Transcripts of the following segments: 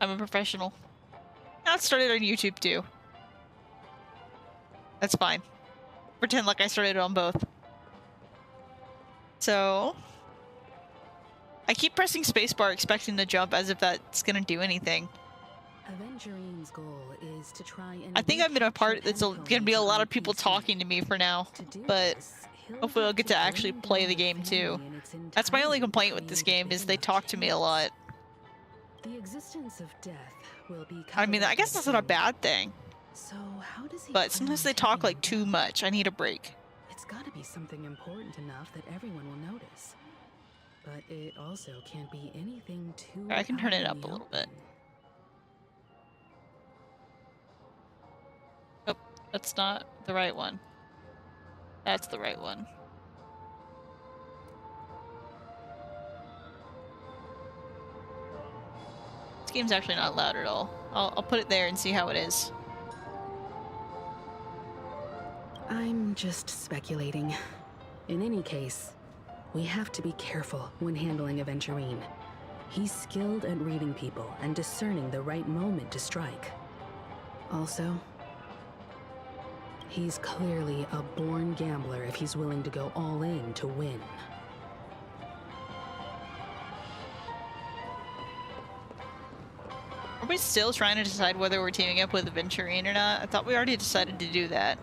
I'm a professional. Now it started on YouTube too. That's fine. Pretend like I started on both. So I keep pressing spacebar expecting to jump as if that's gonna do anything. Avengerine's goal is to try and I think I'm in a part that's gonna be a lot of people talking to me for now, but hopefully I'll get to actually play the game too. That's my only complaint with this game is they talk to me a lot. The existence of death will be I mean, I guess that's not a bad thing. So how does he But sometimes they talk like too much. I need a break. It's got to be something important enough that everyone will notice. But it also can't be anything too I can turn it up a little bit. Oh, that's not the right one. That's the right one. This game's actually not loud at all. I'll put it there and see how it is. I'm just speculating. In any case, we have to be careful when handling Aventurine. He's skilled at reading people and discerning the right moment to strike. Also, he's clearly a born gambler if he's willing to go all in to win. Are we still trying to decide whether we're teaming up with Aventurine or not? I thought we already decided to do that.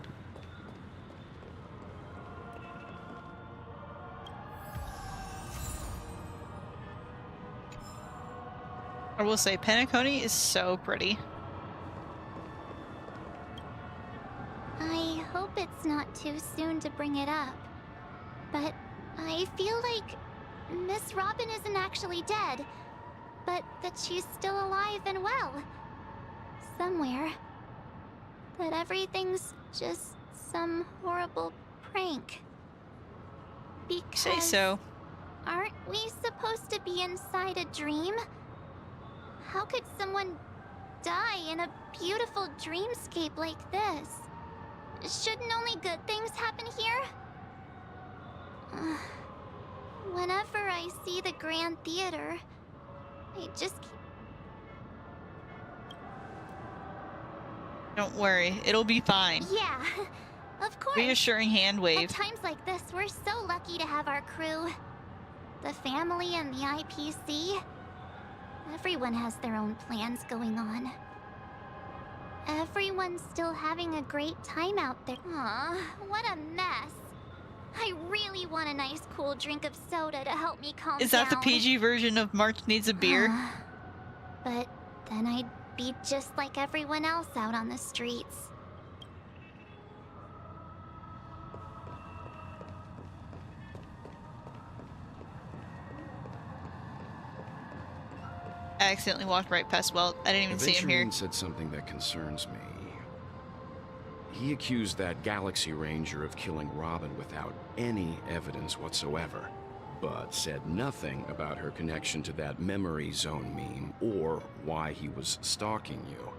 I will say, penacony is so pretty. I hope it's not too soon to bring it up, but I feel like Miss Robin isn't actually dead, but that she's still alive and well. Somewhere. That everything's just some horrible prank. Because... Say so. Aren't we supposed to be inside a dream? How could someone die in a beautiful dreamscape like this? Shouldn't only good things happen here? Whenever I see the Grand Theater, I just... Don't worry, it'll be fine. Yeah, of course. Reassuring hand wave. At times like this, we're so lucky to have our crew. The family and the IPC. Everyone has their own plans going on. Everyone's still having a great time out there. Aw, what a mess. I really want a nice cool drink of soda to help me calm down. Is that the PG version of March Needs a Beer? But then I'd be just like everyone else out on the streets. I accidentally walked right past Welt. I didn't even see him here. Aventurine said something that concerns me. He accused that Galaxy Ranger of killing Robin without any evidence whatsoever, but said nothing about her connection to that memory zone meme or why he was stalking you.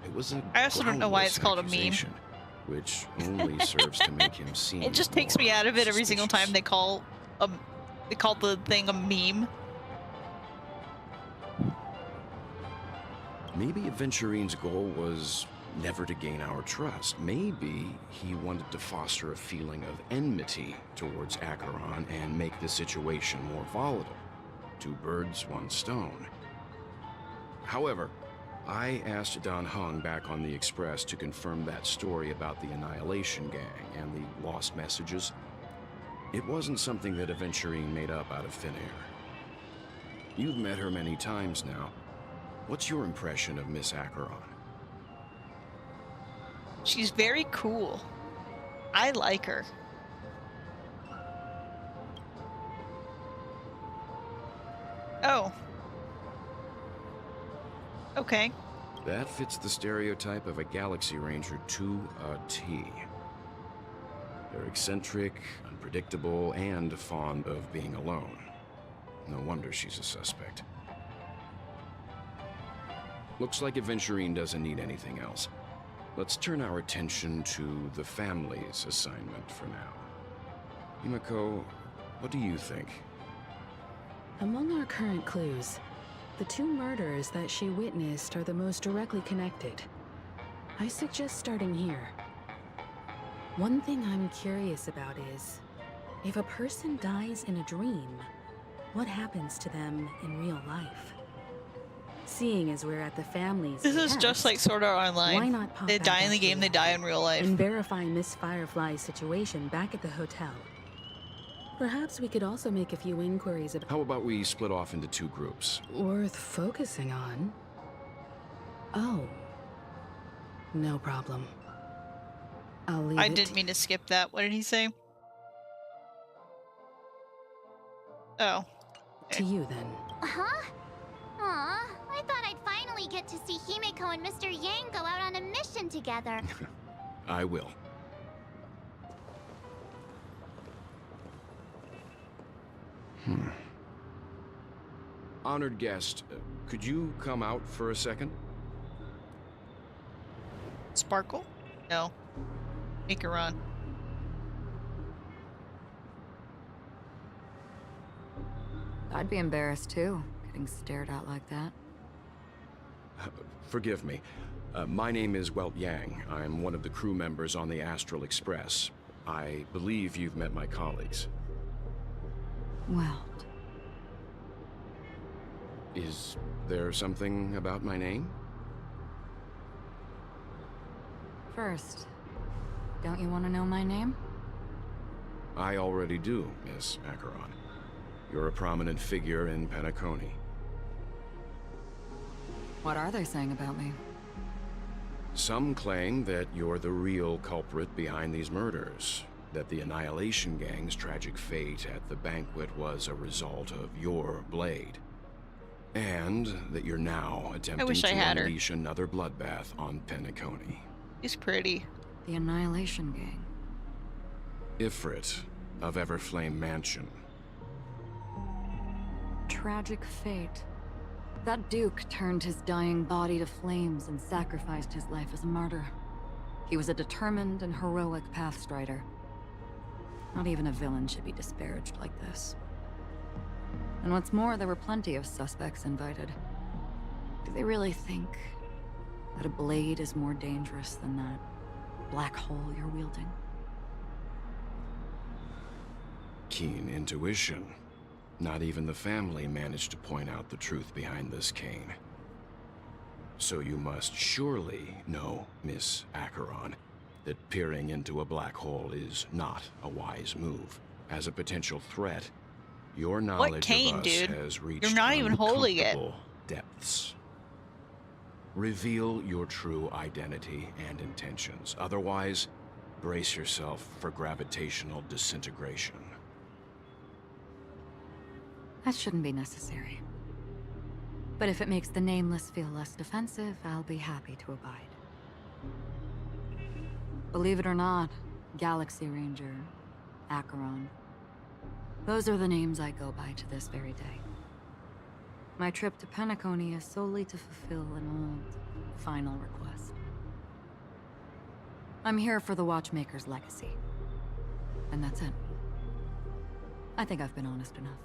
It was a I also don't know why it's called a meme. accusation, which only serves to make him seem It just takes me more out of it every single time suspicious. they call the thing a meme. Maybe Aventurine's goal was never to gain our trust. Maybe he wanted to foster a feeling of enmity towards Acheron and make the situation more volatile. Two birds, one stone. However, I asked Don Hung back on the Express to confirm that story about the Annihilation Gang and the lost messages. It wasn't something that Aventurine made up out of thin air. You've met her many times now. What's your impression of Miss Acheron? She's very cool. I like her. Oh. Okay. That fits the stereotype of a Galaxy Ranger to a T. They're eccentric, unpredictable, and fond of being alone. No wonder she's a suspect. Looks like Aventurine doesn't need anything else. Let's turn our attention to the family's assignment for now. Himiko, what do you think? Among our current clues, The two murders that she witnessed are the most directly connected. I suggest starting here. One thing I'm curious about is, if a person dies in a dream, what happens to them in real life? Seeing as we're at the family's This is just like Sword Art Online. why not pop They back die in the up game, they to die in real life. and verify Miss Firefly's situation back at the hotel? Perhaps we could also make a few inquiries about How about we split off into two groups? worth focusing on. Oh, no problem. I'll leave I it didn't mean to skip that. What did he say? Oh. to you then. Huh? Aw, I thought I'd finally get to see Himeko and Mr. Yang go out on a mission together. I will. Honored guest, could you come out for a second? Sparkle? No. Make a run. I'd be embarrassed too, getting stared at like that. Forgive me. My name is Welt Yang. I'm one of the crew members on the Astral Express. I believe you've met my colleagues. Well, Is there something about my name? first, don't you want to know my name? I already do, Miss Acheron. You're a prominent figure in Penacony. What are they saying about me? Some claim that you're the real culprit behind these murders, that the Annihilation Gang's tragic fate at the banquet was a result of your blade, and that you're now attempting wish to I had her. unleash another bloodbath on Penacony. He's pretty. The Annihilation Gang. Ifrit of Everflame Mansion. Tragic fate. That Duke turned his dying body to flames and sacrificed his life as a martyr. He was a determined and heroic pathstrider. Not even a villain should be disparaged like this. And what's more, there were plenty of suspects invited. Do they really think that a blade is more dangerous than that black hole you're wielding? Keen intuition. Not even the family managed to point out the truth behind this cane. So you must surely know, Miss Acheron, that peering into a black hole is not a wise move. As a potential threat, your knowledge cane, of us dude? has reached You're not even holding it. uncomfortable depths. Reveal your true identity and intentions. Otherwise, brace yourself for gravitational disintegration. That shouldn't be necessary. But if it makes the Nameless feel less defensive, I'll be happy to abide. Believe it or not, Galaxy Ranger, Acheron, those are the names I go by to this very day. My trip to Penacony is solely to fulfill an old, final request. I'm here for the Watchmaker's legacy. And that's it. I think I've been honest enough.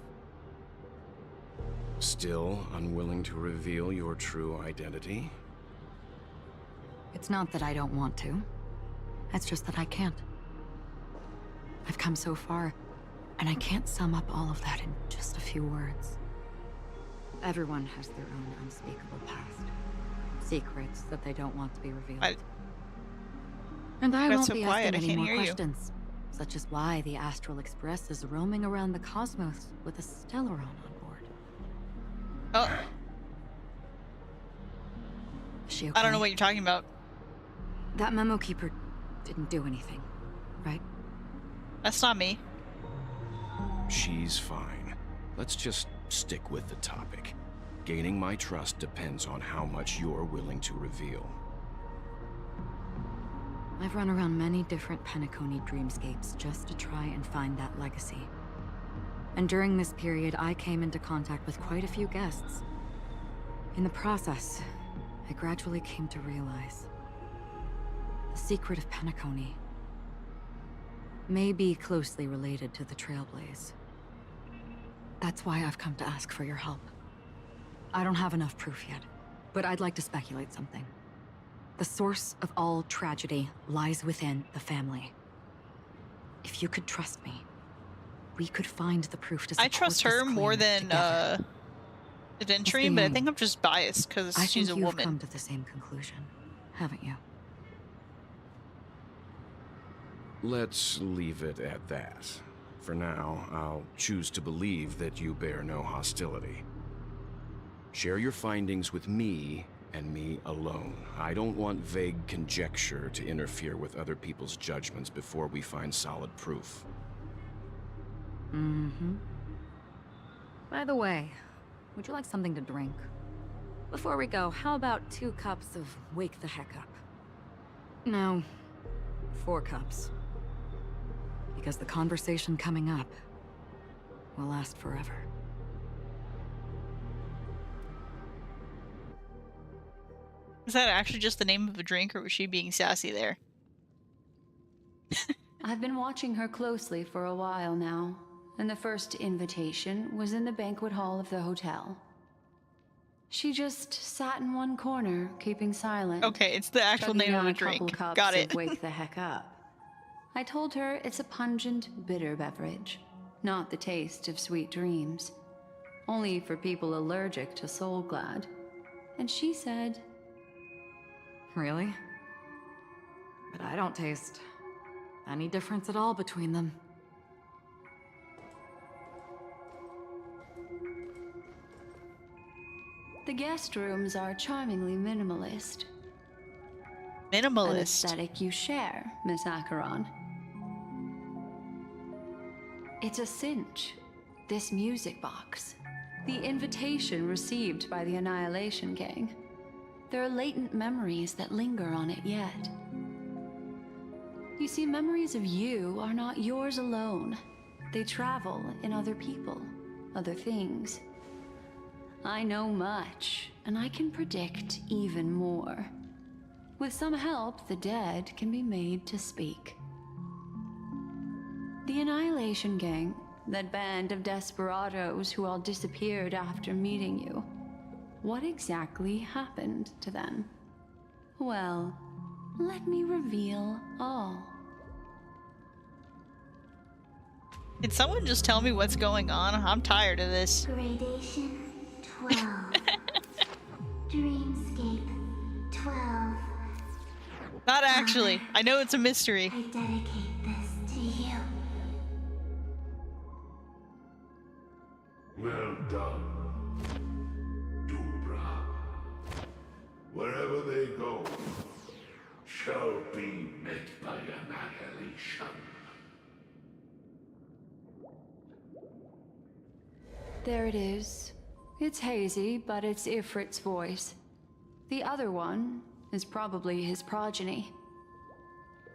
Still unwilling to reveal your true identity? It's not that I don't want to. It's just that I can't. I've come so far, and I can't sum up all of that in just a few words. Everyone has their own unspeakable past. Secrets that they don't want to be revealed. And I Got won't so be quiet, asking I any can't more hear you. questions. Such as why the Astral Express is roaming around the cosmos with a Stellaron on board. Oh, Is she okay? I don't know what you're talking about. That memo keeper didn't do anything, right? That's not me. She's fine. Let's just stick with the topic. Gaining my trust depends on how much you're willing to reveal. I've run around many different Penacony dreamscapes just to try and find that legacy. And during this period, I came into contact with quite a few guests. In the process, I gradually came to realize the secret of Penacony may be closely related to the Trailblaze. That's why I've come to ask for your help. I don't have enough proof yet, but I'd like to speculate something. The source of all tragedy lies within the family. If you could trust me, we could find the proof to support I trust her this more claim than together. Adventuring, but I think I'm just biased because I she's think a you've woman. come to the same conclusion, haven't you? Let's leave it at that. For now, I'll choose to believe that you bear no hostility. Share your findings with me and me alone. I don't want vague conjecture to interfere with other people's judgments before we find solid proof. Mm-hmm. By the way, would you like something to drink? Before we go, how about 2 cups of Wake the Heck Up? No, 4 cups. Because the conversation coming up will last forever. Is that actually just the name of a drink, or was she being sassy there? I've been watching her closely for a while now, and the first invitation was in the banquet hall of the hotel. She just sat in one corner, keeping silent. Okay, it's the actual chugging name of down a a couple drink. cups Got it. of Wake the Heck Up. I told her it's a pungent, bitter beverage, not the taste of sweet dreams. Only for people allergic to Soul Glad. And she said, Really? But I don't taste any difference at all between them. the guest rooms are charmingly minimalist. An Minimalist. aesthetic you share, Miss Acheron. It's a cinch. This music box. The invitation received by the Annihilation Gang. There are latent memories that linger on it yet. You see, memories of you are not yours alone. They travel in other people, other things. I know much, and I can predict even more. With some help, the dead can be made to speak. The Annihilation Gang, that band of desperados who all disappeared after meeting you. What exactly happened to them? Well, let me reveal all. Can someone just tell me what's going on? I'm tired of this. Gradation 12. Dreamscape 12. Not actually. I know it's a mystery. I dedicate this to you. Well done, Dubra. Wherever they go, shall be met by annihilation. There it is. It's hazy, but it's Ifrit's voice. The other one is probably his progeny.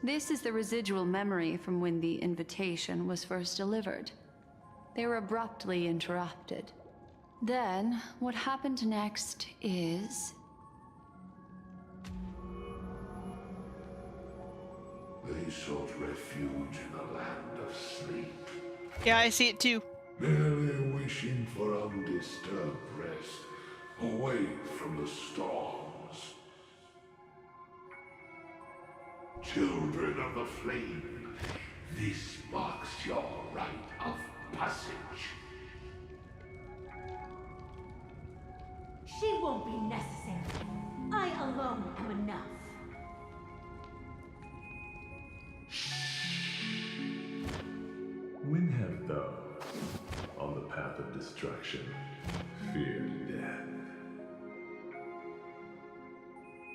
This is the residual memory from when the invitation was first delivered. They were abruptly interrupted. Then, what happened next is... They sought refuge in the land of sleep, Yeah, I see it too. merely wishing for undisturbed rest, away from the storms. Children of the flame, this marks your rite of passage. She won't be necessary. I alone am enough. When have those on the path of destruction feared death?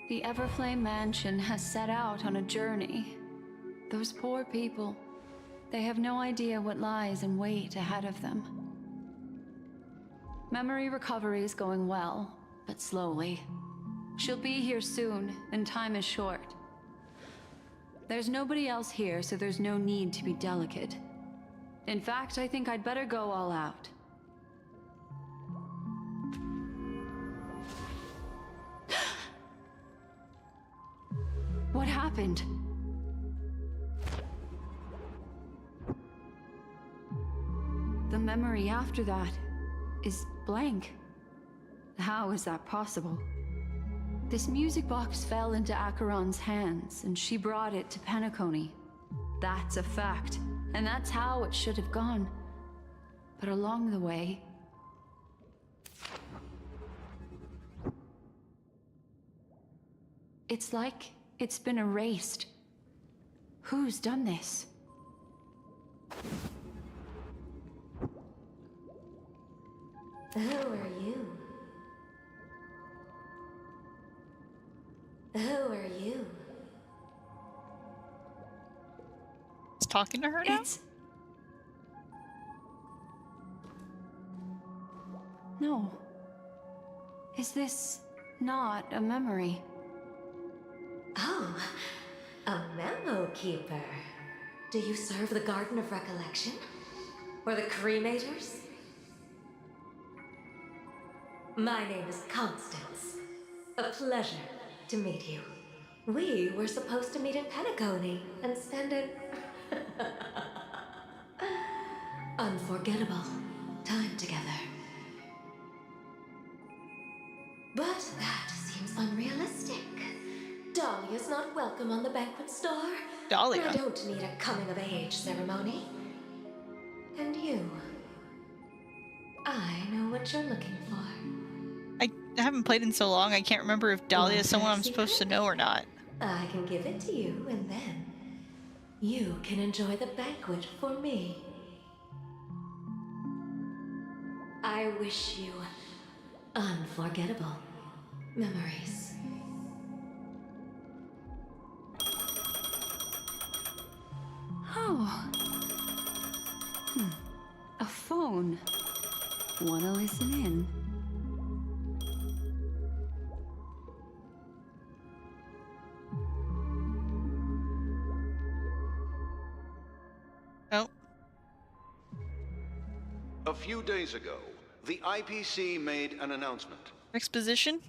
The Everflame Mansion has set out on a journey. Those poor people, they have no idea what lies in wait ahead of them. Memory recovery is going well, but slowly. She'll be here soon, and time is short. There's nobody else here, so there's no need to be delicate. In fact, I think I'd better go all out. What happened? The memory after that is blank. How is that possible? This music box fell into Acheron's hands, and she brought it to Penacony. That's a fact, and that's how it should have gone. But along the way... it's like it's been erased. Who's done this? Who are you? Who are you? It's talking to her now? No. Is this not a memory? Oh, a memo keeper. Do you serve the Garden of Recollection? Or the Cremators? My name is Constance. A pleasure to meet you. We were supposed to meet in Penacony and spend an unforgettable time together. But that seems unrealistic. Dahlia's not welcome on the banquet star. Dahlia? I don't need a coming-of-age ceremony. And you, I know what you're looking for. I haven't played in so long, I can't remember if Dahlia is someone I'm supposed to know or not. I can give it to you, and then you can enjoy the banquet for me. I wish you unforgettable memories. Oh. A phone. Wanna listen in? Oh. A few days ago, the IPC made an announcement. Exposition?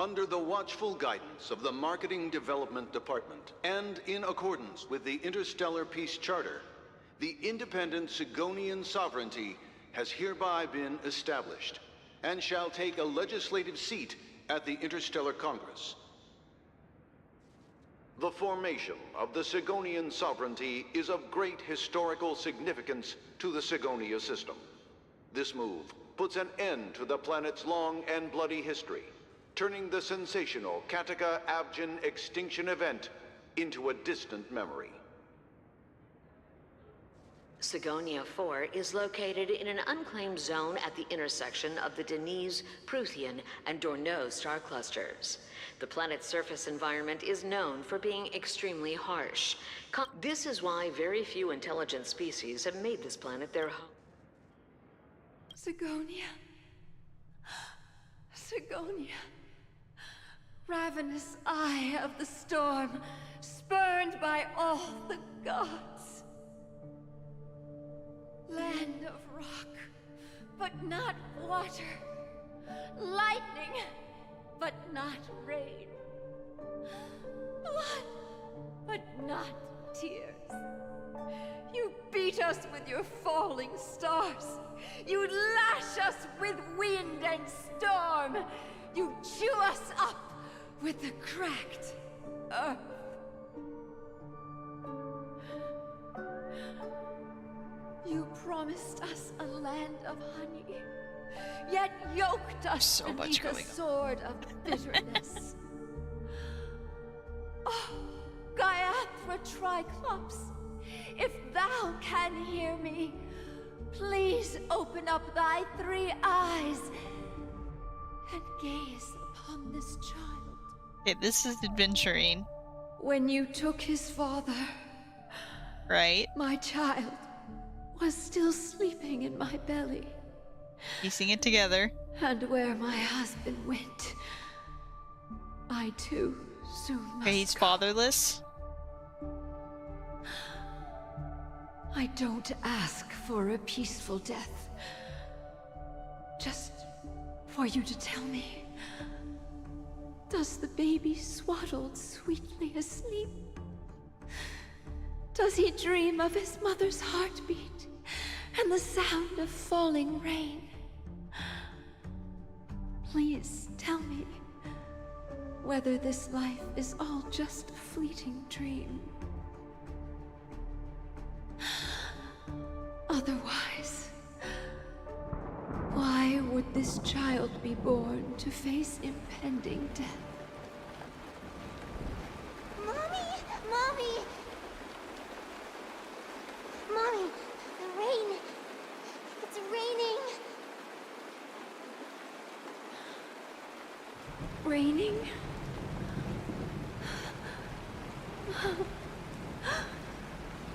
Under the watchful guidance of the Marketing Development Department, and in accordance with the Interstellar Peace Charter, the independent Sigonian sovereignty has hereby been established, and shall take a legislative seat at the Interstellar Congress. The formation of the Sigonian sovereignty is of great historical significance to the Sigonia system. This move puts an end to the planet's long and bloody history, turning the sensational Kataka-Abjin extinction event into a distant memory. Sigonia 4 is located in an unclaimed zone at the intersection of the Denise, Prothean, and Dorneau star clusters. The planet's surface environment is known for being extremely harsh. This is why very few intelligent species have made this planet their home. Sigonia. Sigonia. Ravenous eye of the storm, spurned by all the gods. Land of rock, but not water. Lightning, but not rain. Blood, but not tears. You beat us with your falling stars. You lash us with wind and storm. You chew us up with the cracked earth. You promised us a land of honey, yet yoked us So much beneath a going on. sword of bitterness. Oh, Gaiathra Triclops, if thou can hear me, please open up thy 3 eyes and gaze upon this child. Okay, this is adventuring, When you took his father, right? my child was still sleeping in my belly. Piecing it together. And where my husband went, I too soon must Okay, he's go. fatherless. I don't ask for a peaceful death. Just for you to tell me, does the baby swaddled sweetly asleep? Does he dream of his mother's heartbeat and the sound of falling rain? Please tell me whether this life is all just a fleeting dream. Otherwise, why would this child be born to face impending death? Mommy! Mommy! Mommy, the rain. It's raining. Raining?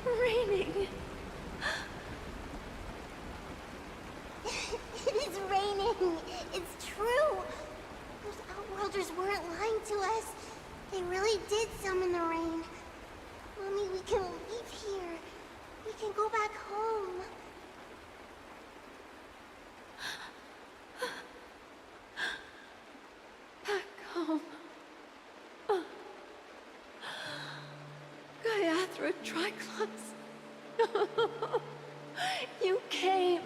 Raining. It is raining. It's true. Those Outworlders weren't lying to us. They really did summon the rain. Mommy, we can leave here. We can go back home. Back home. Gaiathra Triclops. You came.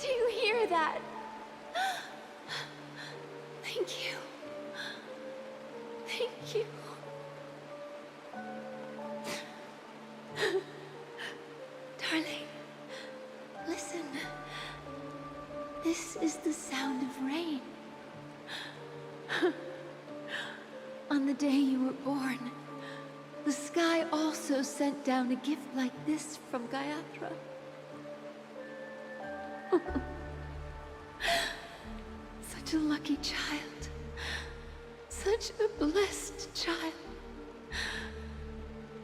Do you hear that? Thank you. Thank you. Darling, listen. This is the sound of rain. On the day you were born, the sky also sent down a gift like this from Gaiathra. Such a lucky child. Such a blessed child.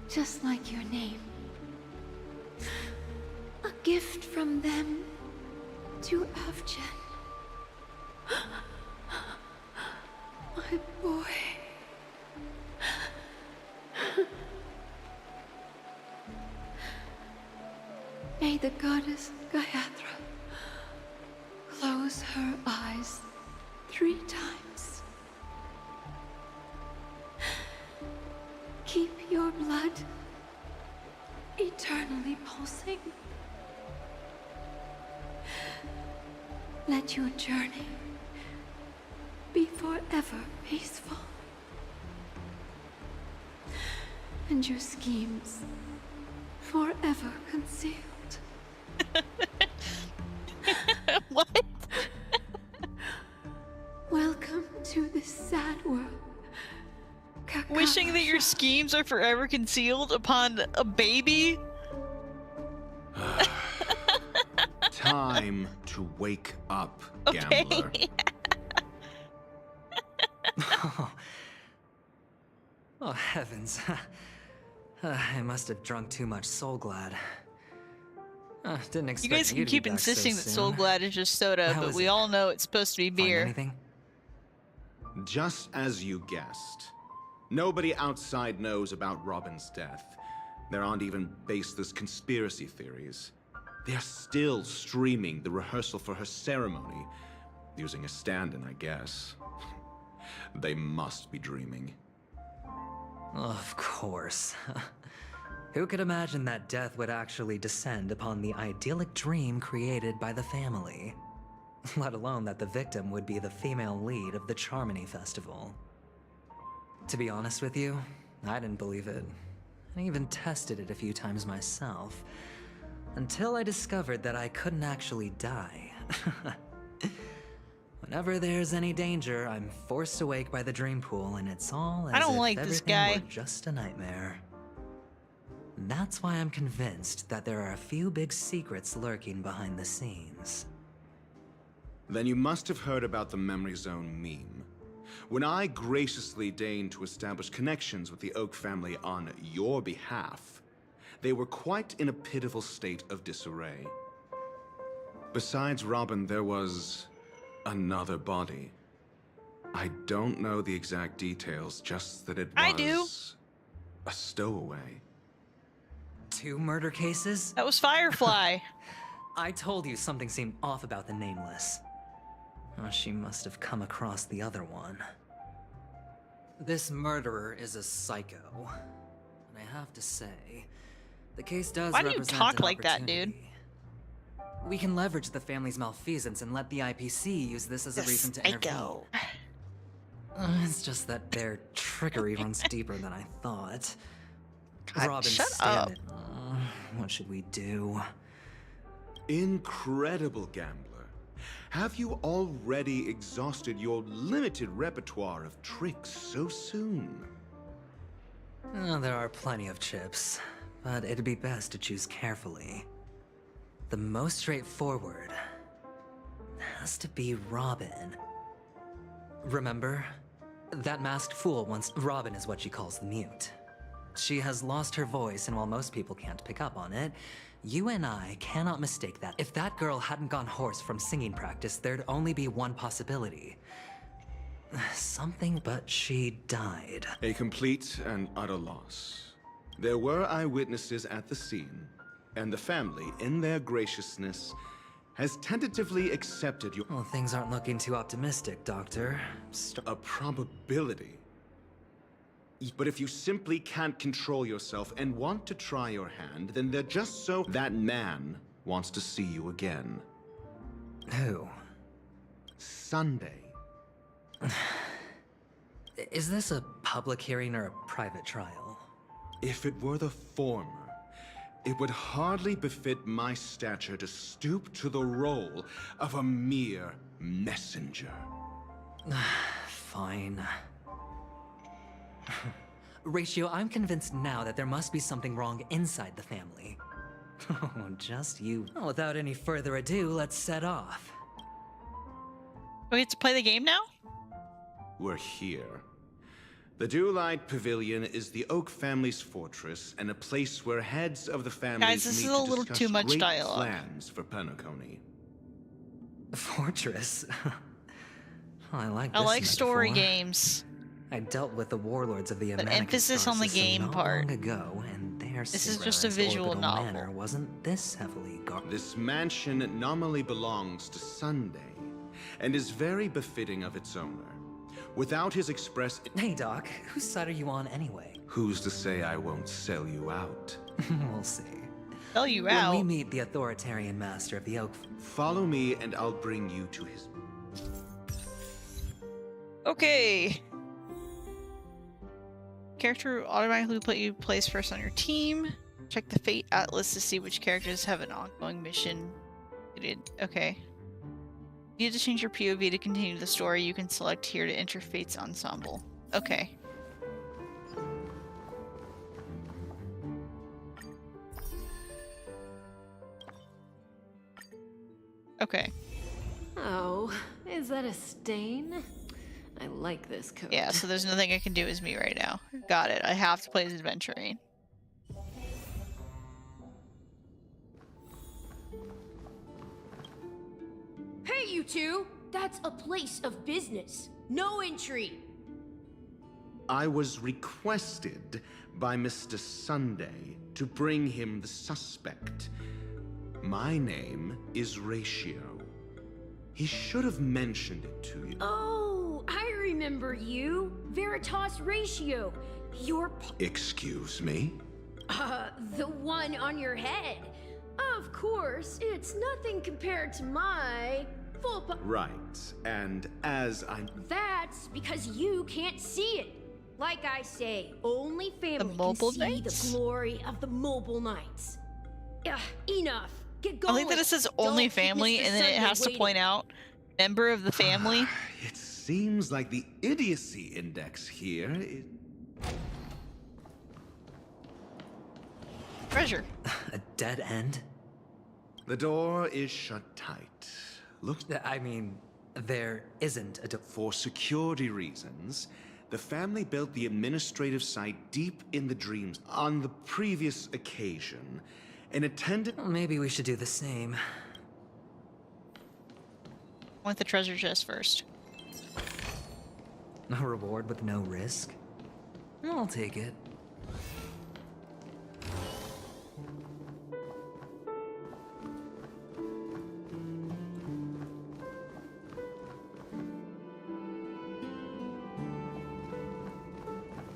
Just like your name. A gift from them to Avjen. My boy. May the goddess Gaiathra close her eyes 3 times. Keep your blood eternally pulsing. Let your journey be forever peaceful. And your schemes forever concealed. What? Welcome to this sad world. Wishing that your schemes are forever concealed upon a baby? Time to wake up, Okay. gambler. Oh, heavens. I must have drunk too much Soul Glad. Didn't expect You guys to can be keep back insisting so that soon. Soul Glad is just soda, How but is we it? all know it's supposed to be Find beer. anything? Just as you guessed. Nobody outside knows about Robin's death. There aren't even baseless conspiracy theories. They're still streaming the rehearsal for her ceremony, using a stand-in, I guess. They must be dreaming. Of course. Who could imagine that death would actually descend upon the idyllic dream created by the family? Let alone that the victim would be the female lead of the Charmony Festival. To be honest with you, I didn't believe it. I even tested it a few times myself, until I discovered that I couldn't actually die. Whenever there's any danger, I'm forced awake by the dream pool, and it's all as I don't if like this everything guy. were just a nightmare. That's why I'm convinced that there are a few big secrets lurking behind the scenes. Then you must have heard about the Memory Zone meme. When I graciously deigned to establish connections with the Oak family on your behalf, they were quite in a pitiful state of disarray. Besides Robin, there was another body. I don't know the exact details, just that it was I do. a stowaway. 2 murder cases? That was Firefly. I told you something seemed off about the Nameless. Oh, she must have come across the other one. This murderer is a psycho. And I have to say, the case does Why do you represent talk an like that, dude? opportunity. We can leverage the family's malfeasance and let the IPC use this as a reason to intervene. It's just that their trickery runs deeper than I thought. God, Robin, shut stand up. it. What should we do? Incredible gambler. Have you already exhausted your limited repertoire of tricks so soon? Oh, there are plenty of chips, but it'd be best to choose carefully. The most straightforward has to be Robin. Remember? That masked fool once. Robin is what she calls the mute. She has lost her voice, and while most people can't pick up on it, you and I cannot mistake that. If that girl hadn't gone hoarse from singing practice, there'd only be one possibility. Something, but she died. A complete and utter loss. There were eyewitnesses at the scene, and the family, in their graciousness, has tentatively accepted your— Well, things aren't looking too optimistic, Doctor. a probability. But if you simply can't control yourself and want to try your hand, then they're just so— That man wants to see you again. Who? Sunday. Is this a public hearing or a private trial? If it were the former, it would hardly befit my stature to stoop to the role of a mere messenger. Fine. Ratio, I'm convinced now that there must be something wrong inside the family. Oh, just you. Well, without any further ado, let's set off. We get to play the game now? We're here. The Dewlight Pavilion is the Oak family's fortress and a place where heads of the families Guys, this meet is a to little discuss too much great dialogue. plans for penacony. Fortress? I like I this like story metaphor. games. I dealt with the warlords of the But American emphasis on the game not part. long ago, and their This is just a civilized visual orbital novel. manor wasn't this heavily guarded. This mansion nominally belongs to Sunday and is very befitting of its owner. Without his express— Hey, Doc, whose side are you on anyway? Who's to say I won't sell you out? We'll see. Sell you When out. we meet the authoritarian master of the Oak. Follow me and I'll bring you to his— Okay. Character will automatically put you place first on your team. Check the Fate Atlas to see which characters have an ongoing mission. Okay. If you need to change your POV to continue the story, you can select here to enter Fate's ensemble. Okay. Okay. Oh, is that a stain? I like this coat. Yeah, so there's nothing I can do as me right now. Got it. I have to play as adventuring. Hey, you two! That's a place of business. No entry. I was requested by Mr. Sunday to bring him the suspect. My name is Ratio. He should have mentioned it to you. Oh, I remember you. Veritas Ratio. You're Excuse me? the one on your head. Of course, it's nothing compared to my full Right, and as I— That's because you can't see it. Like I say, only family Mobile can see Knights? the glory of the Mobile Knights. Enough. Get I going. like that it says only Don't keep family, Mr. and then it Sunday has to waiting. point out member of the family. It seems like the idiocy index here is— Treasure. A dead end? The door is shut tight. Look— I mean, there isn't a For security reasons, the family built the administrative site deep in the dreams. On the previous occasion, an attendant— Maybe we should do the same. I want the treasure chest first. A reward with no risk? I'll take it.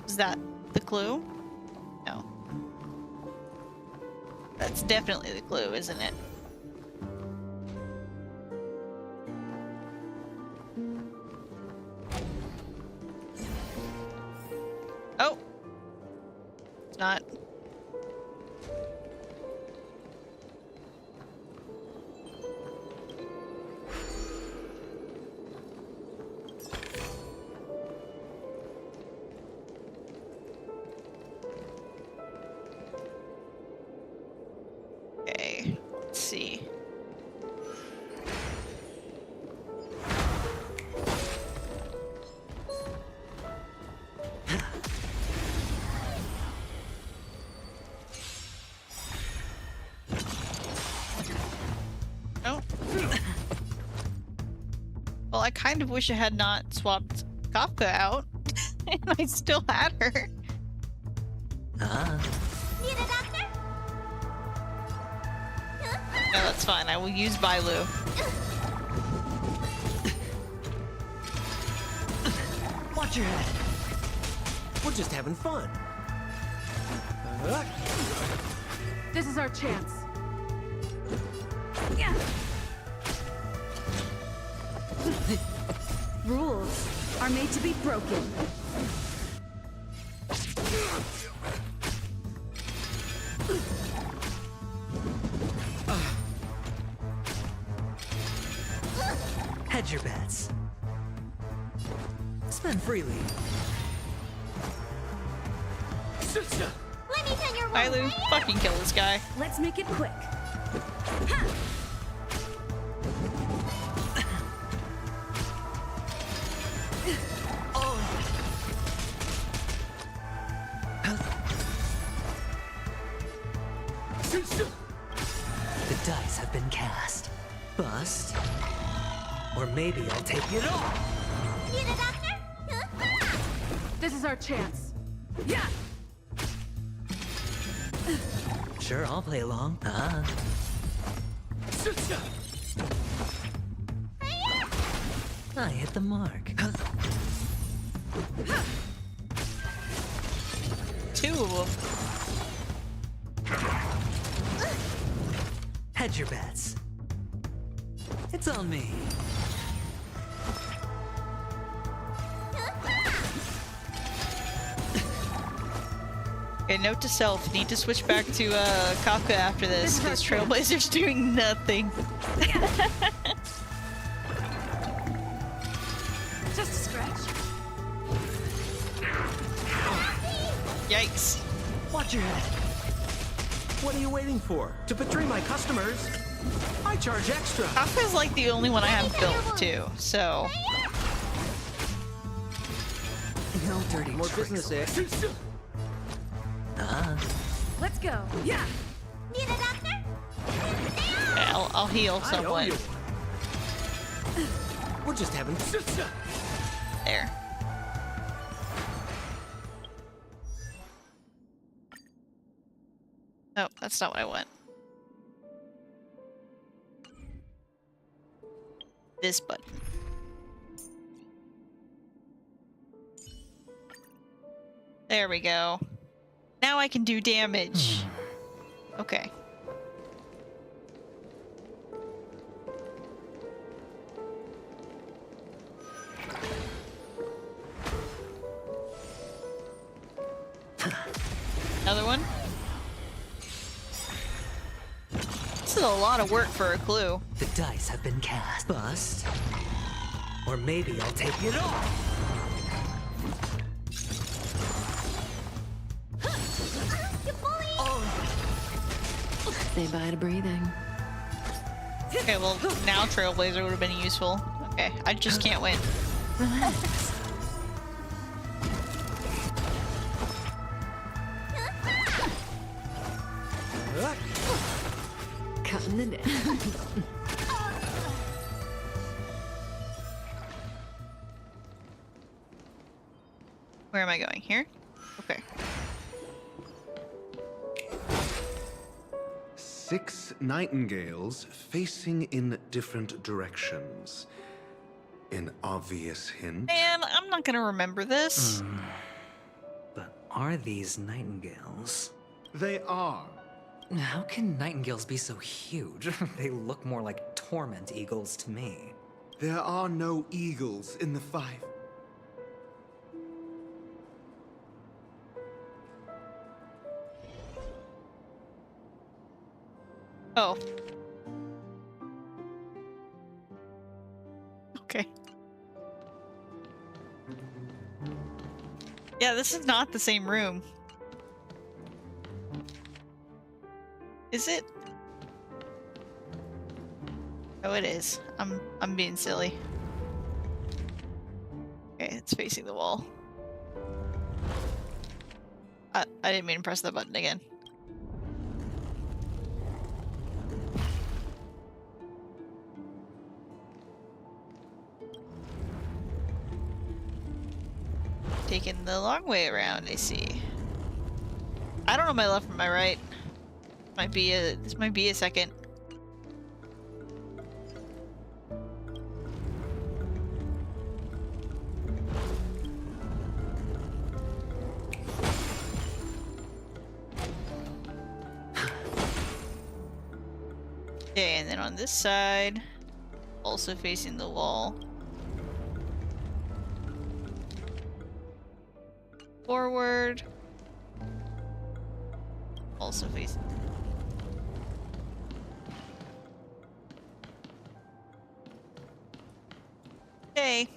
Is that the clue? No. That's definitely the clue, isn't it? Not. Okay, let's see. Oh. Well, I kind of wish I had not swapped Kafka out, and I still had her. Need a doctor? No, that's fine. I will use Bailu. Watch your head. We're just having fun. This is our chance. Rules are made to be broken. Hedge your bets. Spend freely. Let me tell your Bailu, fucking kill this guy. Let's make it quick. The dice have been cast. Bust. Or maybe I'll take it all. Need a doctor? This is our chance. Yeah. Sure, I'll play along. I hit the mark. Two of them. Hedge your bets. It's on me. Okay, note to self, need to switch back to Kafka after this, because Trailblazer's doing nothing. Just a scratch. Yikes. Watch your head. What are you waiting for? To betray my customers? I charge extra. Kafka's like the only one I have built too, so. No dirty More tricks. business, eh? Let's go. Yeah. Need a doctor? Yeah, I'll heal I owe someone. you. We're just having. There. Oh, that's not what I want. This button. There we go. Now I can do damage. Okay. Another one? This is a lot of work for a clue. The dice have been cast. Bust. Or maybe I'll take it all. Say bye to breathing. Okay, well, now Trailblazer would have been useful. Okay, I just can't win. Relax. Cutting the net. Where am I going? Here? Okay. 6 nightingales facing in different directions. An obvious hint. Man, I'm not gonna remember this. But are these nightingales? They are. How can nightingales be so huge? They look more like torment eagles to me. There are no eagles in the 5. Okay. Yeah, this is not the same room. Is it? Oh, it is. I'm being silly. Okay, it's facing the wall. I didn't mean to press that button again. Taking the long way around, I see. I don't know my left from my right. This might be a second. Okay, and then on this side, also facing the wall. Forward. Also facing. Okay.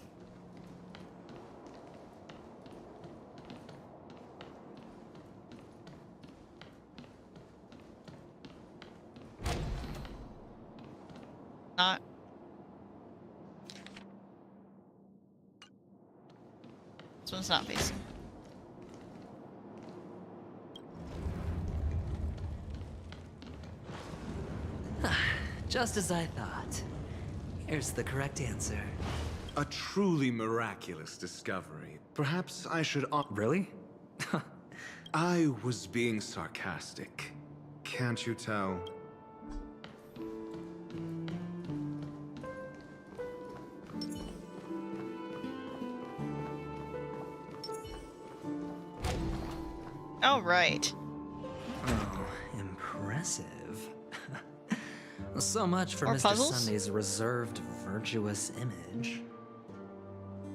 Not. This one's not facing. Just as I thought. Here's the correct answer. A truly miraculous discovery. Perhaps I should... Really? I was being sarcastic. Can't you tell? All right. Oh, impressive. So much for More Mr. puzzles? Sunday's reserved, virtuous image.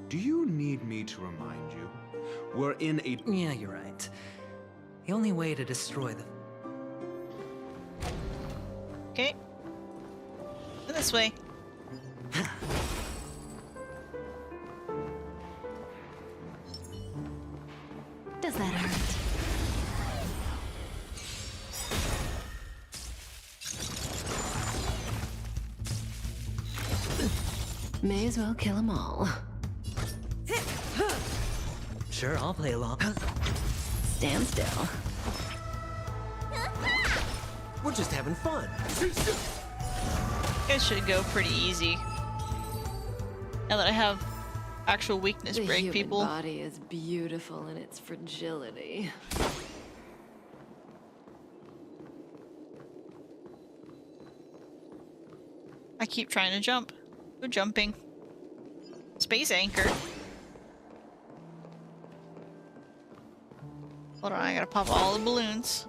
Do you need me to remind you? We're in a... Yeah, you're right. The only way to destroy the... Okay. This way. Does that hurt? May as well kill them all. Sure, I'll play along. Stand still. We're just having fun. You guys should go pretty easy. Now that I have actual weakness The break human people. body is beautiful in its fragility. I keep trying to jump. Go jumping. Space anchor. Hold on, I gotta pop all the balloons.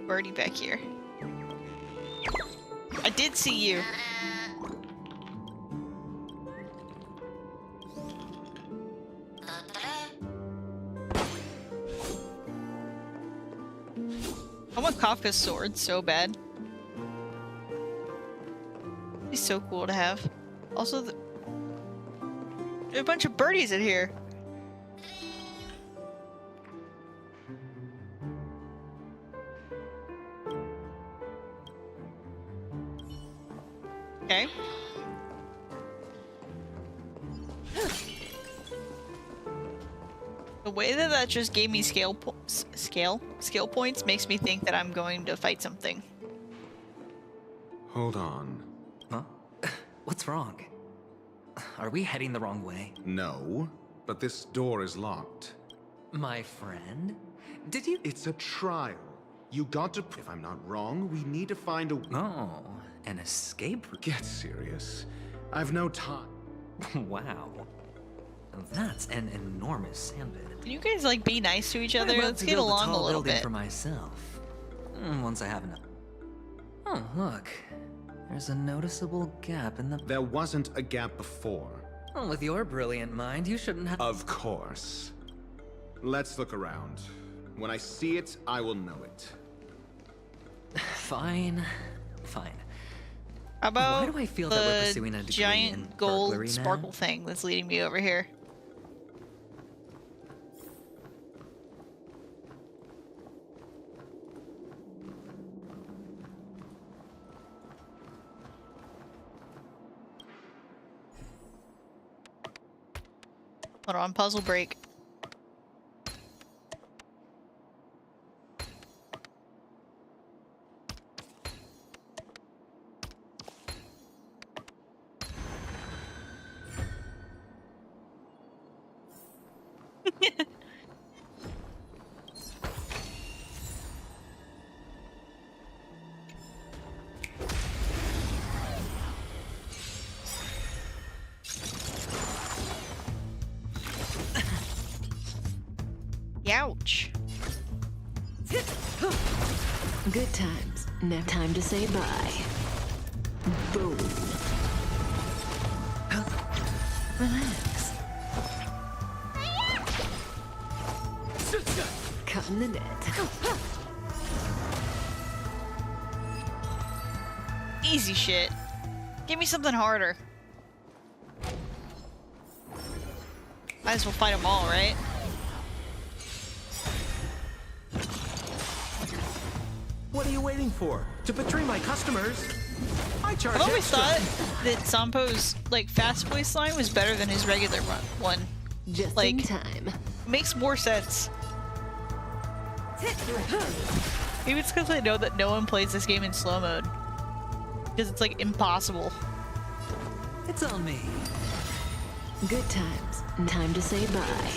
Birdie back here. I did see you. I want Kafka's sword so bad. He's so cool to have. Also, there are a bunch of birdies in here. Okay. The way that that just gave me skill points makes me think that I'm going to fight something. Hold on. Huh? What's wrong? Are we heading the wrong way? No, but this door is locked. My friend? Did you— It's a trial. You got to... If I'm not wrong, we need to find a... Oh, an escape route? Get serious. I've no time. Wow. That's an enormous sandpit. Can you guys like be nice to each other? I'd love Let's to get build along tall a little building bit. for myself. Once I have enough. Oh, look. There's a noticeable gap in the... There wasn't a gap before. Well, with your brilliant mind, you shouldn't have... Of course. Let's look around. When I see it, I will know it. Fine. fine. How about Why do I feel that we're the pursuing a degree in giant gold burglary now? sparkle thing that's leading me over here? Hold on, puzzle break. Ouch. Good times. Now time to say bye. Boom. Relax. Cutting the net. Easy shit. Give me something harder. Might as well fight them all, right? What are you waiting for? To betray my customers? I charge I've always extra. thought that Sampo's like fast voice line was better than his regular one. Just like, in time. Makes more sense. Maybe it's because I know that no one plays this game in slow mode. Because it's like impossible. It's on me. Good times. Time to say bye.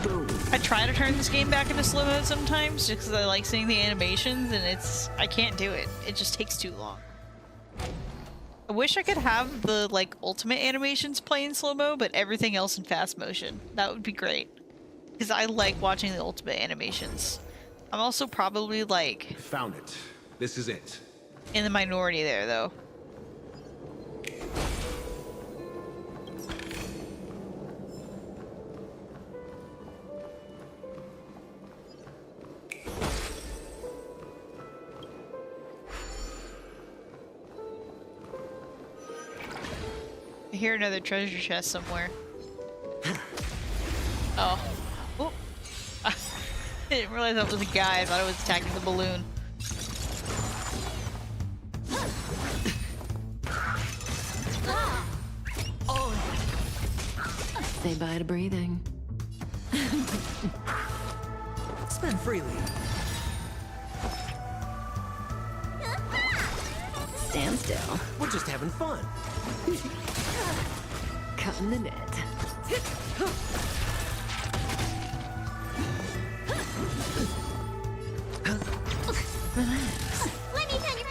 Boom. I try to turn this game back into slow mode sometimes just because I like seeing the animations and I can't do it. It just takes too long. I wish I could have the like ultimate animations play in slow mo, but everything else in fast motion. That would be great. Because I like watching the ultimate animations. I'm also probably like Found it. This is it. in the minority there though. I hear another treasure chest somewhere. Oh. Oop. I didn't realize that was a guy. I thought it was attacking the balloon. Say bye to breathing. Spend freely. Stand still. We're just having fun. Cutting the net. Relax. Let me tell you.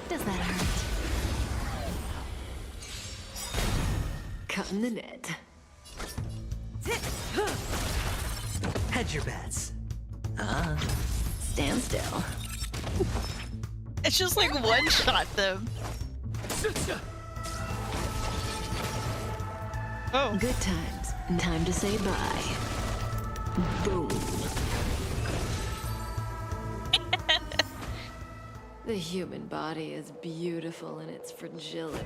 Does that hurt? Cutting the net. Hedge your bets. Stand still. It's just like one-shot them. Oh. Good times. Time to say bye. Boom. The human body is beautiful in its fragility.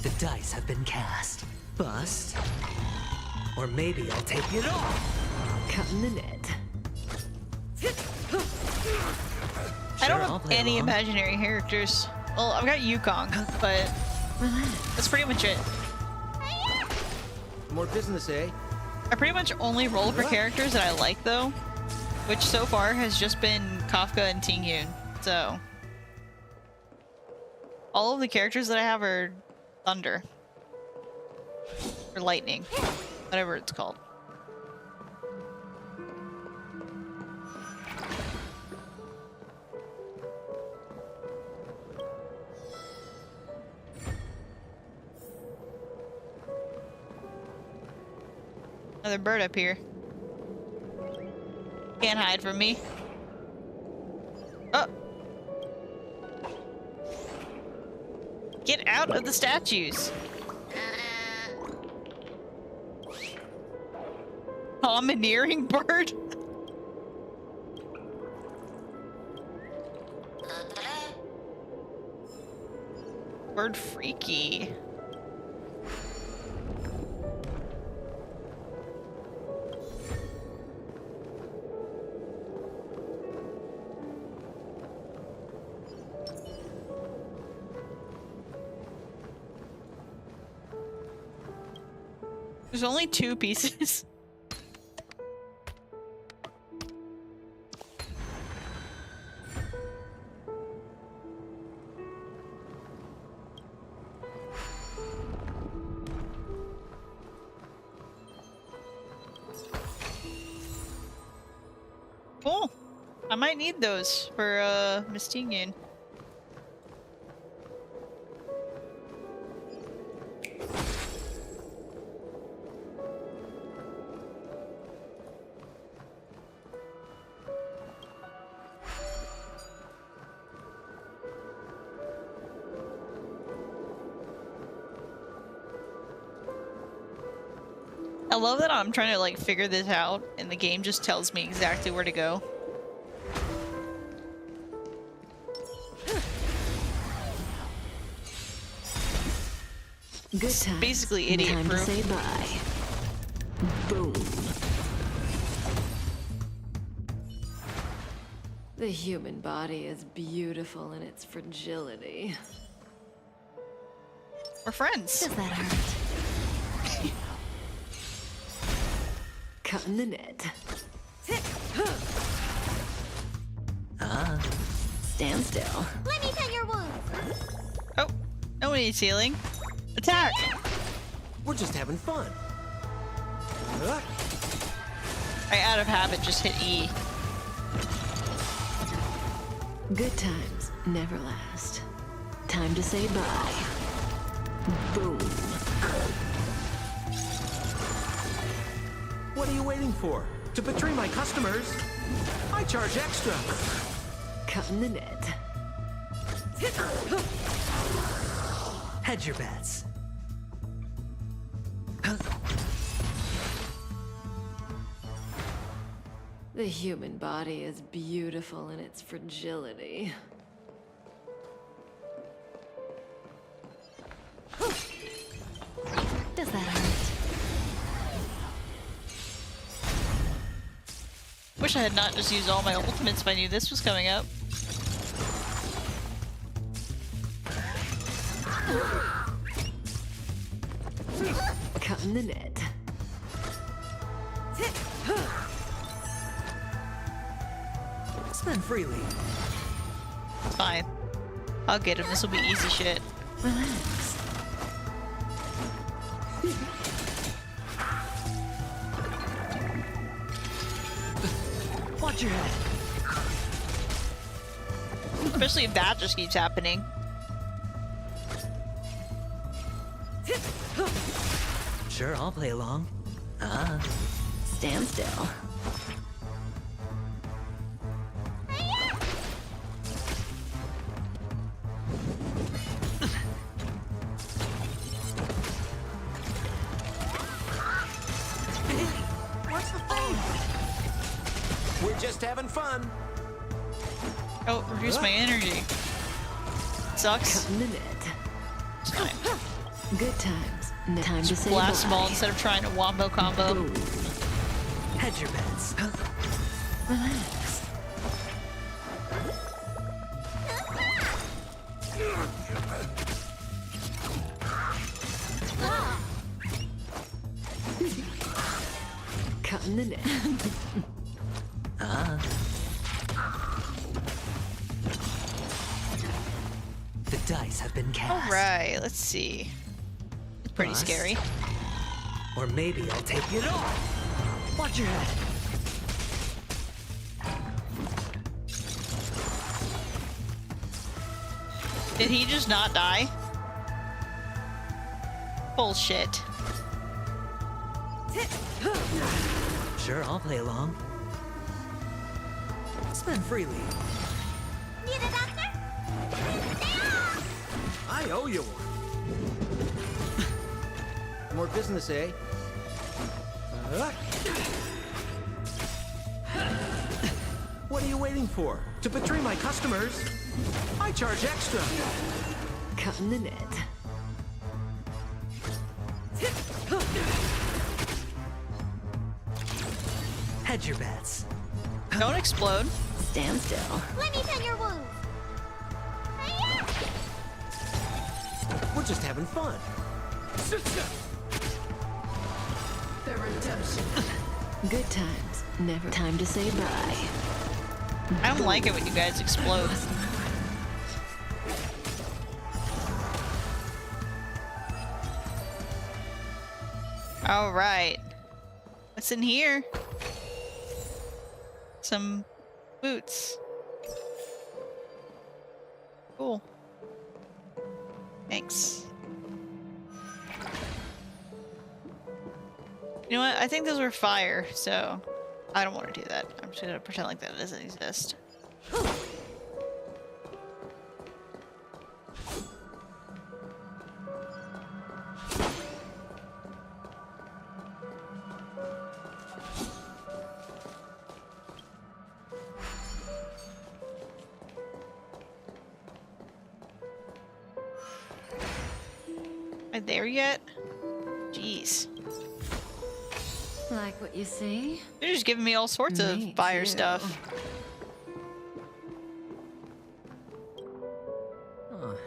The dice have been cast. Bust. Or maybe I'll take it off. Cutting the net. I don't Sure, I'll have play any along. imaginary characters. Well, I've got Yukong, but that's pretty much it. More business, eh? I pretty much only roll for characters that I like, though, which so far has just been Kafka and Tingyun. So all of the characters that I have are thunder or lightning, whatever it's called. Another bird up here. Can't hide from me. Oh. Get out of the statues. Domineering bird. Bird freaky. There's only 2 pieces. Cool. I might need those for Miss Tingyun. I love that I'm trying to like figure this out and the game just tells me exactly where to go. Good times. Basically idiot Time proof. to say bye. Boom. The human body is beautiful in its fragility. We're friends. Does that hurt? Cutting the net. Stand still. Let me pet your wounds. Oh, no one needs healing. Attack! We're just having fun. I out of habit just hit E. Good times never last. Time to say bye. Boom. What are you waiting for? To betray my customers? I charge extra. Cutting the net. Hedge your bets. The human body is beautiful in its fragility. Does that hurt? Wish I had not just used all my ultimates if I knew this was coming up. Cutting the net. Spend freely. It's fine. I'll get him. This will be easy shit. Relax. Watch your head. Especially if that just keeps happening. Sure, I'll play along. Stand still. What's the thing? We're just having fun. Oh, reduce my energy. Sucks. Cutting the net. It's fine. Good times. Time to say Blast bye. them all instead of trying to wombo combo. Boom. Hedge your bets. Relax. Cutting the net. The dice have been cast. Alright, let's see. It's pretty Plus. scary. Or maybe I'll take it all. Watch your head. Did he just not die? Bullshit. Sure, I'll play along. Spend freely. Need a doctor? I owe you one. More business, eh? What are you waiting for? To betray my customers? I charge extra. Cutting the net. Hedge your bets. Don't explode. Stand still. Let me tend your wounds. We're just having fun. The redemption. Good times. Never time to say bye. I don't like it when you guys explode. All right. What's in here? Some boots. Cool. Thanks. You know what? I think those were fire, so I don't want to do that. I'm just gonna pretend like that doesn't exist. Are there yet? Jeez. Like what you see? They're just giving me all sorts of fire too. stuff. Oh.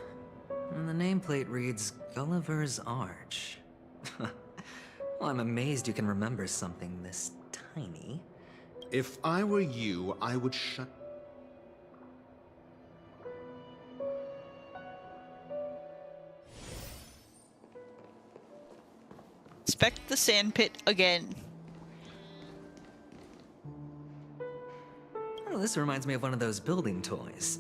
And the nameplate reads Gulliver's Arch. Well, I'm amazed you can remember something this tiny. If I were you, I would shut... Inspect the sandpit again. Oh, this reminds me of one of those building toys.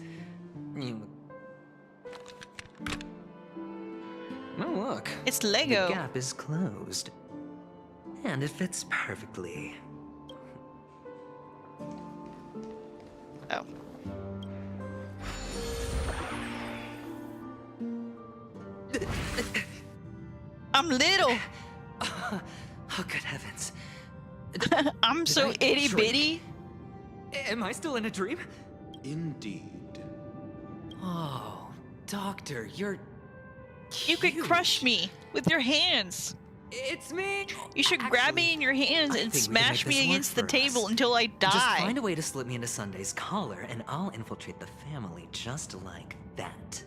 Oh, look. It's Lego. The gap is closed. And it fits perfectly. Oh. I'm little. Oh, good heavens. I'm so itty bitty. Am I still in a dream? Indeed. Oh, Doctor, you're You could crush me with your hands. It's me. You should grab me in your hands I and think we can smash make this me work against the for table us. until I die. Just find a way to slip me into Sunday's collar, and I'll infiltrate the family just like that.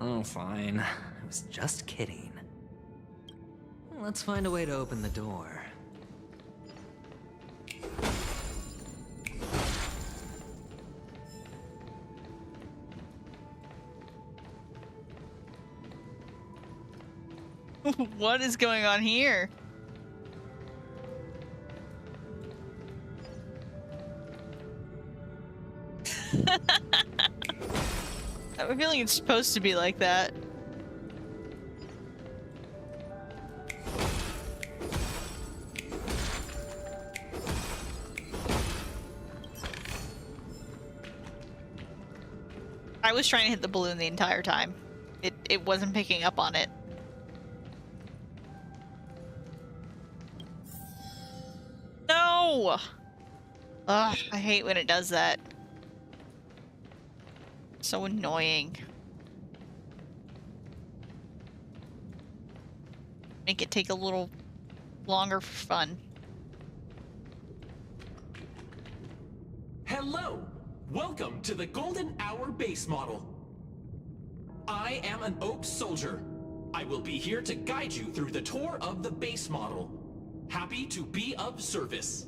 Oh, fine. I was just kidding. Let's find a way to open the door. What is going on here? I have a feeling it's supposed to be like that. I was trying to hit the balloon the entire time. It wasn't picking up on it. No! Ugh, I hate when it does that. So annoying. Make it take a little longer for fun. Hello! Welcome to the Golden Hour base model. I am an Oak Soldier. I will be here to guide you through the tour of the base model. Happy to be of service.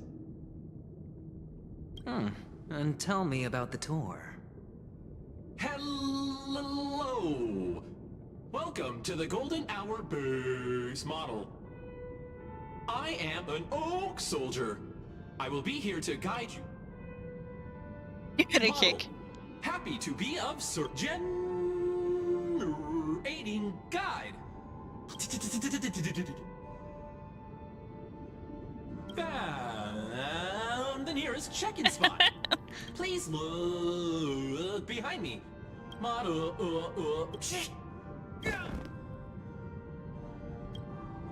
And tell me about the tour. Hello! Welcome to the Golden Hour base model. I am an Oak Soldier. I will be here to guide you. You're gonna kick. Happy to be of generating guide. Found the nearest check-in spot. Please look behind me.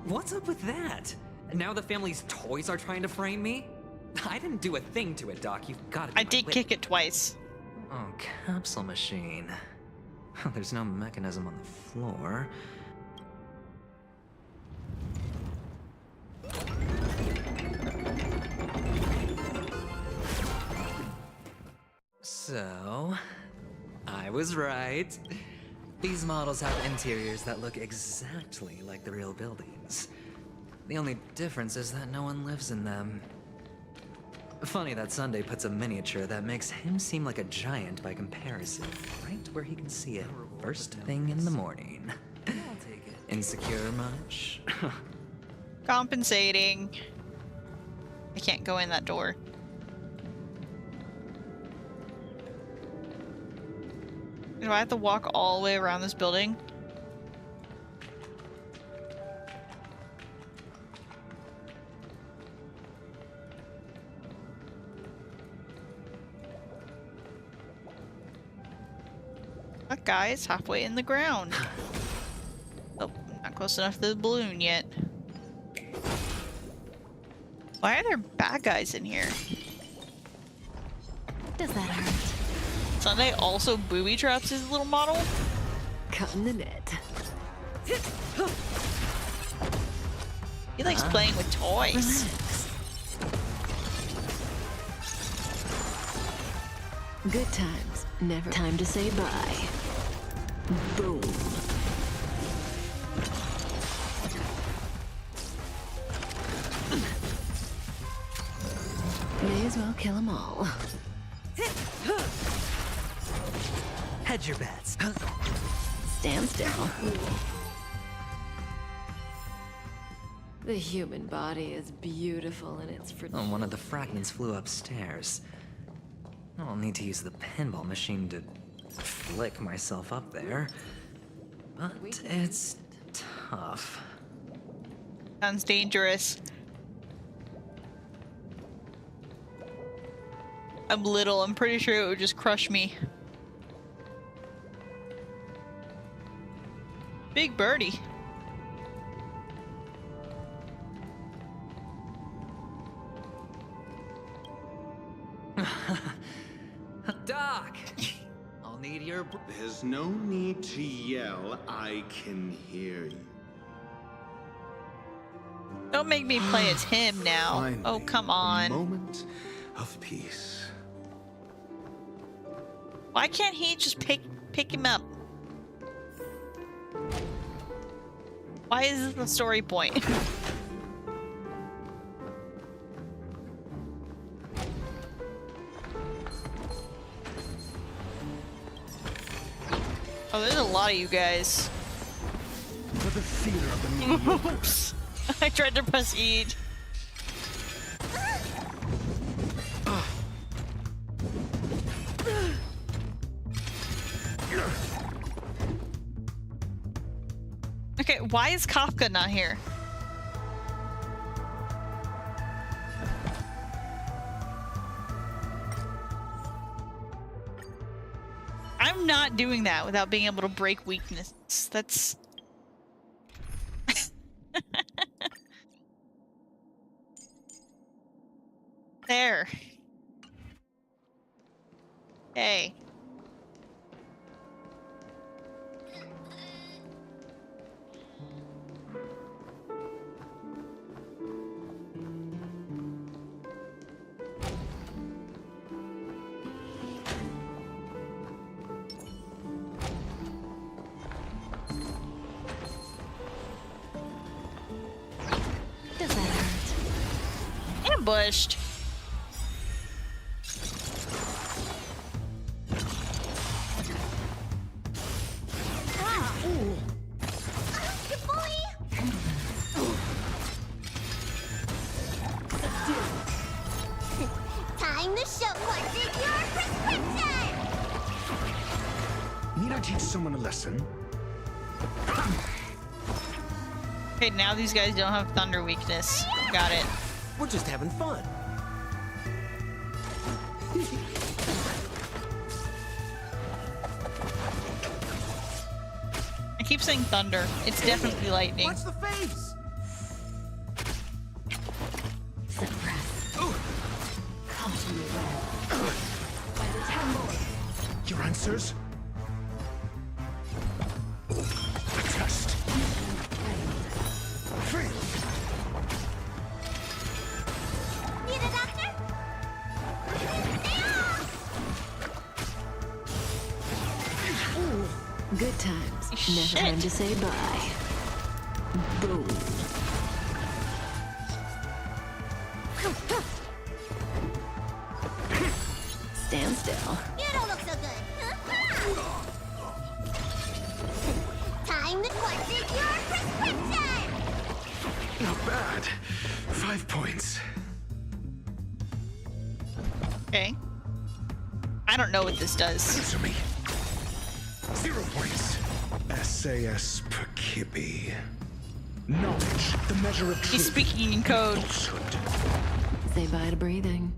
What's up with that? Now the family's toys are trying to frame me? I didn't do a thing to it, Doc. You've got to. I did kick it twice. Oh, capsule machine. There's no mechanism on the floor. So, I was right. These models have interiors that look exactly like the real buildings. The only difference is that no one lives in them. Funny that Sunday puts a miniature that makes him seem like a giant by comparison, right where he can see it first thing in the morning. I'll take it. Insecure much? Compensating. I can't go in that door. Do I have to walk all the way around this building? That guy is halfway in the ground. Oh, not close enough to the balloon yet. Why are there bad guys in here? Does that hurt? Sunday also booby traps his little model? Cutting the net. He likes playing with toys. Good times. Never time to say bye. Boom. May as well kill them all. Hedge your bets. Stand still. The human body is beautiful in its Oh, one of the fragments flew upstairs. I'll need to use the pinball machine to flick myself up there. But it's tough. Sounds dangerous. I'm little. I'm pretty sure it would just crush me. Big birdie. Doc! I'll need your... There's no need to yell. I can hear you. Don't make me play as him now. Finally, oh, come on. A moment of peace. Why can't he just pick him up? Why is this the story point? Oh, there's a lot of you guys. For the fear of the mediocre. Oops. I tried to press E. Okay, why is Kafka not here? I'm not doing that without being able to break weakness. That's... There. Hey. Does that hurt? Ambushed. Time to show what's in your prescription! Need I teach someone a lesson? Okay, now these guys don't have thunder weakness. Got it. We're just having fun. I keep saying thunder. It's definitely lightning. What's the face? Suppress. Come to me, Red. By the temple. Your answers? A test. Free. Need a doctor? Good times. Shit. Never time to say bye. Boom. Stand still. You don't look so good. Time to question your prescription! Not bad. 5 points. Okay. I don't know what this does. Answer me. 0 points. SAS Perkibi. Knowledge, the measure of truth. He's speaking in code. Falsehood. Say bye to breathing.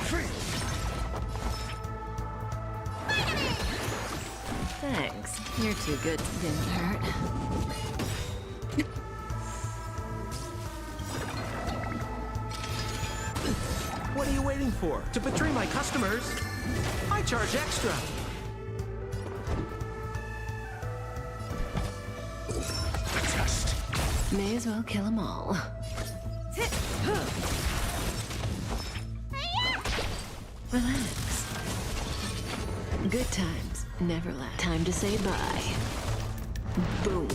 Free. Thanks. You're too good to get hurt. What are you waiting for? To betray my customers? I charge extra. A test. May as well kill them all. Relax. Good times never last. Time to say bye. Boom.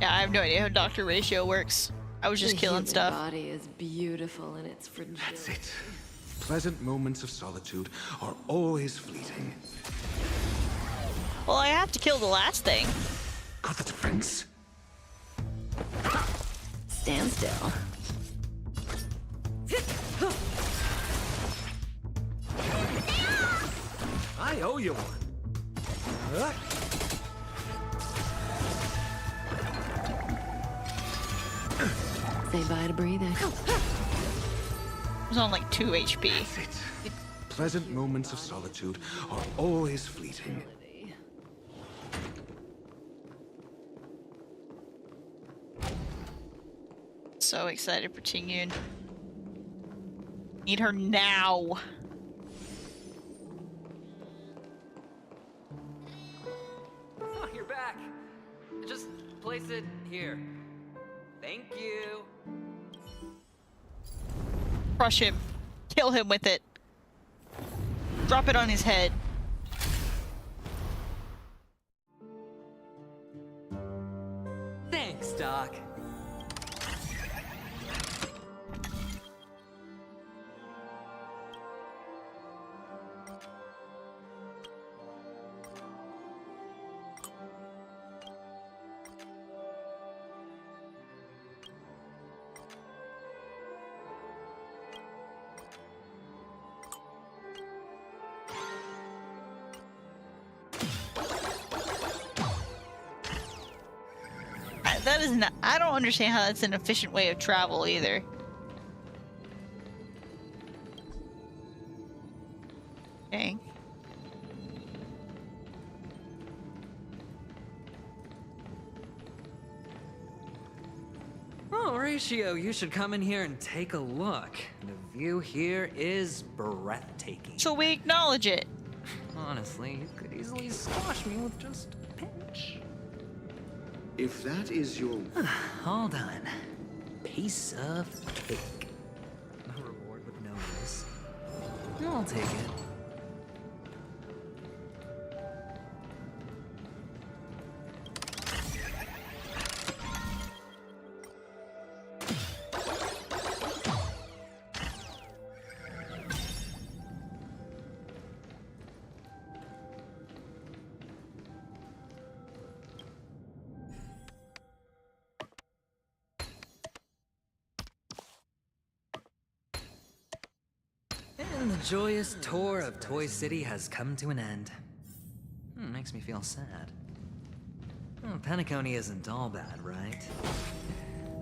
Yeah, I have no idea how Dr. Ratio works. I was just The killing human stuff. body is beautiful in its fragility. That's it. Pleasant moments of solitude are always fleeting. Well, I have to kill the last thing. Got the defense? Stand still. I owe you one. Say bye to breathing. It was on like 2 HP. That's it. Pleasant moments of solitude are always fleeting. So excited for Tingyun. Need her now. Oh, you're back. Just place it here. Thank you. Crush him. Kill him with it. Drop it on his head. Thanks, Doc. That is not. I don't understand how that's an efficient way of travel either. Okay. Oh, Ratio, you should come in here and take a look. The view here is breathtaking. So we acknowledge it. Honestly, you could easily squash me with just a pinch. If that is your... Hold on. Piece of cake. A reward with no risk. I'll take it. And the joyous tour of Toy City has come to an end. Makes me feel sad. Penacony isn't all bad, right?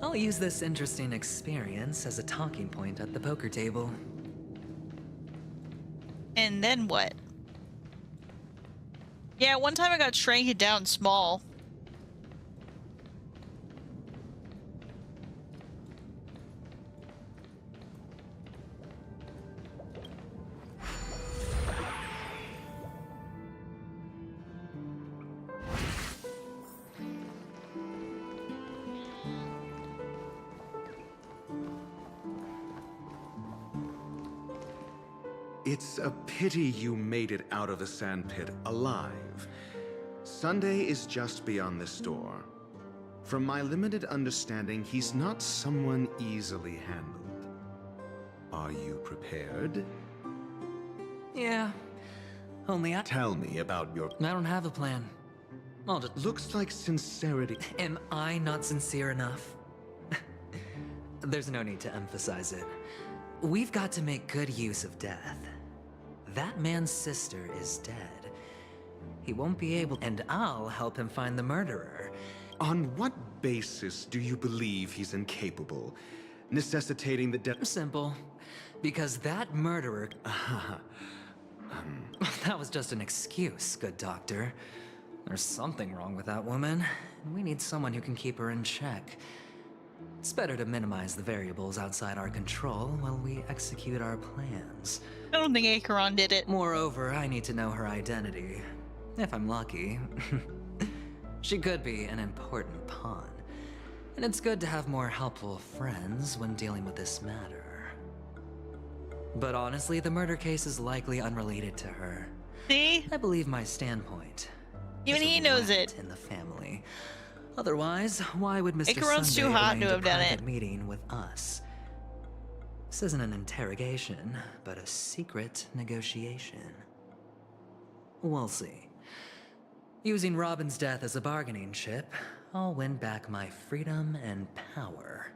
I'll use this interesting experience as a talking point at the poker table. And then what? Yeah, one time I got shrank down small. It's a pity you made it out of the sandpit alive. Sunday is just beyond this door. From my limited understanding, he's not someone easily handled. Are you prepared? Yeah. Only Tell me about your... I don't have a plan. I'll just... Looks like sincerity... Am I not sincere enough? There's no need to emphasize it. We've got to make good use of death. That man's sister is dead. He won't be able... And I'll help him find the murderer. On what basis do you believe he's incapable, necessitating the death? Simple. Because that murderer... That was just an excuse, good doctor. There's something wrong with that woman, and we need someone who can keep her in check. It's better to minimize the variables outside our control while we execute our plans. I don't think Acheron did it. Moreover, I need to know her identity. If I'm lucky. She could be an important pawn. And it's good to have more helpful friends when dealing with this matter. But honestly, the murder case is likely unrelated to her. See? I believe my standpoint. Even he knows it. In the family. Otherwise, why would Mr. Acheron's Sunday too hot arrange to a have done private it. meeting with us? This isn't an interrogation, but a secret negotiation. We'll see. Using Robin's death as a bargaining chip, I'll win back my freedom and power.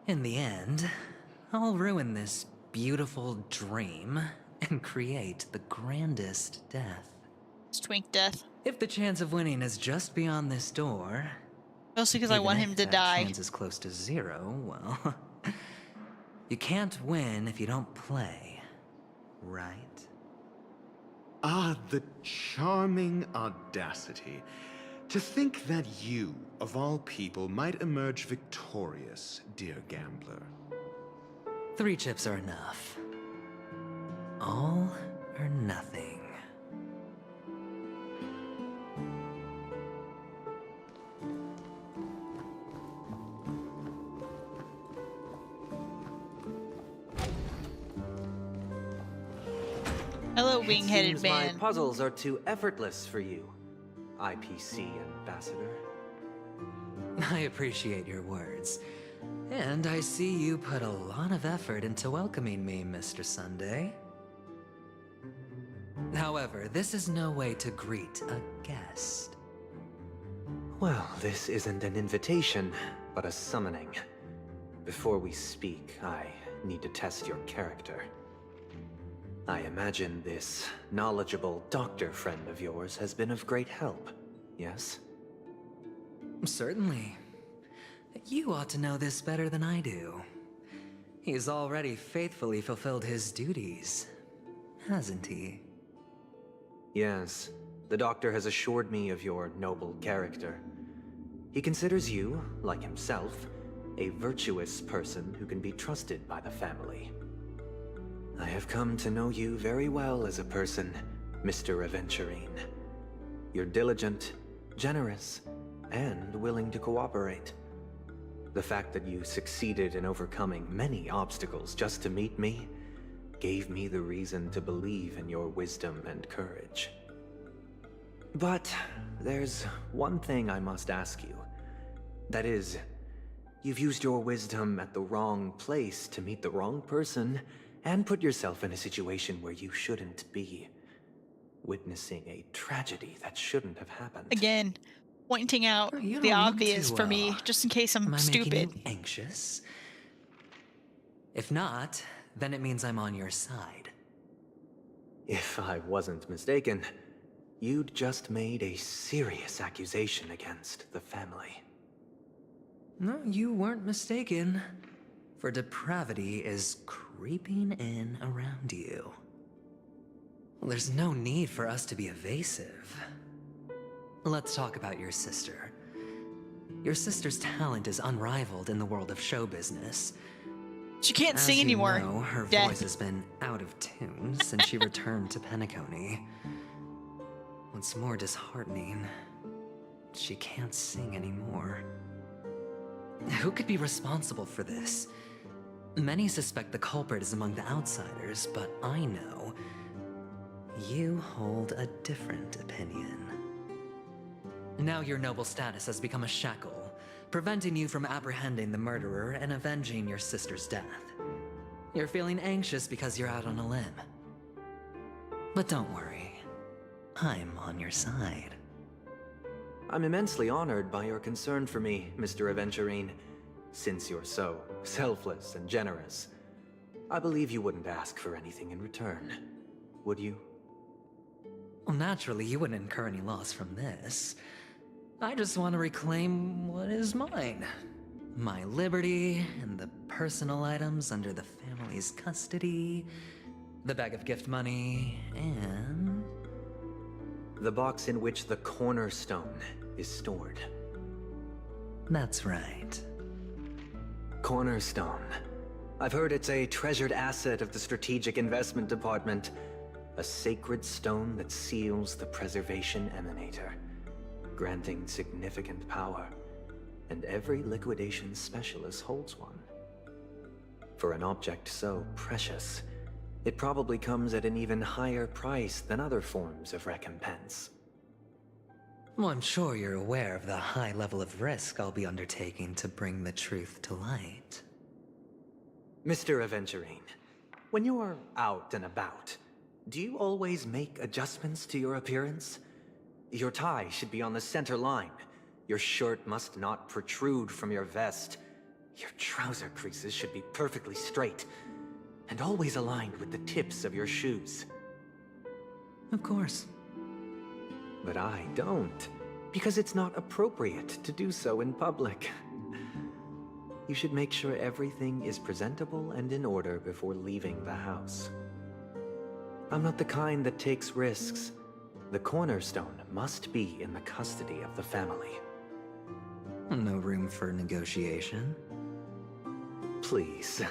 In the end, I'll ruin this beautiful dream and create the grandest death. It's twink death. If the chance of winning is just beyond this door... Mostly because I want him to die. If chance is close to zero, well... you can't win if you don't play, right? Ah, the charming audacity. To think that you, of all people, might emerge victorious, dear gambler. 3 chips are enough. All or nothing. Hello, wing-headed Seems man. my puzzles are too effortless for you, IPC ambassador. I appreciate your words. And I see you put a lot of effort into welcoming me, Mr. Sunday. However, this is no way to greet a guest. Well, this isn't an invitation, but a summoning. Before we speak, I need to test your character. I imagine this knowledgeable doctor friend of yours has been of great help, yes? Certainly. You ought to know this better than I do. He's already faithfully fulfilled his duties, hasn't he? Yes, the doctor has assured me of your noble character. He considers you, like himself, a virtuous person who can be trusted by the family. I have come to know you very well as a person, Mr. Aventurine. You're diligent, generous, and willing to cooperate. The fact that you succeeded in overcoming many obstacles just to meet me gave me the reason to believe in your wisdom and courage. But there's one thing I must ask you. That is, you've used your wisdom at the wrong place to meet the wrong person and put yourself in a situation where you shouldn't be, witnessing a tragedy that shouldn't have happened. Again, pointing out the obvious for me, just in case I'm Am I stupid. making you anxious? If not, then it means I'm on your side. If I wasn't mistaken, you'd just made a serious accusation against the family. No, you weren't mistaken. For depravity is creeping in around you. There's no need for us to be evasive. Let's talk about your sister. Your sister's talent is unrivaled in the world of show business. She can't As sing you anymore. know, her Dead. voice has been out of tune since she returned to penacony. What's more disheartening, she can't sing anymore. Who could be responsible for this? Many suspect the culprit is among the outsiders, but I know you hold a different opinion. Now your noble status has become a shackle, preventing you from apprehending the murderer and avenging your sister's death. You're feeling anxious because you're out on a limb. But don't worry, I'm on your side. I'm immensely honored by your concern for me, Mr. Aventurine. Since you're so selfless and generous, I believe you wouldn't ask for anything in return, would you? Well, naturally, you wouldn't incur any loss from this. I just want to reclaim what is mine. My liberty and the personal items under the family's custody, the bag of gift money, and... the box in which the cornerstone is stored. That's right. Cornerstone. I've heard it's a treasured asset of the Strategic Investment Department. A sacred stone that seals the Preservation Emanator, granting significant power. And every liquidation specialist holds one. For an object so precious, it probably comes at an even higher price than other forms of recompense. Well, I'm sure you're aware of the high level of risk I'll be undertaking to bring the truth to light. Mr. Aventurine, when you're out and about, do you always make adjustments to your appearance? Your tie should be on the center line. Your shirt must not protrude from your vest. Your trouser creases should be perfectly straight, and always aligned with the tips of your shoes. Of course. But I don't, because it's not appropriate to do so in public. You should make sure everything is presentable and in order before leaving the house. I'm not the kind that takes risks. The cornerstone must be in the custody of the family. No room for negotiation. Please,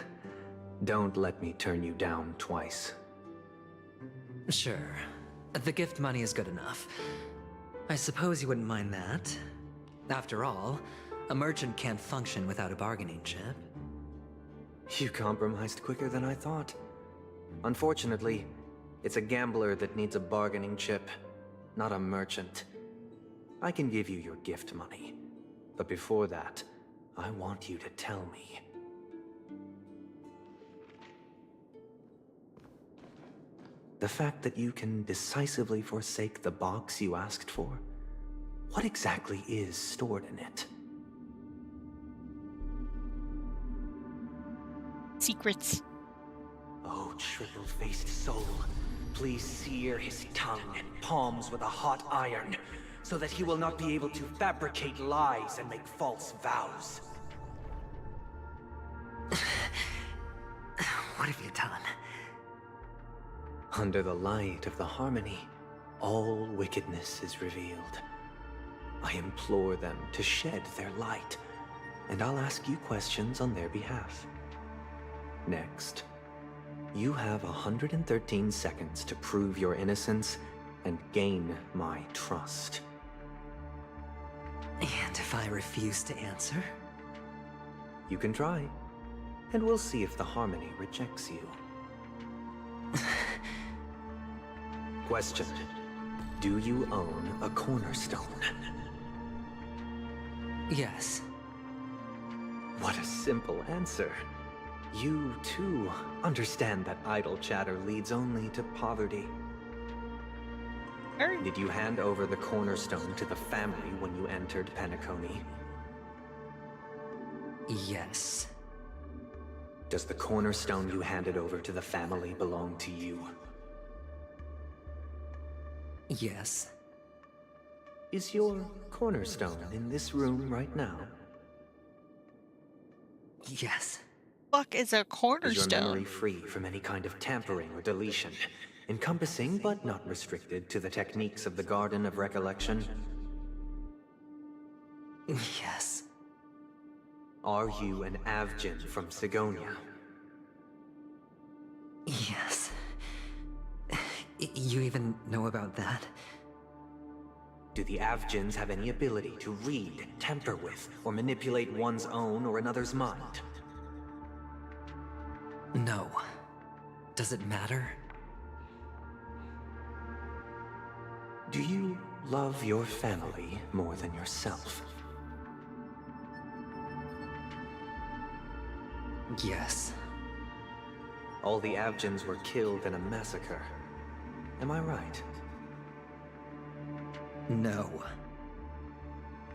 don't let me turn you down twice. Sure. The gift money is good enough. I suppose you wouldn't mind that. After all, a merchant can't function without a bargaining chip. You compromised quicker than I thought. Unfortunately, it's a gambler that needs a bargaining chip, not a merchant. I can give you your gift money, but before that, I want you to tell me. The fact that you can decisively forsake the box you asked for, what exactly is stored in it? Secrets. Oh, triple-faced soul, please sear his tongue and palms with a hot iron, so that he will not be able to fabricate lies and make false vows. What have you done? Under the light of the harmony, all wickedness is revealed. I implore them to shed their light, and I'll ask you questions on their behalf. Next, you have 113 seconds to prove your innocence and gain my trust. And if I refuse to answer? You can try, and we'll see if the harmony rejects you. Question. Do you own a cornerstone? Yes. What a simple answer. You, too, understand that idle chatter leads only to poverty. Did you hand over the cornerstone to the family when you entered Penacony? Yes. Does the cornerstone you handed over to the family belong to you? Yes. Is your cornerstone in this room right now? Yes. Fuck is a Is your cornerstone? memory free from any kind of tampering or deletion, encompassing but not restricted to the techniques of the Garden of Recollection? Yes. Are you an Avgin from Sigonia? Yes. You even know about that? Do the Avgins have any ability to read, tamper with, or manipulate one's own or another's mind? No. Does it matter? Do you love your family more than yourself? Yes. All the Avgins were killed in a massacre. Am I right? No.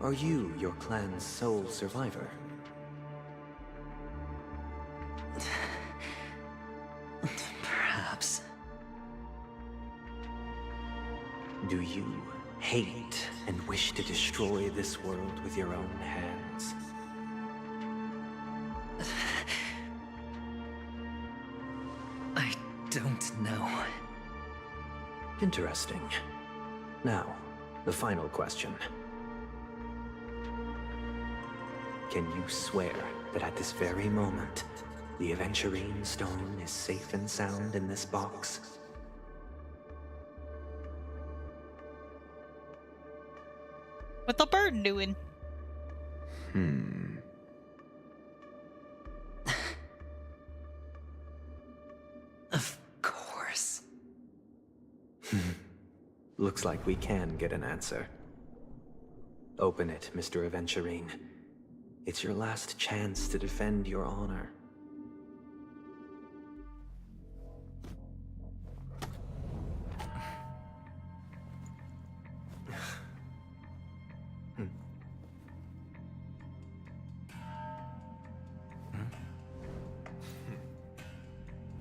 Are you your clan's sole survivor? Perhaps. Do you hate and wish to destroy this world with your own hands? I don't know. Interesting. Now, the final question. Can you swear that at this very moment, the Aventurine stone is safe and sound in this box? What the bird doing? Of course. Looks like we can get an answer. Open it, Mr. Aventurine. It's your last chance to defend your honor.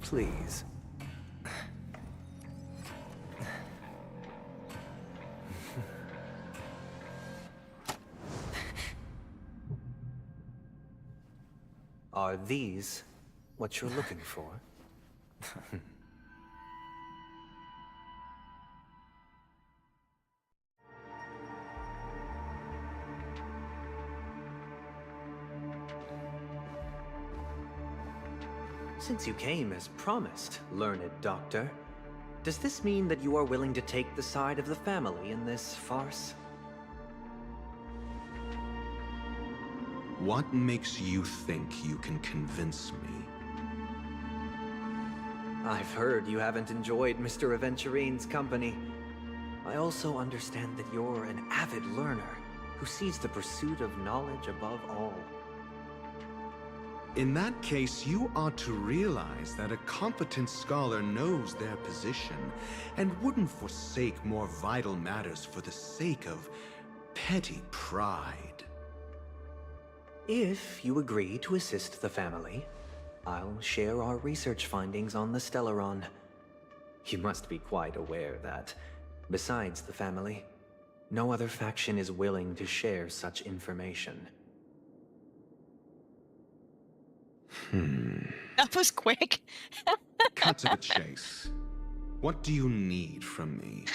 Please. Are these what you're looking for? Since you came as promised, learned doctor, does this mean that you are willing to take the side of the family in this farce? What makes you think you can convince me? I've heard you haven't enjoyed Mr. Aventurine's company. I also understand that you're an avid learner who sees the pursuit of knowledge above all. In that case, you ought to realize that a competent scholar knows their position and wouldn't forsake more vital matters for the sake of petty pride. If you agree to assist the family, I'll share our research findings on the Stellaron. You must be quite aware that, besides the family, no other faction is willing to share such information. That was quick. Cut to the chase. What do you need from me?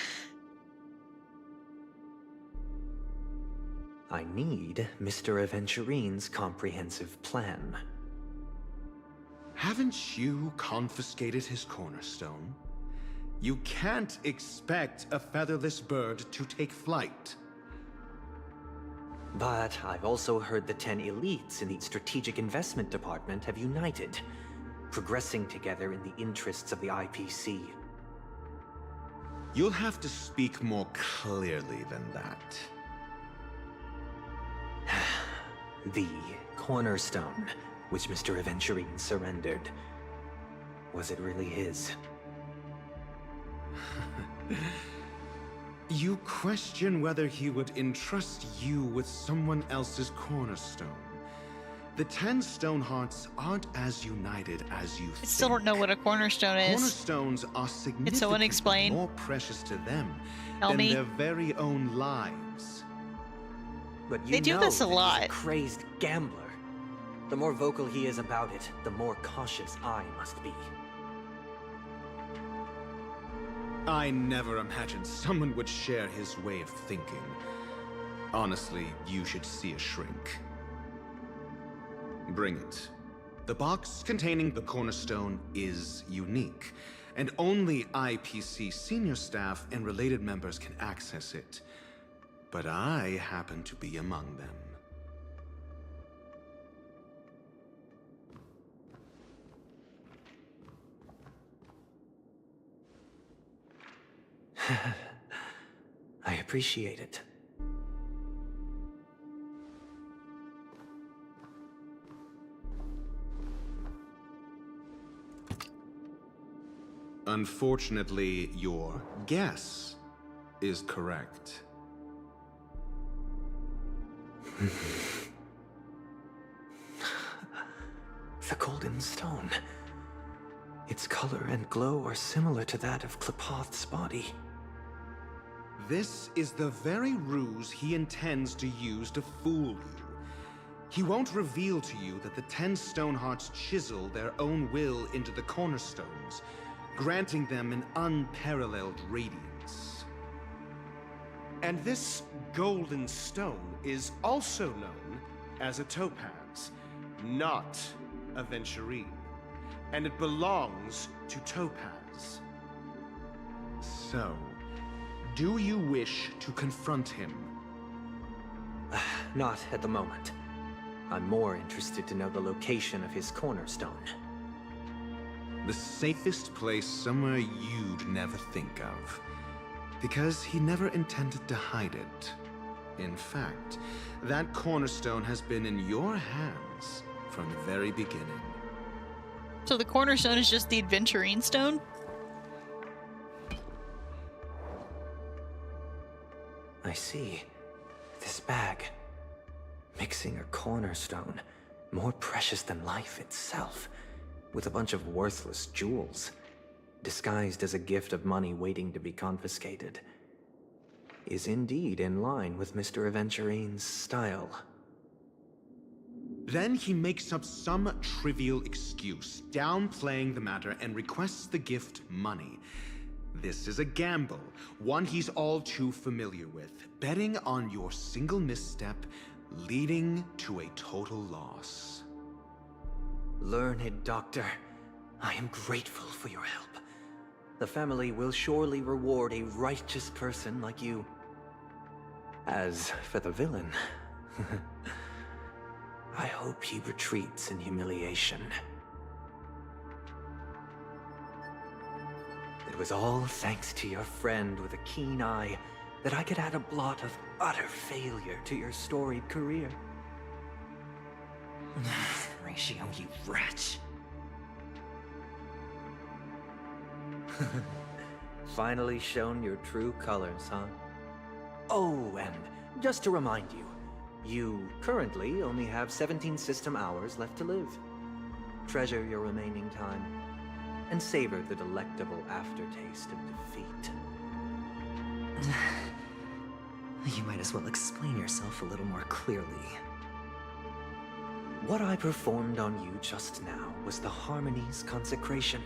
I need Mr. Aventurine's comprehensive plan. Haven't you confiscated his cornerstone? You can't expect a featherless bird to take flight. But I've also heard the 10 elites in the Strategic Investment Department have united, progressing together in the interests of the IPC. You'll have to speak more clearly than that. The cornerstone, which Mr. Aventurine surrendered. Was it really his? You question whether he would entrust you with someone else's cornerstone. The 10 Stonehearts aren't as united as you think. I still don't know what a cornerstone is. Cornerstones are Can someone significantly explain? more precious to them Tell than me. their very own lives. lives. But you They do know this a that lot. he's a crazed gambler. The more vocal he is about it, the more cautious I must be. I never imagined someone would share his way of thinking. Honestly, you should see a shrink. Bring it. The box containing the cornerstone is unique, and only IPC senior staff and related members can access it. But I happen to be among them. I appreciate it. Unfortunately, your guess is correct. The golden stone. Its color and glow are similar to that of Klepoth's body. This is the very ruse he intends to use to fool you. He won't reveal to you that the 10 Stonehearts chisel their own will into the cornerstones, granting them an unparalleled radiance. And this golden stone is also known as a topaz, not a venturine. And it belongs to Topaz. So, do you wish to confront him? Not at the moment. I'm more interested to know the location of his cornerstone. The safest place somewhere you'd never think of. Because he never intended to hide it. In fact, that cornerstone has been in your hands from the very beginning. So the cornerstone is just the adventurine stone? I see. This bag. Mixing a cornerstone, more precious than life itself, with a bunch of worthless jewels, disguised as a gift of money waiting to be confiscated, is indeed in line with Mr. Aventurine's style. Then he makes up some trivial excuse, downplaying the matter, and requests the gift money. This is a gamble, one he's all too familiar with, betting on your single misstep, leading to a total loss. Learned doctor, I am grateful for your help. The family will surely reward a righteous person like you. As for the villain, I hope he retreats in humiliation. It was all thanks to your friend with a keen eye that I could add a blot of utter failure to your storied career. Ratio, you wretch. Finally shown your true colors, huh? Oh, and just to remind you, you currently only have 17 system hours left to live. Treasure your remaining time, and savor the delectable aftertaste of defeat. You might as well explain yourself a little more clearly. What I performed on you just now was the Harmony's consecration.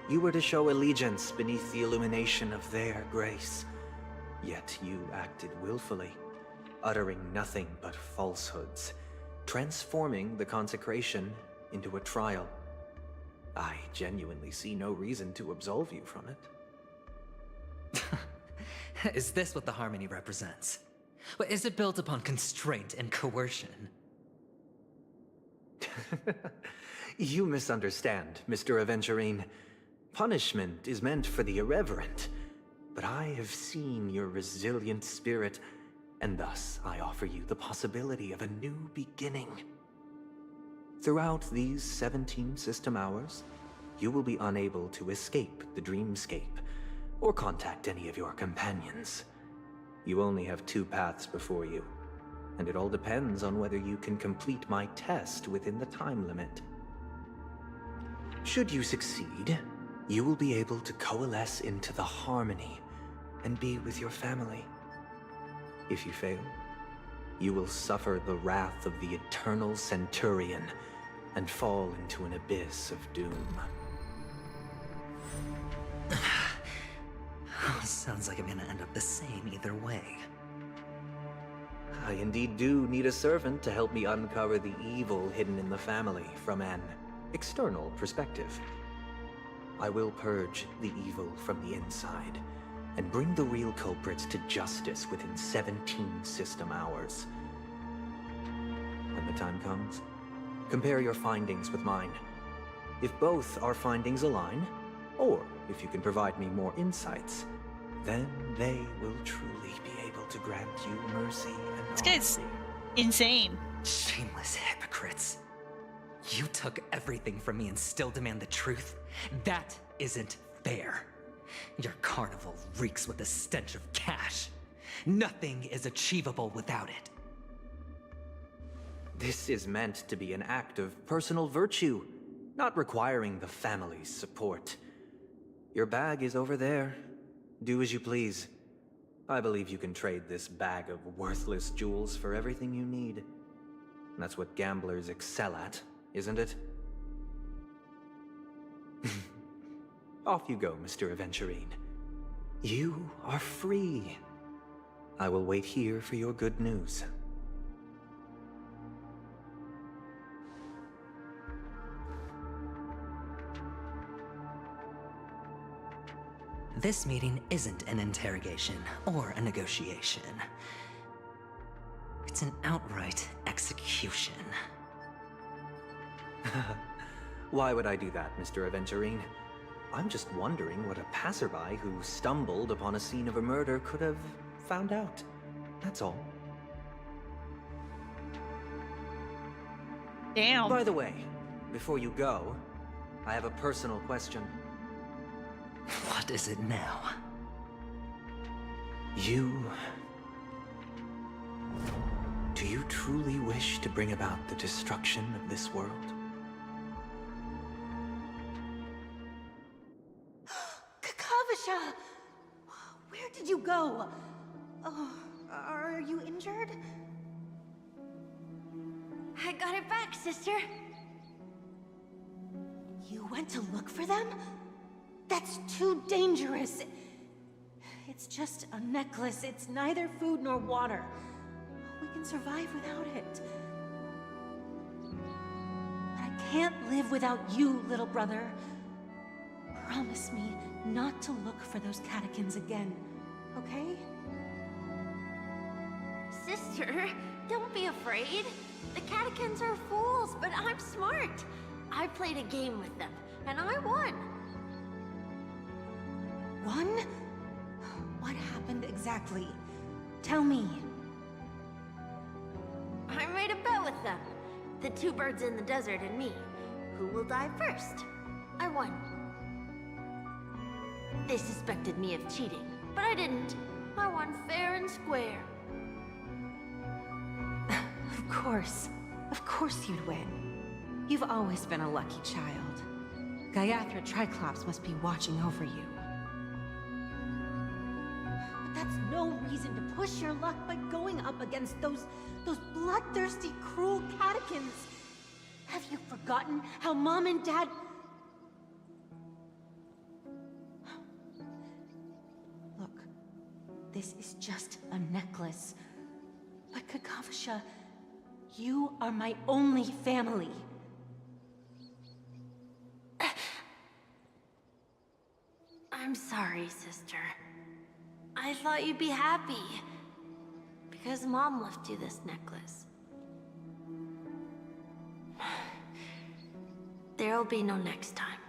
You were to show allegiance beneath the illumination of their grace. Yet you acted willfully, uttering nothing but falsehoods, transforming the consecration into a trial. I genuinely see no reason to absolve you from it. Is this what the Harmony represents? But is it built upon constraint and coercion? You misunderstand, Mr. Aventurine. Punishment is meant for the irreverent, but I have seen your resilient spirit, and thus I offer you the possibility of a new beginning. Throughout these 17 system hours, you will be unable to escape the dreamscape, or contact any of your companions. You only have 2 paths before you, and it all depends on whether you can complete my test within the time limit. Should you succeed, you will be able to coalesce into the Harmony and be with your family. If you fail, you will suffer the wrath of the eternal Centurion and fall into an abyss of doom. Sounds like I'm gonna end up the same either way. I indeed do need a servant to help me uncover the evil hidden in the family from an external perspective. I will purge the evil from the inside and bring the real culprits to justice within 17 system hours. When the time comes, compare your findings with mine. If both our findings align, or if you can provide me more insights, then they will truly be able to grant you mercy and This guy's insane. Shameless hypocrites. You took everything from me and still demand the truth? That isn't fair. Your carnival reeks with the stench of cash. Nothing is achievable without it. This is meant to be an act of personal virtue, not requiring the family's support. Your bag is over there. Do as you please. I believe you can trade this bag of worthless jewels for everything you need. That's what gamblers excel at, isn't it? Off you go, Mr. Aventurine. You are free. I will wait here for your good news. This meeting isn't an interrogation or a negotiation. It's an outright execution. Why would I do that, Mr. Aventurine? I'm just wondering what a passerby who stumbled upon a scene of a murder could have found out. That's all. Damn. By the way, before you go, I have a personal question. What is it now? Do you truly wish to bring about the destruction of this world? Kakavasha! Where did you go? Oh, are you injured? I got it back, sister. You went to look for them? That's too dangerous. It's just a necklace. It's neither food nor water. We can survive without it. But I can't live without you, little brother. Promise me not to look for those catechins again, okay? Sister, don't be afraid. The catechins are fools, but I'm smart. I played a game with them, and I won. Won? What happened exactly? Tell me. I made a bet with them. The two birds in the desert and me. Who will die first? I won. They suspected me of cheating, but I didn't. I won fair and square. Of course you'd win. You've always been a lucky child. Gaiathra Triclops must be watching over you. But that's no reason to push your luck by going up against those bloodthirsty, cruel catechins. Have you forgotten how Mom and Dad... Look, this is just a necklace. But Kakavasha, you are my only family. I'm sorry, sister. I thought you'd be happy. Because Mom left you this necklace. There'll be no next time.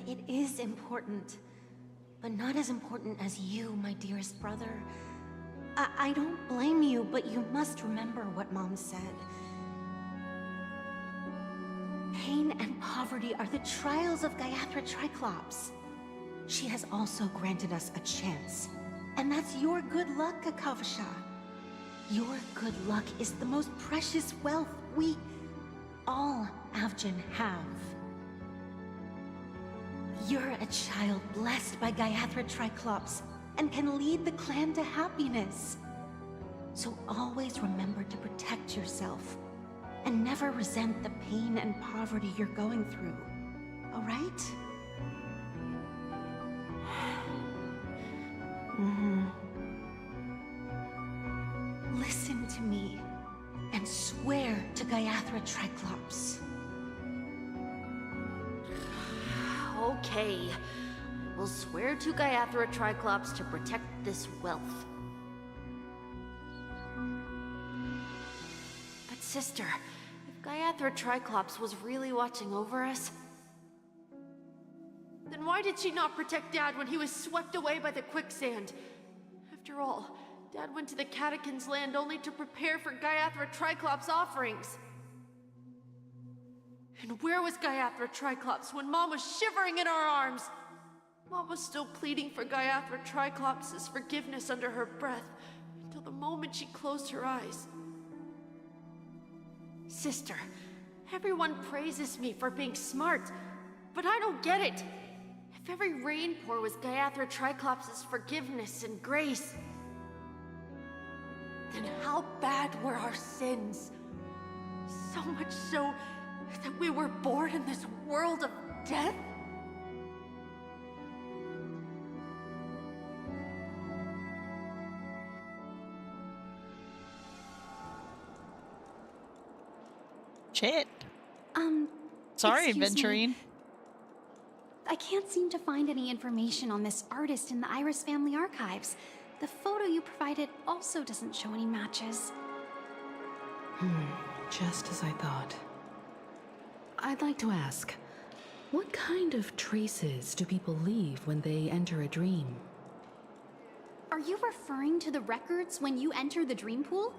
It is important. But not as important as you, my dearest brother. I don't blame you, but you must remember what Mom said. Pain and poverty are the trials of Gaiathra Triclops. She has also granted us a chance. And that's your good luck, Kakavasha. Your good luck is the most precious wealth we, all Avgin, have. You're a child blessed by Gaiathra Triclops, and can lead the clan to happiness. So always remember to protect yourself and never resent the pain and poverty you're going through. All right? Listen to me and swear to Gaiathra Triclops. Okay. We'll swear to Gaiathra Triclops to protect this wealth. But sister, if Gaiathra Triclops was really watching over us, then why did she not protect Dad when he was swept away by the quicksand? After all, Dad went to the Catechins' land only to prepare for Gaiathra Triclops' offerings. And where was Gaiathra Triclops when Mom was shivering in our arms? Mom was still pleading for Gaiathra Triclops' forgiveness under her breath until the moment she closed her eyes. Sister, everyone praises me for being smart, but I don't get it. If every rain pour was Gaiathra Triclops' forgiveness and grace, then how bad were our sins? So much so that we were born in this world of death? Shit. Sorry, excuse me. Venturine. I can't seem to find any information on this artist in the Iris family archives. The photo you provided also doesn't show any matches. Just as I thought. I'd like to ask, what kind of traces do people leave when they enter a dream? Are you referring to the records when you enter the dream pool?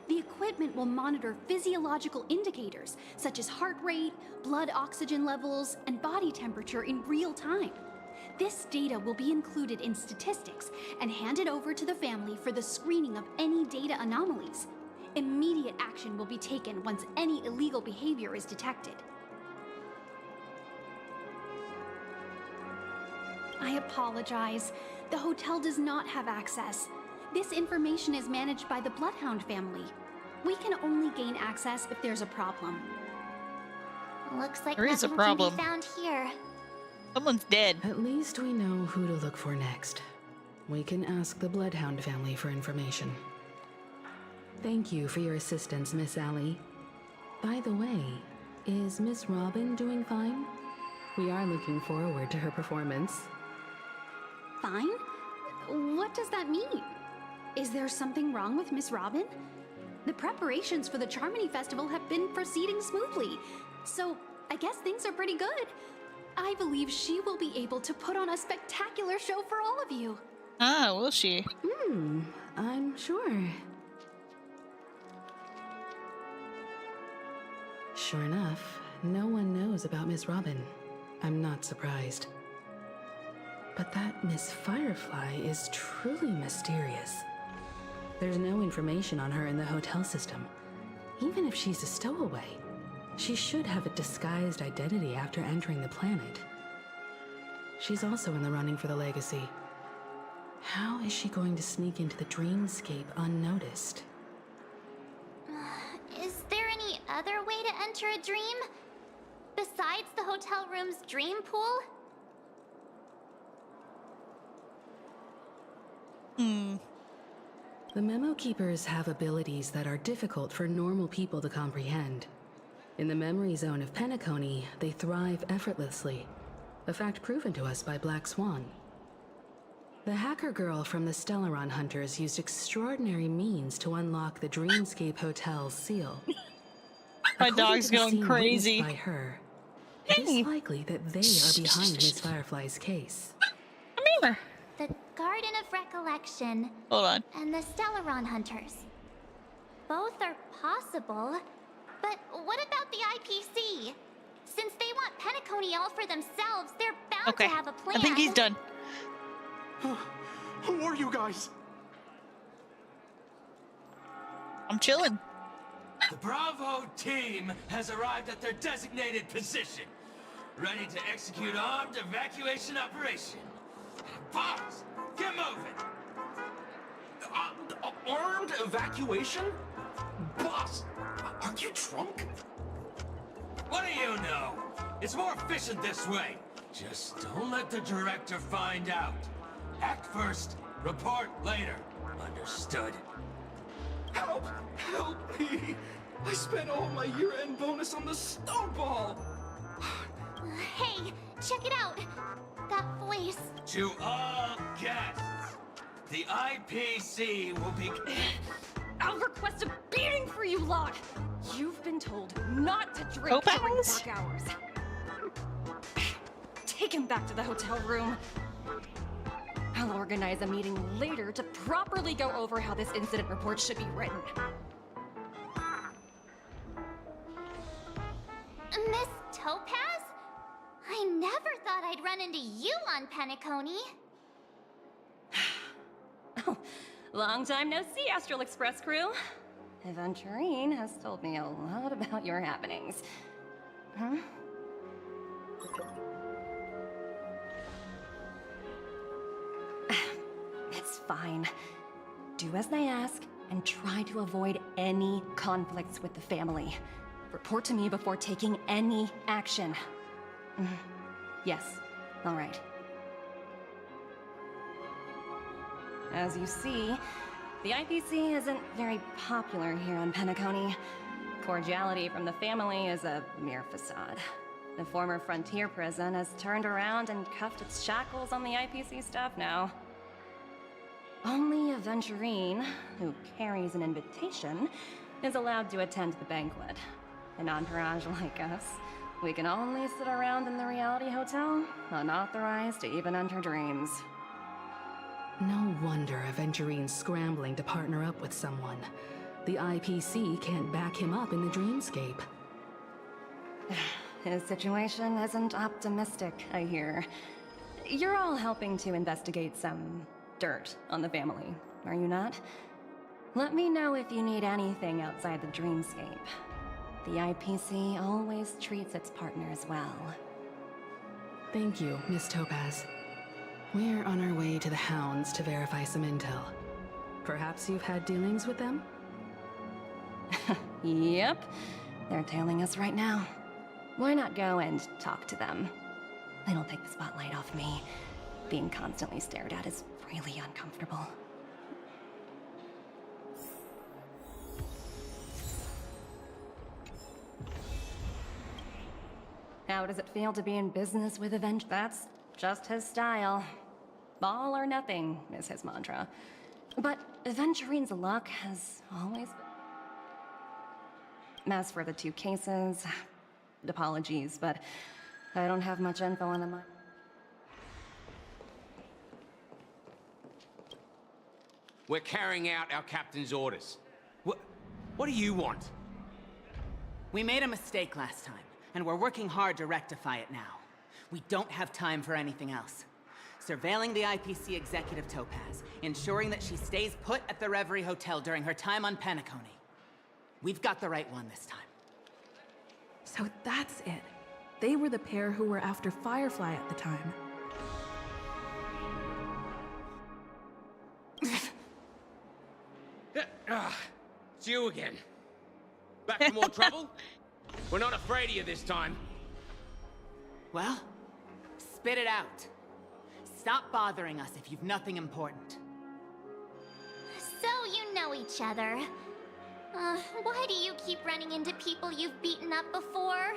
The equipment will monitor physiological indicators such as heart rate, blood oxygen levels, and body temperature in real time. This data will be included in statistics and handed over to the family for the screening of any data anomalies. Immediate action will be taken once any illegal behavior is detected. I apologize. The hotel does not have access. This information is managed by the Bloodhound family. We can only gain access if there's a problem. Looks like There is a nothing problem. can be found here. Someone's dead. At least we know who to look for next. We can ask the Bloodhound family for information. Thank you for your assistance, Miss Allie. By the way, is Miss Robin doing fine? We are looking forward to her performance. Fine? What does that mean? Is there something wrong with Miss Robin? The preparations for the Charmony Festival have been proceeding smoothly, so I guess things are pretty good. I believe she will be able to put on a spectacular show for all of you. Ah, will she? I'm sure. Sure enough, no one knows about Miss Robin. I'm not surprised. But that Miss Firefly is truly mysterious. There's no information on her in the hotel system. Even if she's a stowaway, she should have a disguised identity after entering the planet. She's also in the running for the legacy. How is she going to sneak into the dreamscape unnoticed? Is there any other way to enter a dream? Besides the hotel room's dream pool? The Memo Keepers have abilities that are difficult for normal people to comprehend. In the memory zone of Penacony, they thrive effortlessly, a fact proven to us by Black Swan. The hacker girl from the Stellaron Hunters used extraordinary means to unlock the Dreamscape Hotel's seal. My According dog's to the going scene crazy. witnessed by her, it is likely that they are behind Miss Firefly's case. Come here. The Garden of Recollection. Hold on. And the Stellaron Hunters. Both are possible, but what about the IPC? Since they want Penacony all for themselves, they're bound to have a plan. I think he's done. Who are you guys? I'm chilling. The Bravo team has arrived at their designated position, ready to execute armed evacuation operation. Bombs, Get moving! Armed evacuation? Boss, are you drunk? What do you know? It's more efficient this way. Just don't let the director find out. Act first, report later. Understood? Help! Help me! I spent all my year-end bonus on the snowball! Hey, check it out! That voice. To all guests, the IPC will be... I'll request a beating for you lot! You've been told not to drink during work hours. Take him back to the hotel room. I'll organize a meeting later to properly go over how this incident report should be written. Miss Topaz? I never thought I'd run into you on Penacony. Oh, long time no see, Astral Express crew. Aventurine has told me a lot about your happenings. Huh? It's fine. Do as they ask, and try to avoid any conflicts with the family. Report to me before taking any action. Yes, all right. As you see, the IPC isn't very popular here on Penacony. Cordiality from the family is a mere facade. The former frontier prison has turned around and cuffed its shackles on the IPC staff now. Only Aventurine, who carries an invitation, is allowed to attend the banquet. An entourage like us, we can only sit around in the reality hotel, unauthorized to even enter dreams. No wonder Aventurine's scrambling to partner up with someone. The IPC can't back him up in the dreamscape. His situation isn't optimistic, I hear. You're all helping to investigate some dirt on the family, are you not? Let me know if you need anything outside the dreamscape. The IPC always treats its partners well. Thank you, Miss Topaz. We're on our way to the Hounds to verify some intel. Perhaps you've had dealings with them? Yep. They're tailing us right now. Why not go and talk to them? It'll take the spotlight off me. Being constantly stared at is really uncomfortable. How does it feel to be in business with Avenge? That's just his style. All or nothing is his mantra. But Aventurine's luck has always been... As for the two cases, apologies, but I don't have much info on them. We're carrying out our captain's orders. What do you want? We made a mistake last time, and we're working hard to rectify it now. We don't have time for anything else. Surveilling the IPC executive Topaz, ensuring that she stays put at the Reverie Hotel during her time on Penacony. We've got the right one this time. So that's it. They were the pair who were after Firefly at the time. It's you again. Back for more trouble? We're not afraid of you this time. Well, spit it out. Stop bothering us if you've nothing important. So you know each other. Why do you keep running into people you've beaten up before?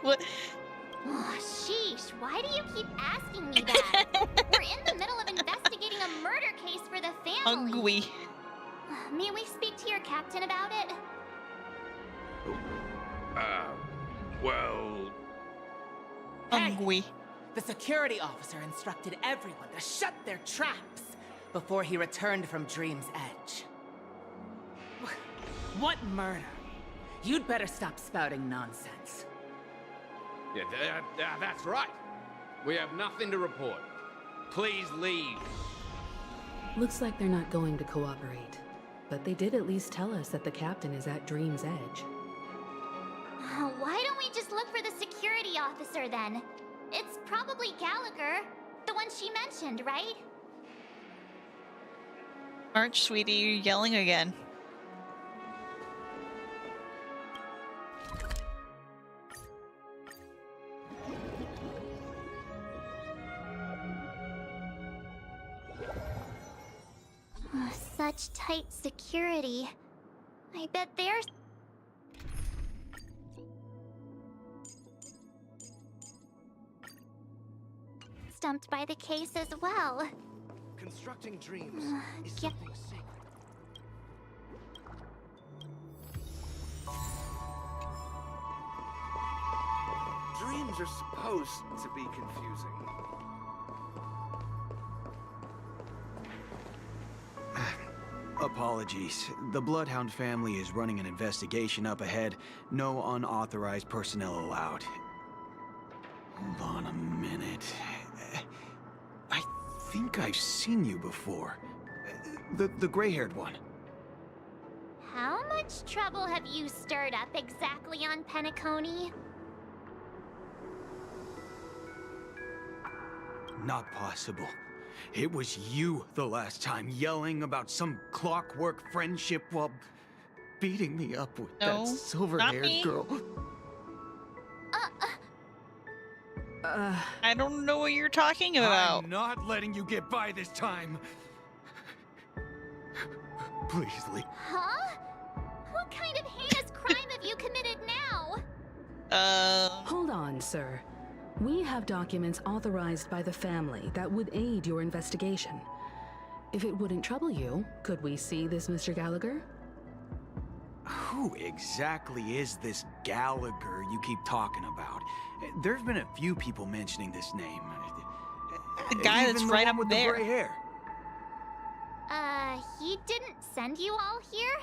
What? Oh, sheesh, why do you keep asking me that? We're in the middle of investigating a murder case for the family. Hungry. May we speak to your captain about it? Well... Hey! The security officer instructed everyone to shut their traps before he returned from Dream's Edge. What murder? You'd better stop spouting nonsense. Yeah, that's right. We have nothing to report. Please leave. Looks like they're not going to cooperate. But they did at least tell us that the captain is at Dream's Edge. Why don't we just look for the security officer then? It's probably Gallagher, the one she mentioned, right? March, sweetie, you're yelling again. Such tight security. I bet they're... stumped by the case as well. Constructing dreams is Get... something sacred. Dreams are supposed to be confusing. Apologies. The Bloodhound family is running an investigation up ahead. No unauthorized personnel allowed. Hold on a minute. I think I've seen you before. The gray-haired one. How much trouble have you stirred up exactly on Penacony? Not possible. It was you the last time, yelling about some clockwork friendship while beating me up with that silver-haired girl. I don't know what you're talking about. I'm not letting you get by this time. Please leave. Huh? What kind of heinous crime have you committed now? Hold on, sir. We have documents authorized by the family that would aid your investigation. If it wouldn't trouble you, could we see this Mr. Gallagher? Who exactly is this Gallagher you keep talking about? There's been a few people mentioning this name. The guy that's right up with there. The gray hair. He didn't send you all here?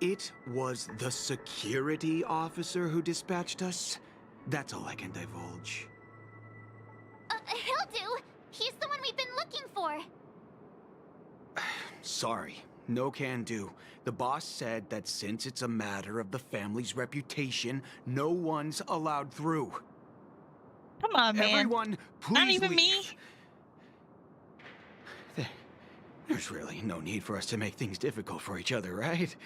It was the security officer who dispatched us. That's all I can divulge. He'll do. He's the one we've been looking for. Sorry, no can do. The boss said that since it's a matter of the family's reputation, no one's allowed through. Come on, man. Everyone, please Not even leave. Me? There's really no need for us to make things difficult for each other, right?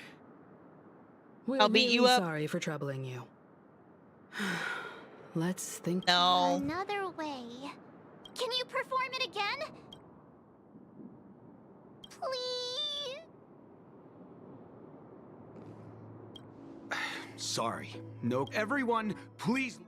We're I'll beat you up. Sorry for troubling you. Let's think. No. Another way. Can you perform it again? Please? Sorry. No. Everyone, please.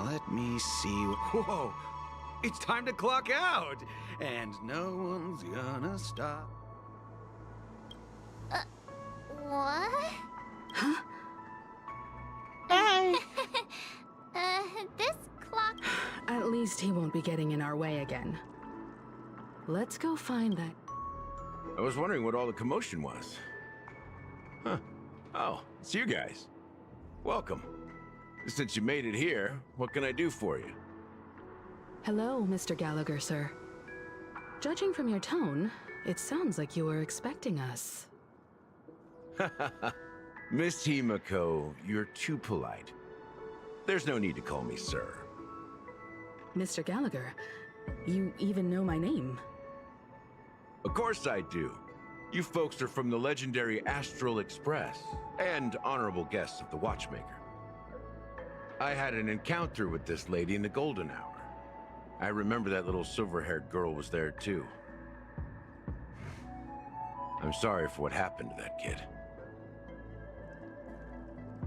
Let me see. Whoa! It's time to clock out! And no one's gonna stop. What? Huh? Bye! This clock... At least he won't be getting in our way again. Let's go find that... I was wondering what all the commotion was. Huh. Oh, it's you guys. Welcome. Since you made it here, what can I do for you? Hello, Mr. Gallagher, sir. Judging from your tone, it sounds like you were expecting us. Miss Himiko, you're too polite. There's no need to call me sir. Mr. Gallagher, you even know my name. Of course I do. You folks are from the legendary Astral Express, and honorable guests of the Watchmaker. I had an encounter with this lady in the Golden Hour. I remember that little silver-haired girl was there too. I'm sorry for what happened to that kid.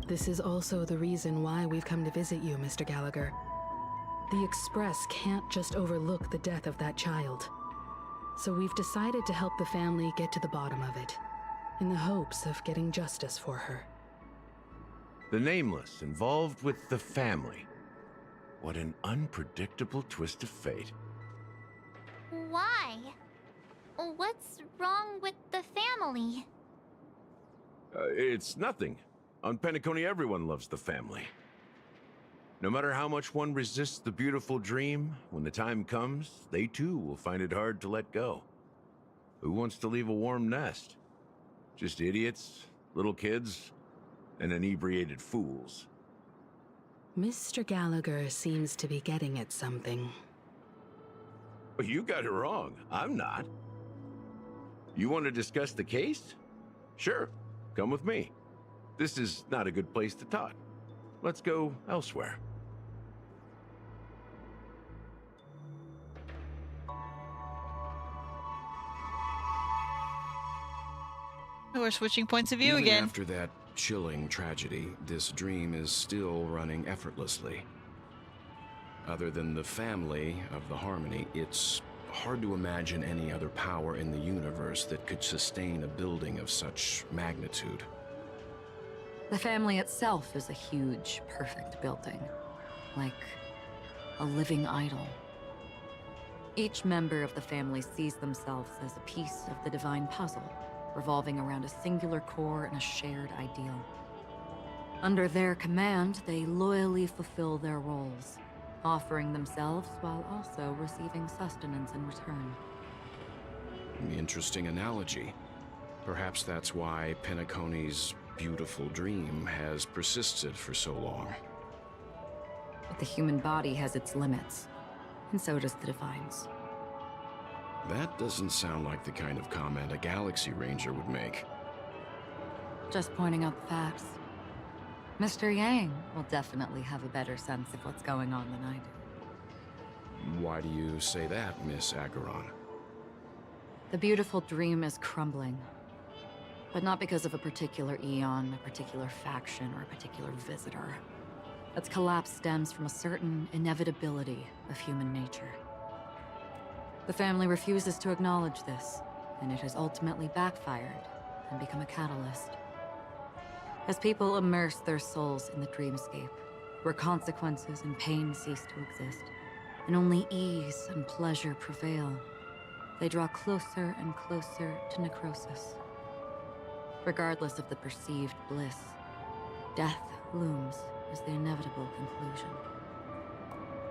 This is also the reason why we've come to visit you, Mr. Gallagher. The Express can't just overlook the death of that child. So we've decided to help the family get to the bottom of it, in the hopes of getting justice for her. The Nameless involved with the family. What an unpredictable twist of fate. Why? What's wrong with the family? It's nothing. On Penacony, everyone loves the family. No matter how much one resists the beautiful dream, when the time comes, they too will find it hard to let go. Who wants to leave a warm nest? Just idiots, little kids, and inebriated fools. Mr. Gallagher seems to be getting at something. You got it wrong. I'm not. You want to discuss the case? Sure, come with me. This is not a good place to talk. Let's go elsewhere. We're switching points of view Even again. After that chilling tragedy, this dream is still running effortlessly. Other than the family of the Harmony, it's hard to imagine any other power in the universe that could sustain a building of such magnitude. The family itself is a huge, perfect building. Like a living idol. Each member of the family sees themselves as a piece of the divine puzzle, revolving around a singular core and a shared ideal. Under their command, they loyally fulfill their roles, offering themselves while also receiving sustenance in return. Interesting analogy. Perhaps that's why Penacony's beautiful dream has persisted for so long. But the human body has its limits, and so does the divine's. That doesn't sound like the kind of comment a Galaxy Ranger would make. Just pointing out the facts. Mr. Yang will definitely have a better sense of what's going on than I do. Why do you say that, Miss Acheron? The beautiful dream is crumbling. But not because of a particular eon, a particular faction, or a particular visitor. Its collapse stems from a certain inevitability of human nature. The family refuses to acknowledge this, and it has ultimately backfired and become a catalyst. As people immerse their souls in the dreamscape, where consequences and pain cease to exist, and only ease and pleasure prevail, they draw closer and closer to necrosis. Regardless of the perceived bliss, death looms as the inevitable conclusion.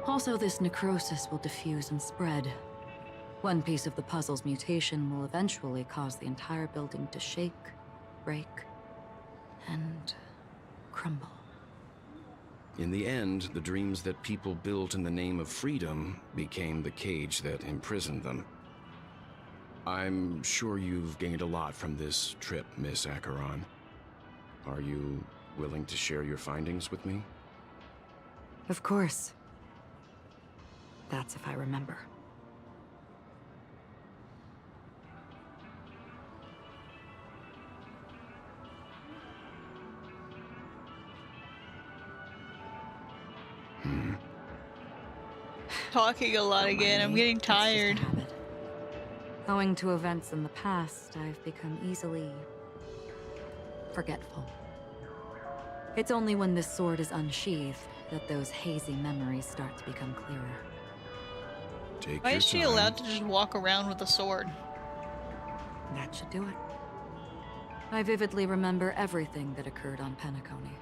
Also, this necrosis will diffuse and spread. One piece of the puzzle's mutation will eventually cause the entire building to shake, break, and crumble. In the end, the dreams that people built in the name of freedom became the cage that imprisoned them. I'm sure you've gained a lot from this trip, Miss Acheron. Are you willing to share your findings with me? Of course. That's if I remember. Talking a lot again. I'm getting tired. Owing to events in the past, I've become easily forgetful. It's only when this sword is unsheathed that those hazy memories start to become clearer. Take Why your is she time. allowed to just walk around with a sword? That should do it. I vividly remember everything that occurred on Penacony.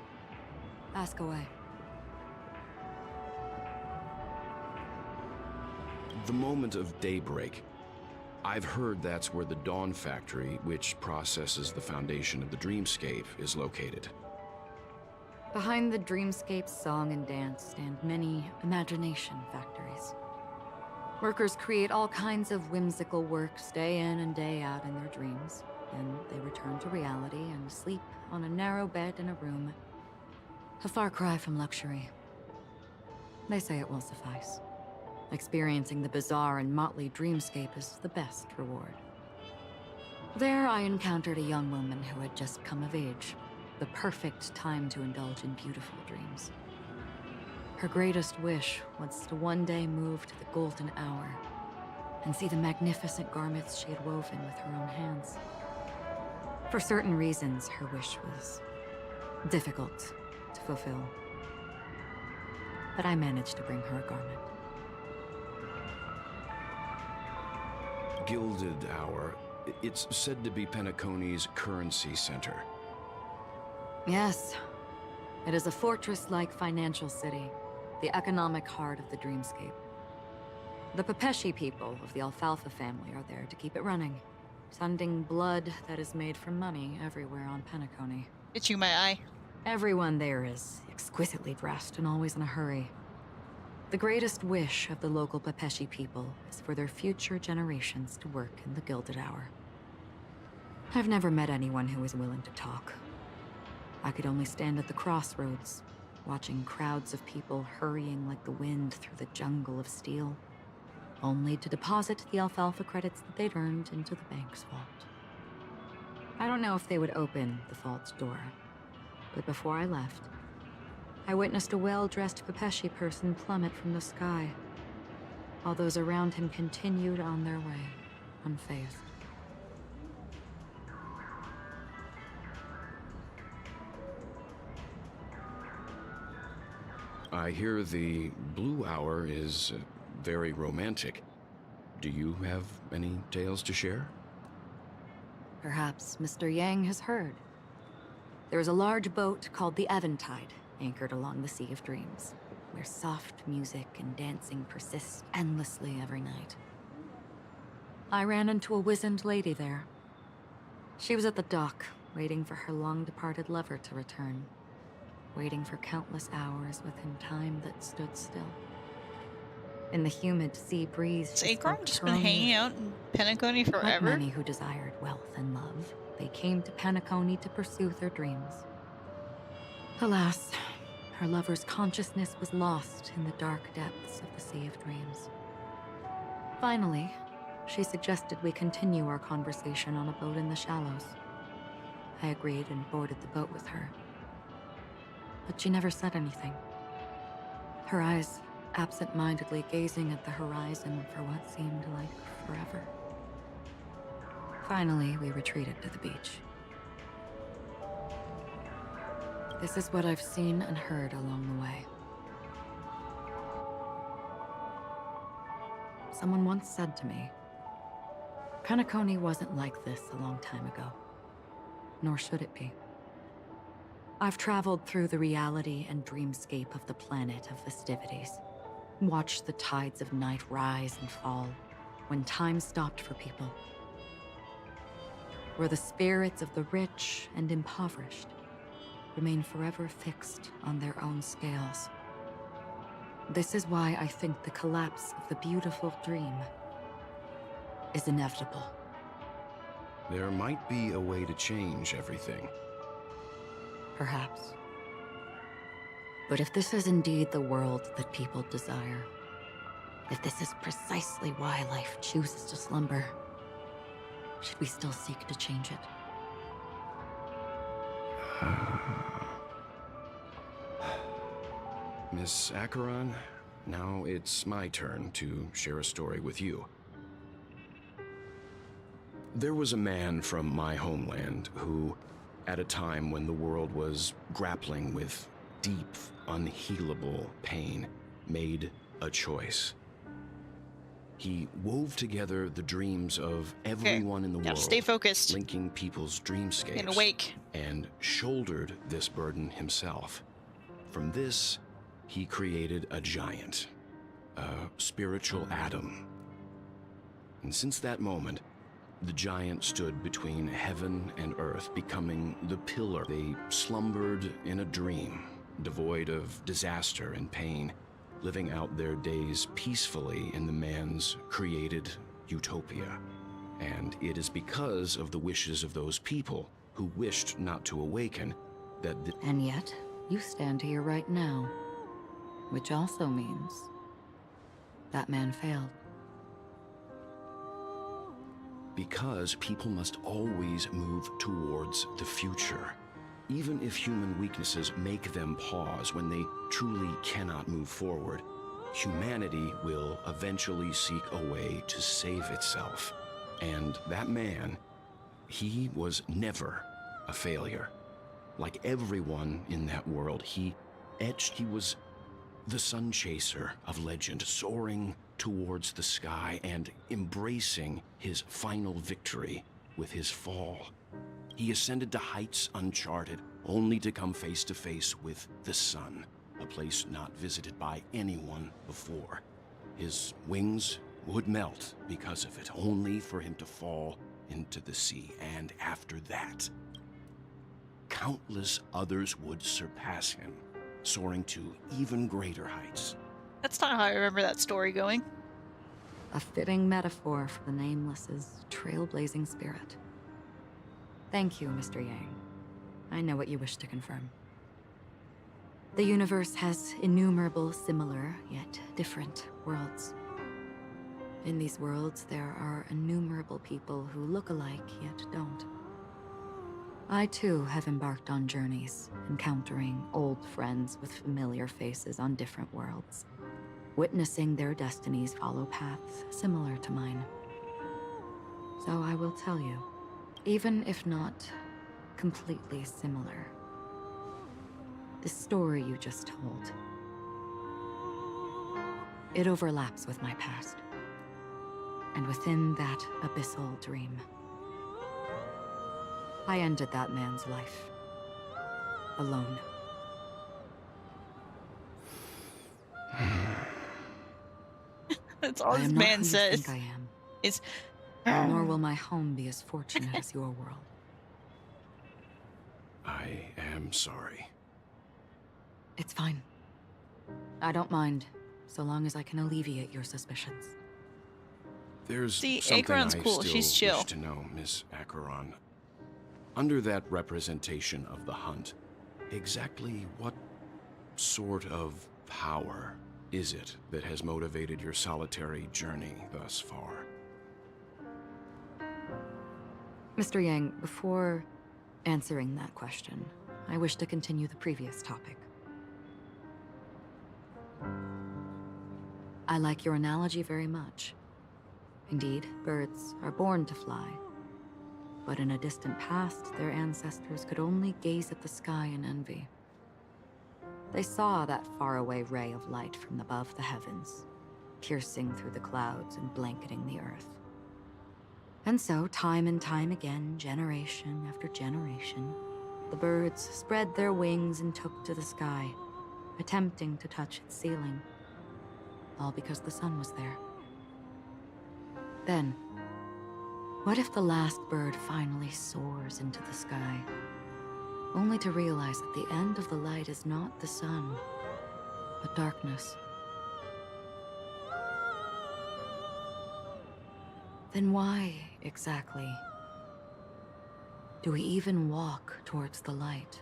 Ask away. The moment of daybreak. I've heard that's where the Dawn Factory, which processes the foundation of the dreamscape, is located. Behind the dreamscape's song and dance stand many imagination factories. Workers create all kinds of whimsical works day in and day out in their dreams, and they return to reality and sleep on a narrow bed in a room. A far cry from luxury. They say it will suffice. Experiencing the bizarre and motley dreamscape is the best reward. There, I encountered a young woman who had just come of age, the perfect time to indulge in beautiful dreams. Her greatest wish was to one day move to the golden hour and see the magnificent garments she had woven with her own hands. For certain reasons, her wish was difficult to fulfill. But I managed to bring her a garment. Gilded Hour. It's said to be Penacony's currency center. Yes. It is a fortress-like financial city, the economic heart of the dreamscape. The Pepeshi people of the Alfalfa family are there to keep it running, sending blood that is made from money everywhere on Penacony. Itching my eye. Everyone there is exquisitely dressed and always in a hurry. The greatest wish of the local Pepeshi people is for their future generations to work in the Gilded Hour. I've never met anyone who is willing to talk. I could only stand at the crossroads, watching crowds of people hurrying like the wind through the jungle of steel, only to deposit the Alfalfa credits that they'd earned into the bank's vault. I don't know if they would open the vault's door, but before I left, I witnessed a well-dressed Pepeshi person plummet from the sky, while those around him continued on their way, unfazed. I hear the Blue Hour is very romantic. Do you have any tales to share? Perhaps Mr. Yang has heard. There is a large boat called the Eventide, anchored along the Sea of Dreams, where soft music and dancing persist endlessly every night. I ran into a wizened lady there. She was at the dock, waiting for her long-departed lover to return, waiting for countless hours within time that stood still. In the humid sea breeze, Has Acorn just been hanging out in Penacony forever? Like many who desired wealth and love, they came to Penacony to pursue their dreams. Alas, her lover's consciousness was lost in the dark depths of the Sea of Dreams. Finally, she suggested we continue our conversation on a boat in the shallows. I agreed and boarded the boat with her. But she never said anything. Her eyes absent-mindedly gazing at the horizon for what seemed like forever. Finally, we retreated to the beach. This is what I've seen and heard along the way. Someone once said to me, Penacony wasn't like this a long time ago, nor should it be. I've traveled through the reality and dreamscape of the planet of festivities, watched the tides of night rise and fall when time stopped for people, where the spirits of the rich and impoverished remain forever fixed on their own scales. This is why I think the collapse of the beautiful dream is inevitable. There might be a way to change everything. Perhaps. But if this is indeed the world that people desire, if this is precisely why life chooses to slumber, should we still seek to change it? Miss Acheron, now it's my turn to share a story with you. There was a man from my homeland who, at a time when the world was grappling with deep, unhealable pain, made a choice. He wove together the dreams of everyone in the world, stay focused, linking people's dreamscapes, and awake, and shouldered this burden himself. From this, he created a giant, a spiritual atom. And since that moment, the giant stood between heaven and earth, becoming the pillar. They slumbered in a dream, devoid of disaster and pain, living out their days peacefully in the man's created utopia. And it is because of the wishes of those people who wished not to awaken that And yet, you stand here right now, which also means that man failed. Because people must always move towards the future. Even if human weaknesses make them pause when they truly cannot move forward, humanity will eventually seek a way to save itself. And that man, he was never a failure. Like everyone in that world, he was the sun chaser of legend, soaring towards the sky and embracing his final victory with his fall. He ascended to heights uncharted, only to come face to face with the sun, a place not visited by anyone before. His wings would melt because of it, only for him to fall into the sea. And after that, countless others would surpass him, soaring to even greater heights. That's not how I remember that story going. A fitting metaphor for the Nameless's trailblazing spirit. Thank you, Mr. Yang. I know what you wish to confirm. The universe has innumerable similar, yet different worlds. In these worlds, there are innumerable people who look alike, yet don't. I too have embarked on journeys, encountering old friends with familiar faces on different worlds, witnessing their destinies follow paths similar to mine. So I will tell you, even if not completely similar, the story you just told, it overlaps with my past. And within that abyssal dream, I ended that man's life. Alone. That's all this man says. I am. It's nor will my home be as fortunate as your world. I am sorry. It's fine. I don't mind, so long as I can alleviate your suspicions. There's See, something Acheron's I cool. still She's chill. wish to know, Miss Acheron. Under that representation of the hunt, exactly what sort of power is it that has motivated your solitary journey thus far? Mr. Yang, before answering that question, I wish to continue the previous topic. I like your analogy very much. Indeed, birds are born to fly. But in a distant past, their ancestors could only gaze at the sky in envy. They saw that faraway ray of light from above the heavens, piercing through the clouds and blanketing the earth. And so, time and time again, generation after generation, the birds spread their wings and took to the sky, attempting to touch its ceiling, all because the sun was there. Then, what if the last bird finally soars into the sky, only to realize that the end of the light is not the sun, but darkness? Then why, exactly, do we even walk towards the light?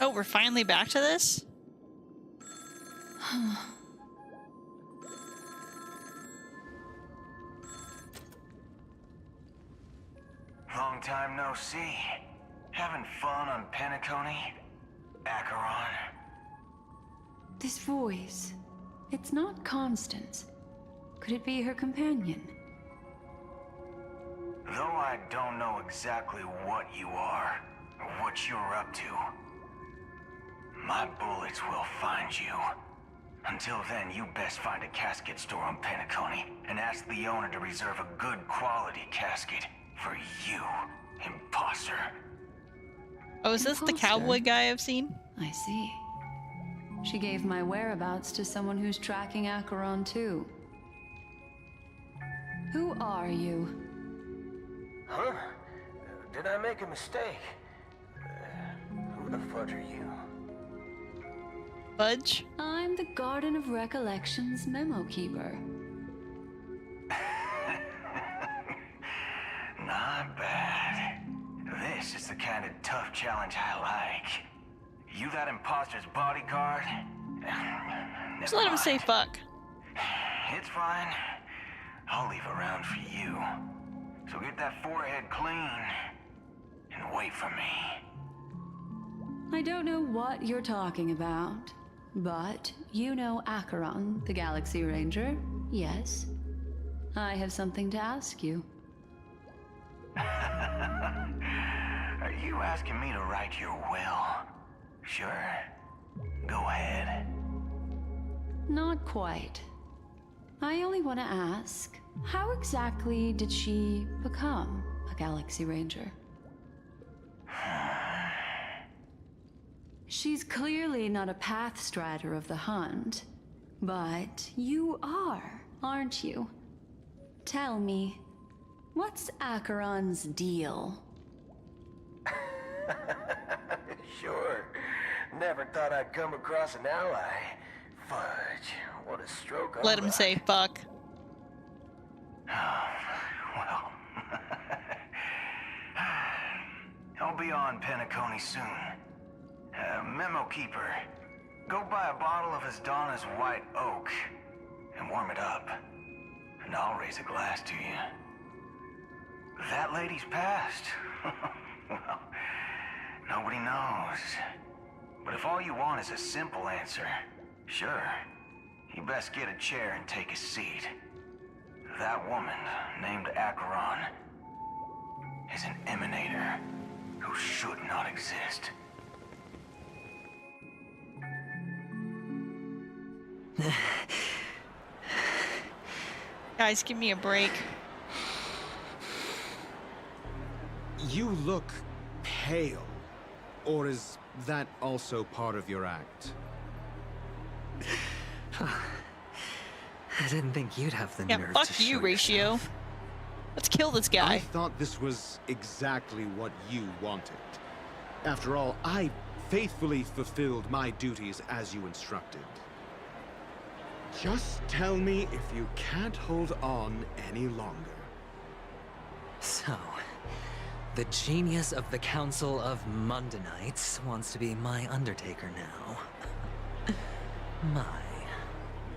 Oh, we're finally back to this? Long time no see. Having fun on penacony? Acheron? This voice, it's not Constance. Could it be her companion? Though I don't know exactly what you are, or what you're up to, my bullets will find you. Until then, you best find a casket store on Penacony and ask the owner to reserve a good quality casket for you, imposter. Oh, is this the cowboy guy I've seen? I see. She gave my whereabouts to someone who's tracking Acheron too. Who are you? Huh? Did I make a mistake? Who the fudge are you? Fudge? I'm the Garden of Recollections memo keeper. Not bad. This is the kind of tough challenge I like. You that imposter's bodyguard? Just let him say fuck. It's fine. I'll leave a round for you. So get that forehead clean and wait for me. I don't know what you're talking about, but you know Acheron, the Galaxy Ranger, yes? I have something to ask you. Are you asking me to write your will? Sure. Go ahead. Not quite. I only want to ask, how exactly did she become a Galaxy Ranger. She's clearly not a pathstrider of the Hunt, but you are, aren't you? Tell me, what's Acheron's deal? Sure. Never thought I'd come across an ally. Fudge, what a stroke of Let him luck. say fuck. Well, I'll be on penacony soon. Memo keeper, go buy a bottle of Asdana's white oak and warm it up, and I'll raise a glass to you. That lady's passed. Well, nobody knows. But if all you want is a simple answer, sure, you best get a chair and take a seat. That woman, named Acheron, is an emanator who should not exist. Guys, give me a break. You look pale. Or is that also part of your act? I didn't think you'd have the nerve fuck to show you, Ratio. yourself. Let's kill this guy. I thought this was exactly what you wanted. After all, I faithfully fulfilled my duties as you instructed. Just tell me if you can't hold on any longer. So, the genius of the Council of Mundanites wants to be my Undertaker now.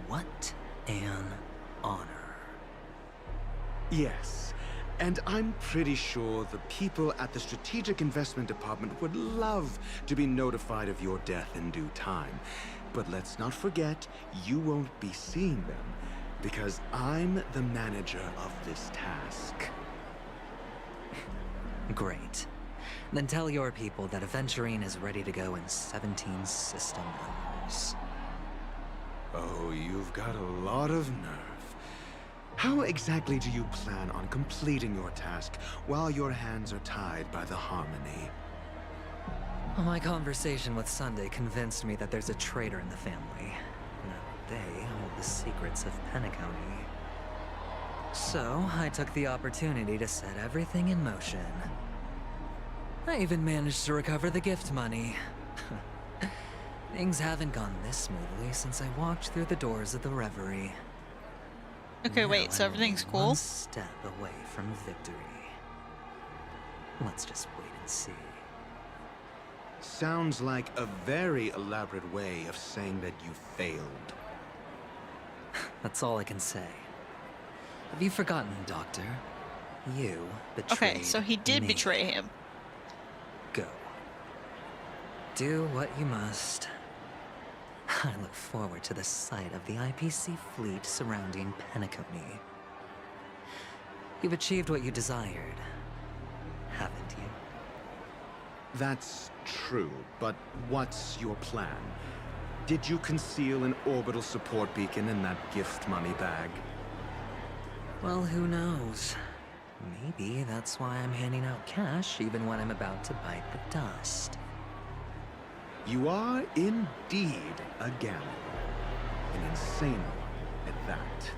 What an honor. Yes, and I'm pretty sure the people at the Strategic Investment Department would love to be notified of your death in due time. But let's not forget, you won't be seeing them, because I'm the manager of this task. Great. Then tell your people that Aventurine is ready to go in 17 system hours. Oh, you've got a lot of nerve. How exactly do you plan on completing your task while your hands are tied by the Harmony? My conversation with Sunday convinced me that there's a traitor in the family. That they hold the secrets of penacony. So, I took the opportunity to set everything in motion. I even managed to recover the gift money. Things haven't gone this smoothly since I walked through the doors of the Reverie. Okay, wait, so everything's cool? One step away from victory. Let's just wait and see. Sounds like a very elaborate way of saying that you failed. That's all I can say. Have you forgotten, Doctor? You betrayed Okay, so he did me. betray him. Go. Do what you must. I look forward to the sight of the IPC fleet surrounding Penacony. You've achieved what you desired, haven't you? That's true, but what's your plan? Did you conceal an orbital support beacon in that gift money bag? Well, who knows? Maybe that's why I'm handing out cash even when I'm about to bite the dust. You are indeed a gambler. An insane one at that.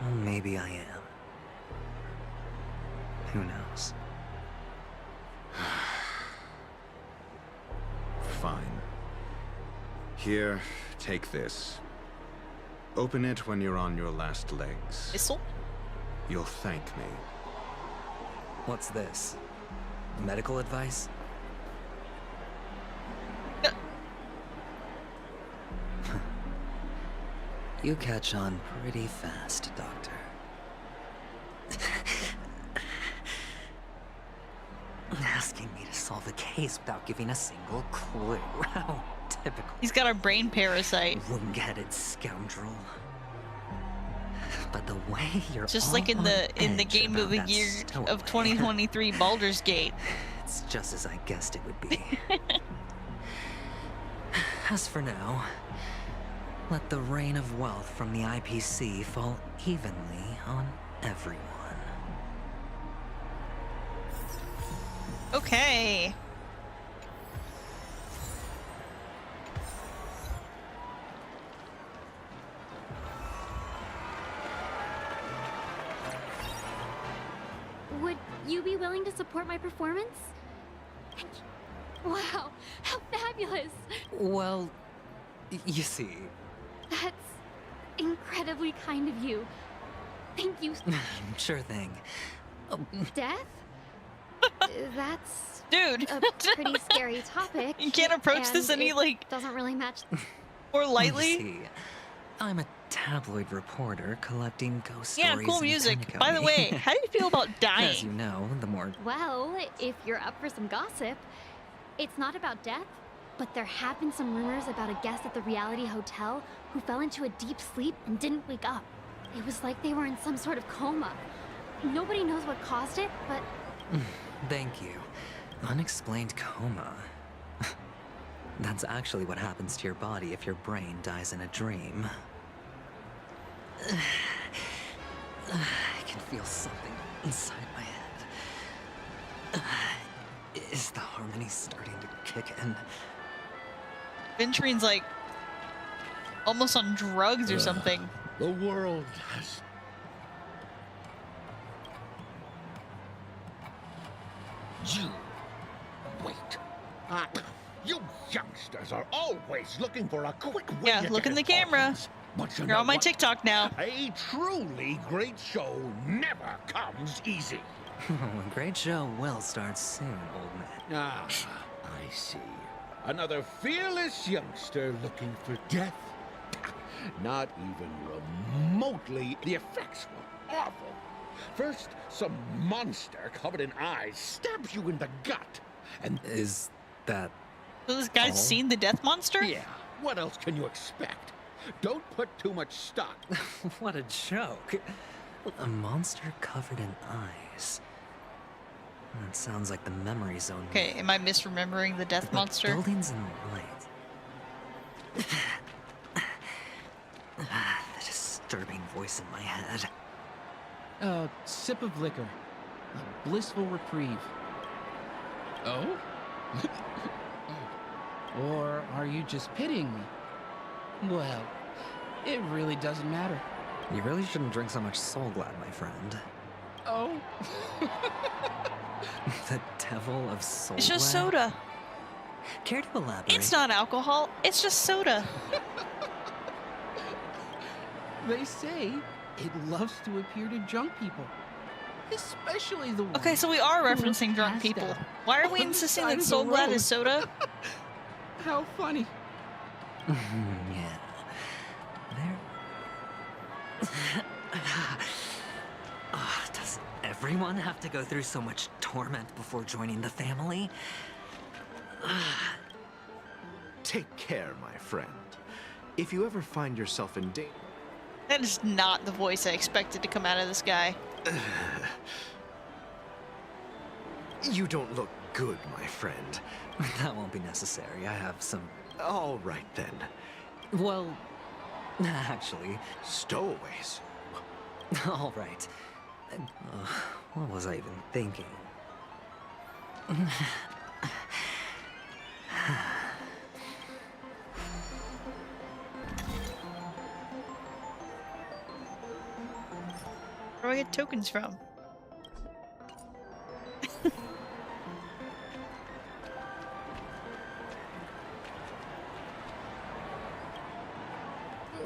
Well, maybe I am. Who knows? Fine. Here, take this. Open it when you're on your last legs. Thistle? You'll thank me. What's this? Medical advice? You catch on pretty fast, Doctor. Asking me to solve a case without giving a single clue. How typical. He's got a brain parasite. Wing-headed scoundrel. But the way you're Just all like in on the edge game about of the that year stowaway. of 2023, Baldur's Gate. It's just as I guessed it would be. As for now, let the rain of wealth from the IPC fall evenly on everyone. Okay. Would you be willing to support my performance? Wow, how fabulous! Well, you see... That's incredibly kind of you. Thank you. Sure thing. Death? That's dude, a pretty scary topic. You can't approach this and any it like doesn't really match. more lightly. You see, I'm a tabloid reporter collecting ghost Yeah, stories. cool and music. penacony. By the way, how do you feel about dying? As you know, the more... Well, if you're up for some gossip, it's not about death, but there have been some rumors about a guest at the reality hotel who fell into a deep sleep and didn't wake up. It was like they were in some sort of coma. Nobody knows what caused it, but... Thank you. Unexplained coma. That's actually what happens to your body if your brain dies in a dream. I can feel something inside my head. Is the harmony starting to kick in? Venturine's like almost on drugs or something. The world has... You... Wait. You youngsters are always looking for a quick way Yeah, to look get in the camera. importance. But you You're know on my what? TikTok now. A truly great show never comes easy. A great show will start soon, old man. Ah, I see. Another fearless youngster looking for death? Not even remotely. The effects were awful. First, some monster covered in eyes stabs you in the gut. And is that... So this guy's seen the death monster? Yeah. What else can you expect? Don't put too much stock. What a joke. A monster covered in eyes. That sounds like the memory zone. Okay, am I misremembering the death monster? Buildings and light. The disturbing voice in my head. A sip of liquor. A blissful reprieve. Oh? Or are you just pitying me? Well, it really doesn't matter. You really shouldn't drink so much Soul Glad, my friend. Oh? The devil of Soul It's just Glad? soda. Care to elaborate? It's not alcohol. It's just soda. They say it loves to appear to drunk people. Especially the ones Okay, so we are who are referencing drunk passed people. out Why are we on the insisting side that of the Soul Glad road. is soda? How funny. Yeah. Does everyone have to go through so much torment before joining the family? Take care, my friend. If you ever find yourself in danger... That is not the voice I expected to come out of this guy. You don't look good, my friend. That won't be necessary. I have some... All right, then. Well, actually... Stowaways. All right. What was I even thinking? Where do I get tokens from?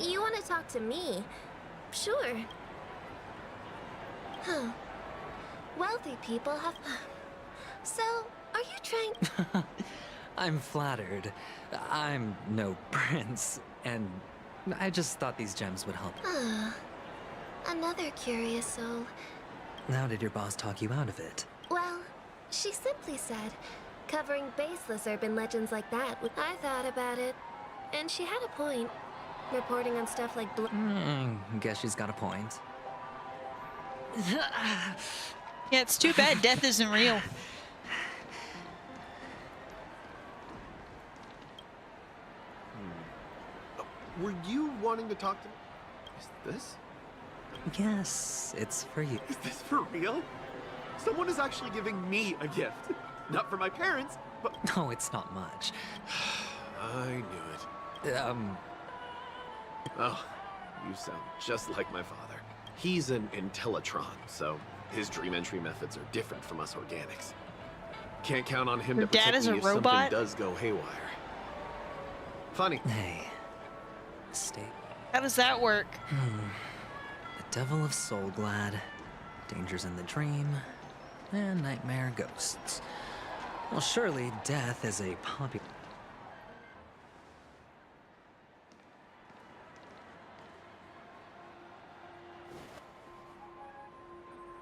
You want to talk to me? Sure. Huh. Wealthy people have... So, are you trying... I'm flattered. I'm no prince, and I just thought these gems would help. Another curious soul. How did your boss talk you out of it? Well, she simply said, covering baseless urban legends like that. I thought about it, and she had a point. Reporting on stuff like Guess she's got a point. Yeah, it's too bad death isn't real. Were you wanting to talk to me? Is this? Yes, it's for you. Is this for real? Someone is actually giving me a gift. Not for my parents, but... No, it's not much. I knew it. Oh, you sound just like my father. He's an Intellitron, so his dream entry methods are different from us organics. Can't count on him Your to dad protect is me a if robot? something does go haywire. Funny. Hey, stay. How does that work? The devil of Soulglad, dangers in the dream, and nightmare ghosts. Well, surely death is a popular...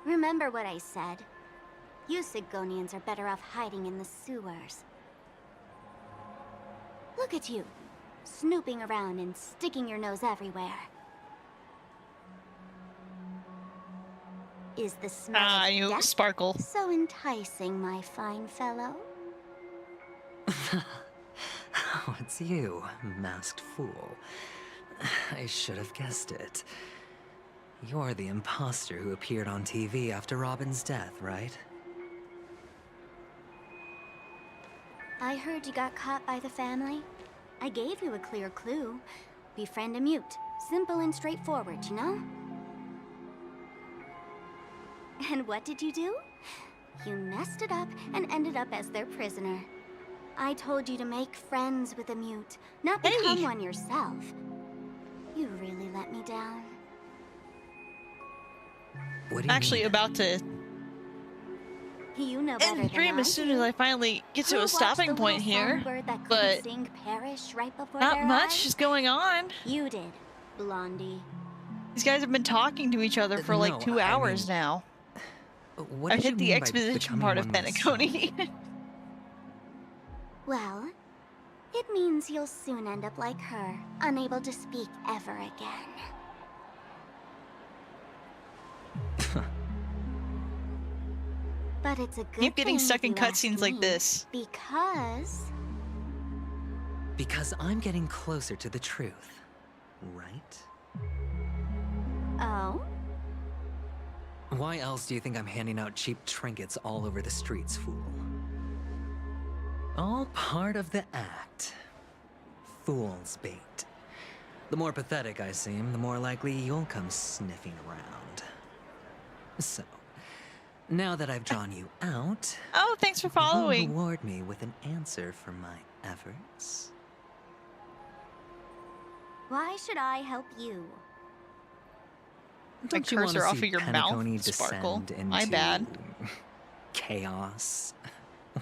Remember what I said. You Sigonians are better off hiding in the sewers. Look at you, snooping around and sticking your nose everywhere. Is the smell of you death sparkle. so enticing, my fine fellow? Oh, it's you, masked fool. I should have guessed it. You're the imposter who appeared on TV after Robin's death, right? I heard you got caught by the family. I gave you a clear clue. Befriend a mute. Simple and straightforward, you know? And what did you do? You messed it up and ended up as their prisoner. I told you to make friends with a mute, not become one yourself. You really let me down. What do I'm you actually mean? about to You know better end the than dream as soon as I finally get to Who a watched stopping the point little here. songbird that couldn't But sing perish right before not their much eyes? is going on. You did, Blondie. These guys have been talking to each other for like No, 2 hours now. What I did you hit the mean by exposition becoming part of one myself? Penacony. Well, it means you'll soon end up like her, unable to speak ever again. But it's a good Keep getting thing stuck if in you ask cutscenes like me, this. Because I'm getting closer to the truth, right? Oh? Why else do you think I'm handing out cheap trinkets all over the streets, fool? All part of the act. Fool's bait. The more pathetic I seem, the more likely you'll come sniffing around. So, now that I've drawn you out... Oh, thanks for will following. you reward me with an answer for my efforts? Why should I help you? My Don't you want cursor to off see of your Penacony mouth sparkle. descend into My bad. chaos?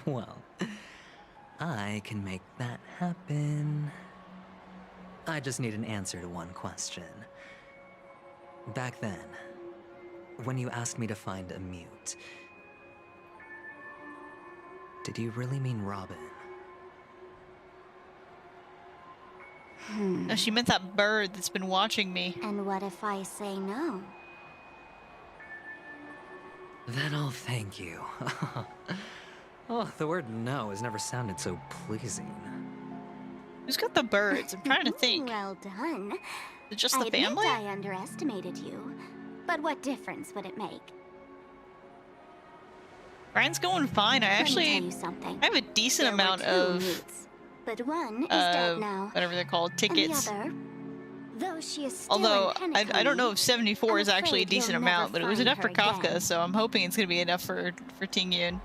Well, I can make that happen. I just need an answer to one question. Back then, when you asked me to find a mute, did you really mean Robin? No, she meant that bird that's been watching me. And what if I say no? Then I'll thank you. Oh, the word no has never sounded so pleasing. Who's got the birds? I'm trying to think. Well done. Is it just the I admit family? I underestimated you, but what difference would it make? Brian's going fine. I Let me actually tell you something. I have a decent There were amount 2 of mutes, but one is dead now. whatever they're called, tickets. And the other, though she is still Although in I don't know if 74 is actually a afraid you'll decent never amount, but it was find enough for her Kafka, again. so I'm hoping it's gonna be enough for Tingyun.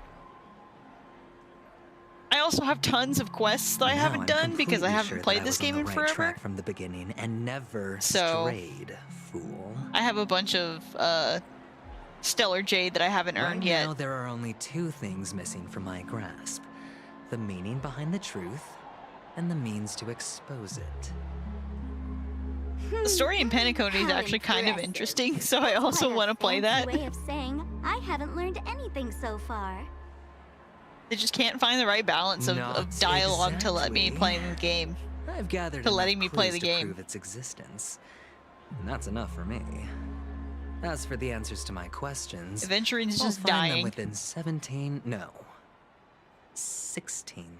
I also have tons of quests that I Now haven't I'm done because I completely haven't sure that played I this was on game the in right forever. track from the beginning and never So- strayed, fool. I have a bunch of Stellar Jade that I haven't earned Right yet. now, there are only 2 things missing from my grasp. The meaning behind the truth, and the means to expose it. The story in Penacony is How actually kind of impressive. interesting, so I also What a want to play that. fancy way of saying I haven't learned anything so far. They just can't find the right balance of Not dialogue to let me exactly. play the game. I've gathered To enough letting me play clues the to game. prove its existence. And that's enough for me. As for the answers to my questions, Adventuring is I'll just find them dying. within 16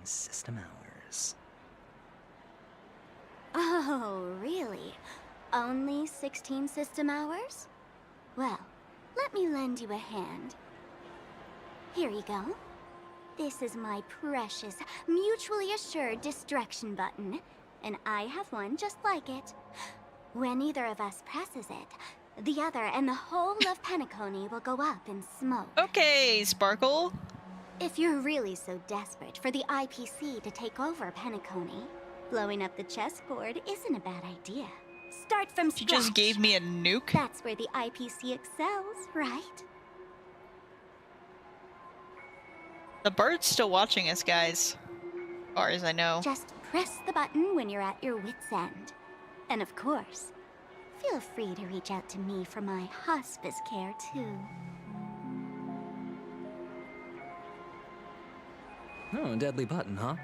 system hours. Oh, really? Only 16 system hours? Well, let me lend you a hand. Here you go. This is my precious, mutually assured destruction button, and I have one just like it. When either of us presses it, the other and the whole of Penacony will go up in smoke. Okay, Sparkle. If you're really so desperate for the IPC to take over Penacony, blowing up the chessboard isn't a bad idea. Start from scratch. You just gave me a nuke? That's where the IPC excels, right? The bird's still watching us, guys. As far as I know. Just press the button when you're at your wit's end. And of course, feel free to reach out to me for my hospice care, too. Oh, deadly button, huh?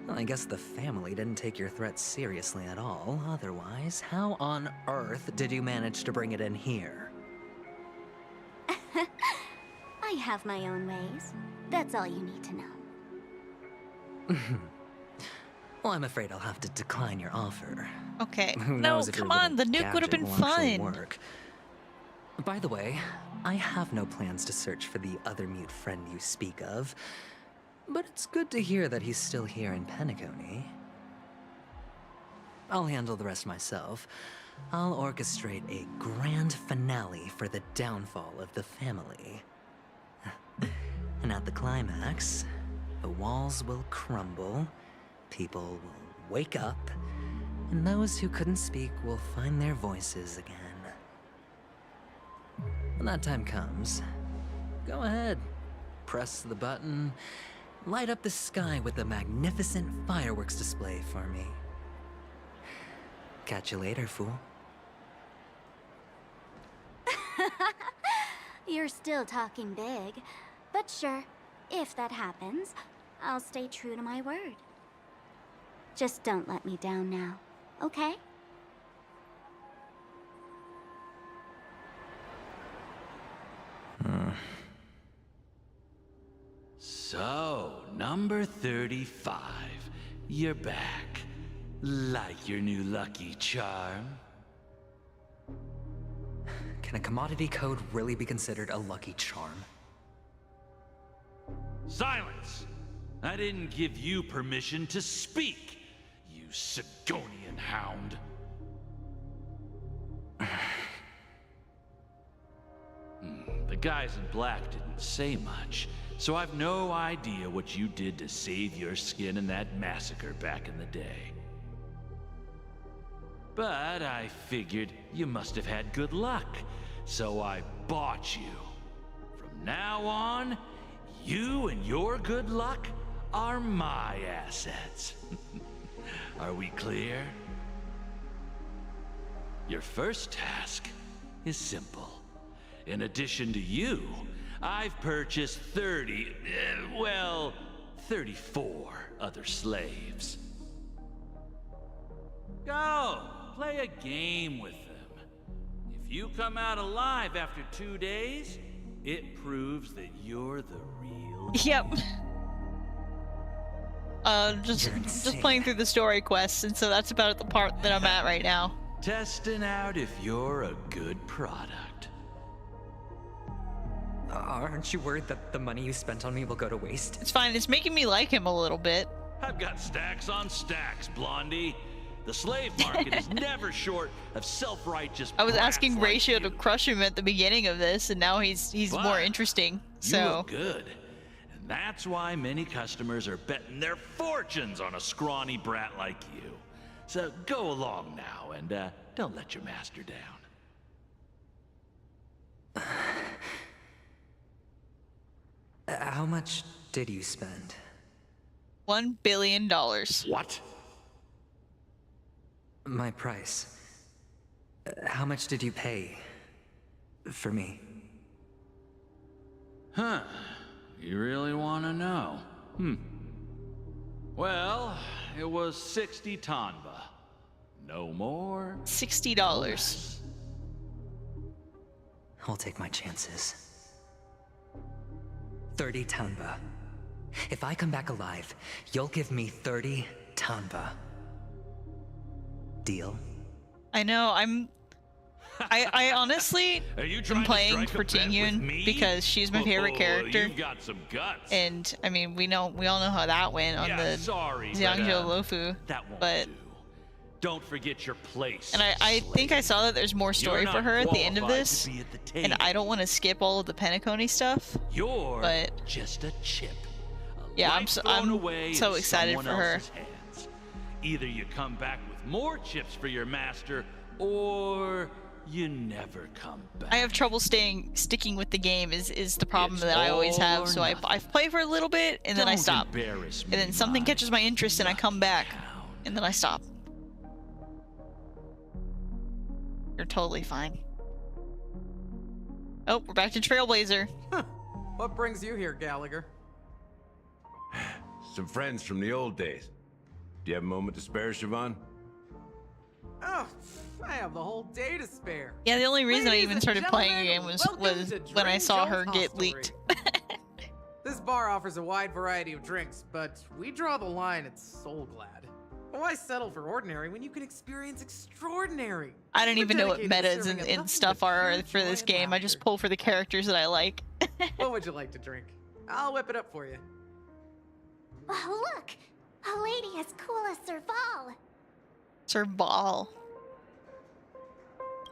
Well, I guess the family didn't take your threat seriously at all. Otherwise, how on earth did you manage to bring it in here? I have my own ways. That's all you need to know. Well, I'm afraid I'll have to decline your offer. Okay. Who No, knows if come your on, the little nuke would have been gadget will actually fun. work. By the way, I have no plans to search for the other mute friend you speak of, but it's good to hear that he's still here in Penacony. I'll handle the rest myself. I'll orchestrate a grand finale for the downfall of the family. And at the climax, the walls will crumble, people will wake up, and those who couldn't speak will find their voices again. When that time comes, go ahead, press the button, light up the sky with a magnificent fireworks display for me. Catch you later, fool. You're still talking big. But sure, if that happens, I'll stay true to my word. Just don't let me down now, okay? So, number 35. You're back. Like your new lucky charm? Can a commodity code really be considered a lucky charm? Silence! I didn't give you permission to speak, you Sigonian hound. The guys in black didn't say much, so I've no idea what you did to save your skin in that massacre back in the day. But I figured you must have had good luck, so I bought you. From now on, you and your good luck are my assets. Are we clear? Your first task is simple. In addition to you, I've purchased 34 other slaves. Go, play a game with them. If you come out alive after 2 days, it proves that you're the real. Yep. Just playing through the story quests, and so that's about the part that I'm at right now. Testing out if you're a good product. Aren't you worried that the money you spent on me will go to waste? It's fine. It's making me like him a little bit. I've got stacks on stacks, Blondie. The slave market is never short of self-righteous. I was asking like Ratio to crush him at the beginning of this, and now he's more interesting. So you look good, and that's why many customers are betting their fortunes on a scrawny brat like you. So go along now, and don't let your master down. How much did you spend? $1 billion. What? My price. How much did you pay for me? Huh. You really want to know? Well, it was 60 tanba. No more. $60. I'll take my chances. 30 tanba. If I come back alive, you'll give me 30 tanba. Deal? I know, I'm I honestly Are you am trying to playing strike for a bet with Tingyun me? because she's my favorite character. You've got some guts. And I mean, we all know how that went on Yeah, the sorry, but, Xiangzhou Lofu. that won't But do. Don't forget your place. and I think I saw that there's more story for her at the end of this, and I don't want to skip all of the penacony stuff. You're just a chip. Yeah, I'm Life so thrown away in excited someone for her. else's hands. Either you come back with more chips for your master, or you never come back. I have trouble sticking with the game is the problem It's that I always all have. or So I play for a little bit and then I Don't stop. embarrass And me, then something catches my interest and I come back and then I stop. You're totally fine. Oh, we're back to Trailblazer. What brings you here, Gallagher? Some friends from the old days. Do you have a moment to spare, Siobhan? Oh, I have the whole day to spare. Yeah, the only reason I Ladies even and started playing a game gentlemen, was welcome to when I Drink saw Joe's her get Hostelry. leaked. This bar offers a wide variety of drinks, but we draw the line at Soul Glad. Why settle for ordinary when you can experience extraordinary? I don't We're even know what dedicated to metas serving and nothing stuff but are pure for joy this and game. I just pull for the characters that I like. What would you like to drink? I'll whip it up for you. Oh, look! A lady as cool as Serval. Serval.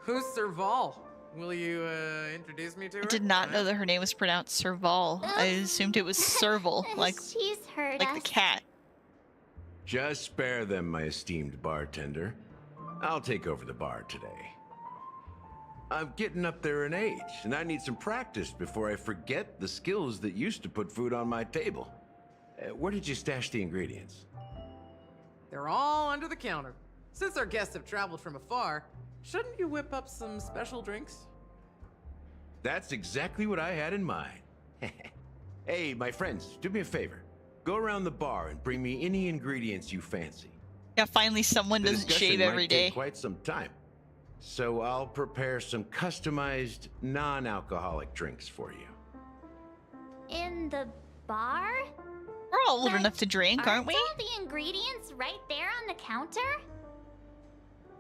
Who's Serval? Will you introduce me to her? I did not know that her name was pronounced Serval. I assumed it was Serval, like She's heard the us. cat. Just spare them, my esteemed bartender. I'll take over the bar today. I'm getting up there in age, and I need some practice before I forget the skills that used to put food on my table. Where did you stash the ingredients? They're all under the counter. Since our guests have traveled from afar, shouldn't you whip up some special drinks? That's exactly what I had in mind. Hey, my friends, do me a favor. Go around the bar and bring me any ingredients you fancy. Yeah, finally someone The doesn't discussion shave might every take day. quite some time. So I'll prepare some customized, non-alcoholic drinks for you. In the bar? We're all old enough to drink, aren't we? All the ingredients right there on the counter?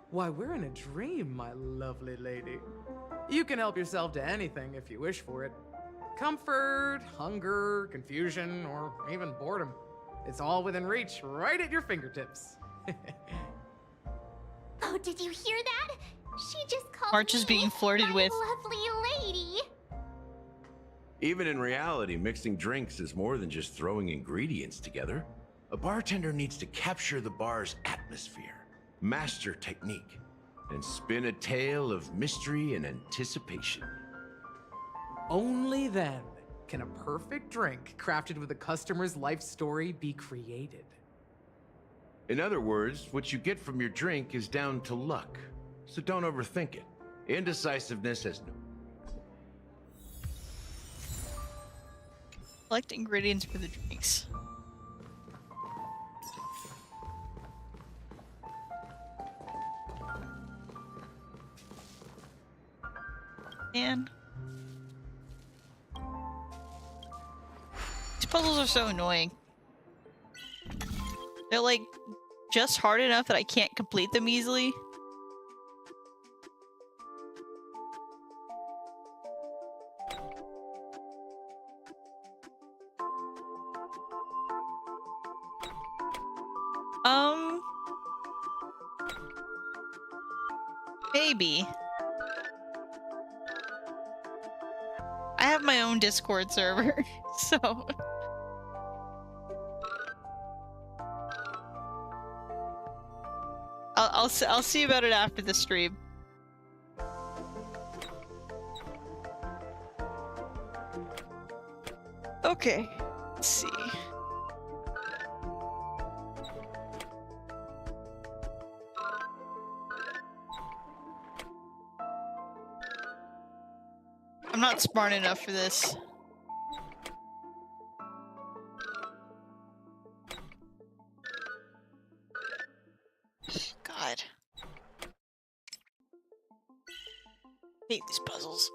Why, we're in a dream, my lovely lady. You can help yourself to anything if you wish for it. Comfort, hunger, confusion, or even boredom. It's all within reach, right at your fingertips. Oh, did you hear that? She just called March is being flirted my with. lovely lady. Even in reality, mixing drinks is more than just throwing ingredients together. A bartender needs to capture the bar's atmosphere, master technique, and spin a tale of mystery and anticipation. Only then can a perfect drink crafted with a customer's life story be created. In other words, what you get from your drink is down to luck. So don't overthink it. Indecisiveness has no... Select ingredients for the drinks. And these puzzles are so annoying. They're like just hard enough that I can't complete them easily. Maybe. I have my own Discord server, so... I'll see about it after the stream. Okay, let's see. I'm not smart enough for this. God. Hate these puzzles.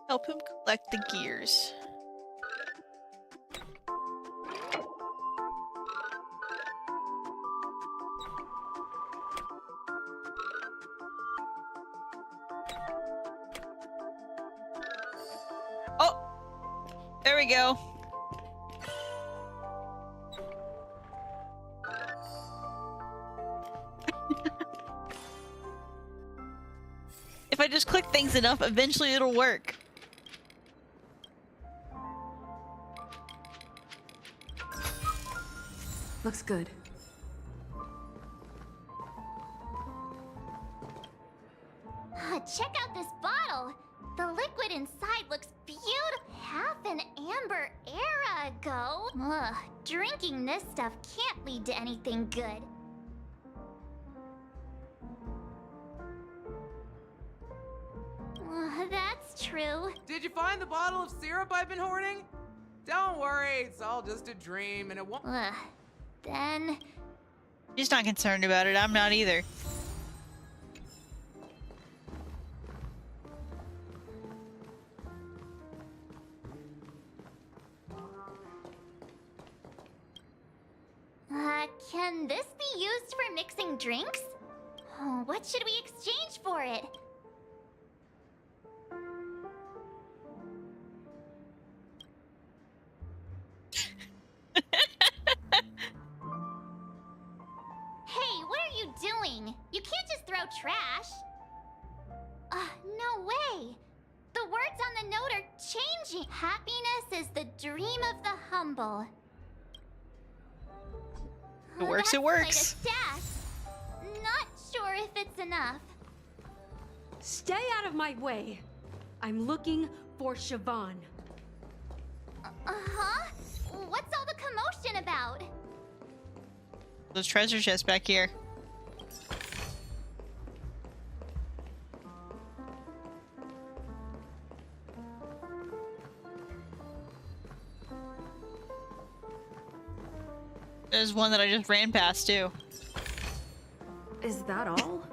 Help him collect the gears. we go. If I just click things enough, eventually it'll work. Looks good. Check out this bottle. The liquid inside looks beautiful. Half an amber era ago. Ugh, drinking this stuff can't lead to anything good. That's true. Did you find the bottle of syrup I've been hoarding? Don't worry, it's all just a dream and it won't. Then... She's not concerned about it. I'm not either. Can this be used for mixing drinks? Oh, what should we exchange for it? Hey, what are you doing? You can't just throw trash. No way. The words on the note are changing. Happiness is the dream of the humble. It works, it works. Quite a stat. Not sure if it's enough. Stay out of my way. I'm looking for Siobhan. Uh-huh? What's all the commotion about? Those treasure chests back here. There's one that I just ran past too. Is that all?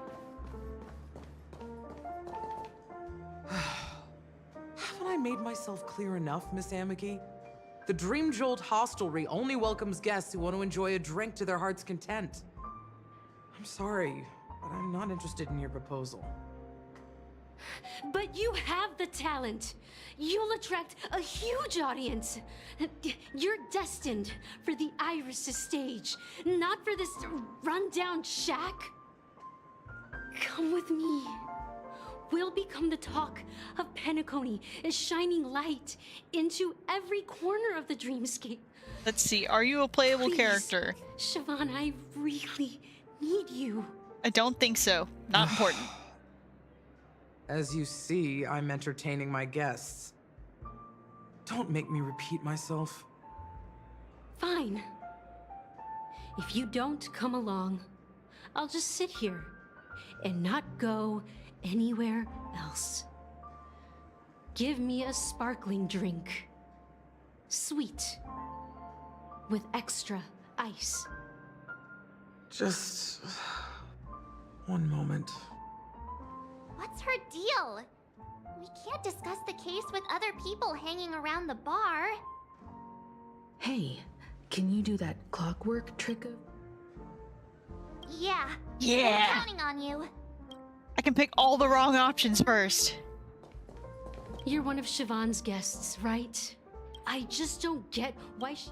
Haven't I made myself clear enough, Miss Amiki? The Dream Jolt Hostelry only welcomes guests who want to enjoy a drink to their heart's content. I'm sorry, but I'm not interested in your proposal. But you have the talent. You'll attract a huge audience. You're destined for the Iris' stage, not for this rundown shack. Come with me. We'll become the talk of Penacony, a shining light into every corner of the dreamscape. Let's see, are you a playable Please, character? Siobhan, I really need you. I don't think so. Not important. As you see, I'm entertaining my guests. Don't make me repeat myself. Fine. If you don't come along, I'll just sit here and not go anywhere else. Give me a sparkling drink. Sweet. With extra ice. Just... one moment. What's her deal? We can't discuss the case with other people hanging around the bar. Hey, can you do that clockwork trick of... Yeah. Yeah. I'm counting on you. I can pick all the wrong options first. You're one of Siobhan's guests, right? I just don't get why she...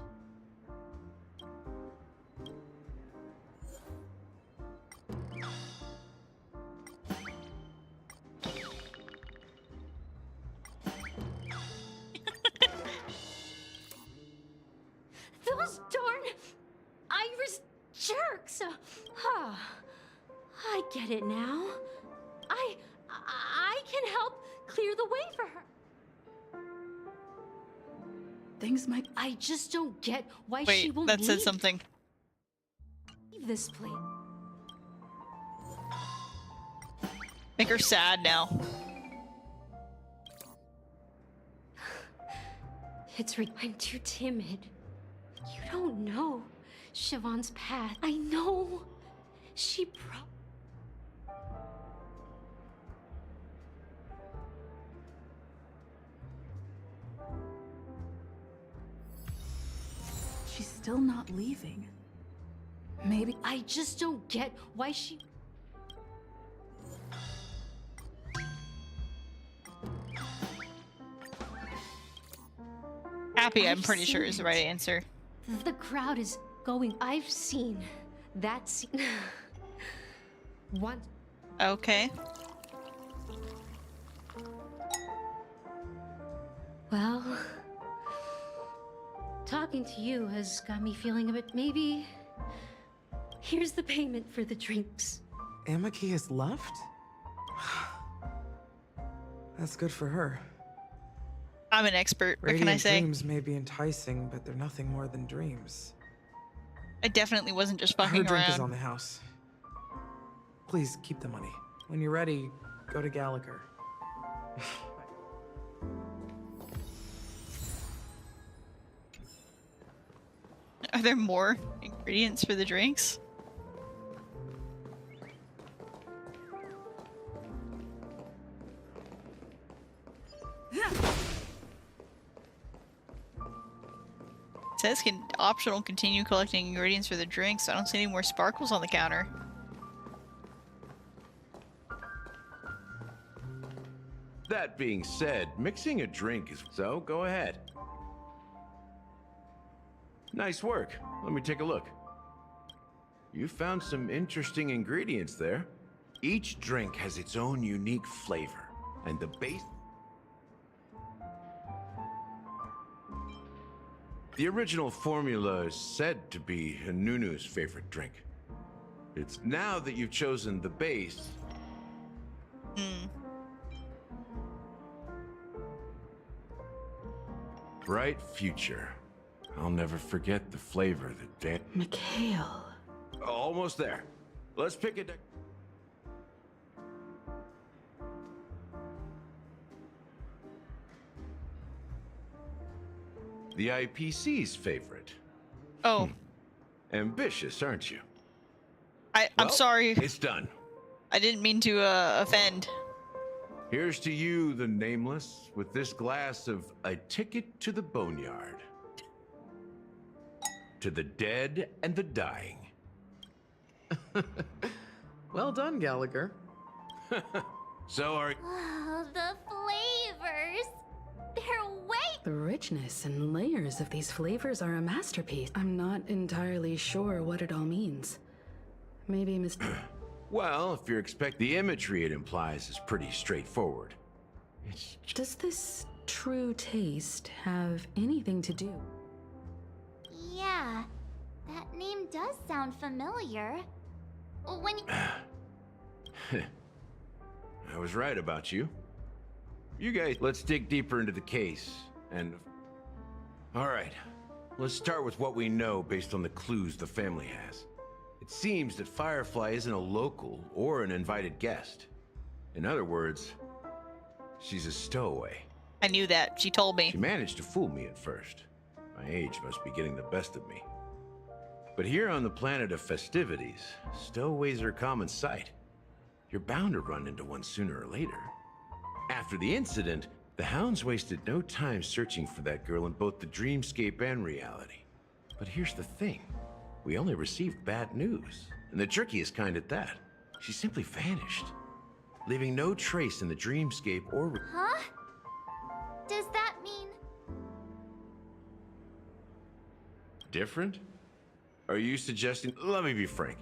Those darn Iris jerks! I get it now. I can help clear the way for her. Things might... I just don't get why Wait, she won't that said leave something. this place. Make her sad now. I'm too timid. You don't know Siobhan's path. I know. She She's still not leaving. Maybe... I just don't get why she... Happy, I'm I've pretty sure, seen is the it. right answer. The crowd is going. I've seen that scene. Once. Okay. Well, talking to you has got me feeling a bit. Maybe. Here's the payment for the drinks. Amaki has left? That's good for her. I'm an expert. What Radiant can I say? dreams may be enticing, but they're nothing more than dreams. I definitely wasn't just Her fucking drink around. is on the house. Please keep the money. When you're ready, go to Gallagher. Are there more ingredients for the drinks? It says optional continue collecting ingredients for the drinks. I don't see any more sparkles on the counter. That being said, mixing a drink is... So, go ahead. Nice work. Let me take a look. You found some interesting ingredients there. Each drink has its own unique flavor, and the base... The original formula is said to be Nunu's favorite drink. It's now that you've chosen the base... Bright future. I'll never forget the flavor that Dan... Mikhail. Almost there. Let's pick it. The IPC's favorite. Oh. Ambitious, aren't you? I'm Well, sorry. It's done. I didn't mean to offend. Here's to you, the nameless, with this glass of a ticket to the boneyard. To the dead and the dying. Well done, Gallagher. So are... Oh, the flavors! They're way... The richness and layers of these flavors are a masterpiece. I'm not entirely sure what it all means. Maybe Mr. Well, if you expect the imagery it implies is pretty straightforward. Does this true taste have anything to do? Yeah, that name does sound familiar. When you... I was right about you. You guys, let's dig deeper into the case, and... Alright, let's start with what we know based on the clues the family has. It seems that Firefly isn't a local or an invited guest. In other words, she's a stowaway. I knew that. She told me. She managed to fool me at first. My age must be getting the best of me. But here on the planet of festivities, stowaways are a common sight. You're bound to run into one sooner or later. After the incident, the hounds wasted no time searching for that girl in both the dreamscape and reality. But here's the thing. We only received bad news, and the trickiest kind at that. She simply vanished, leaving no trace in the dreamscape or... Huh? Does that mean... Different? Are you suggesting... Let me be frank.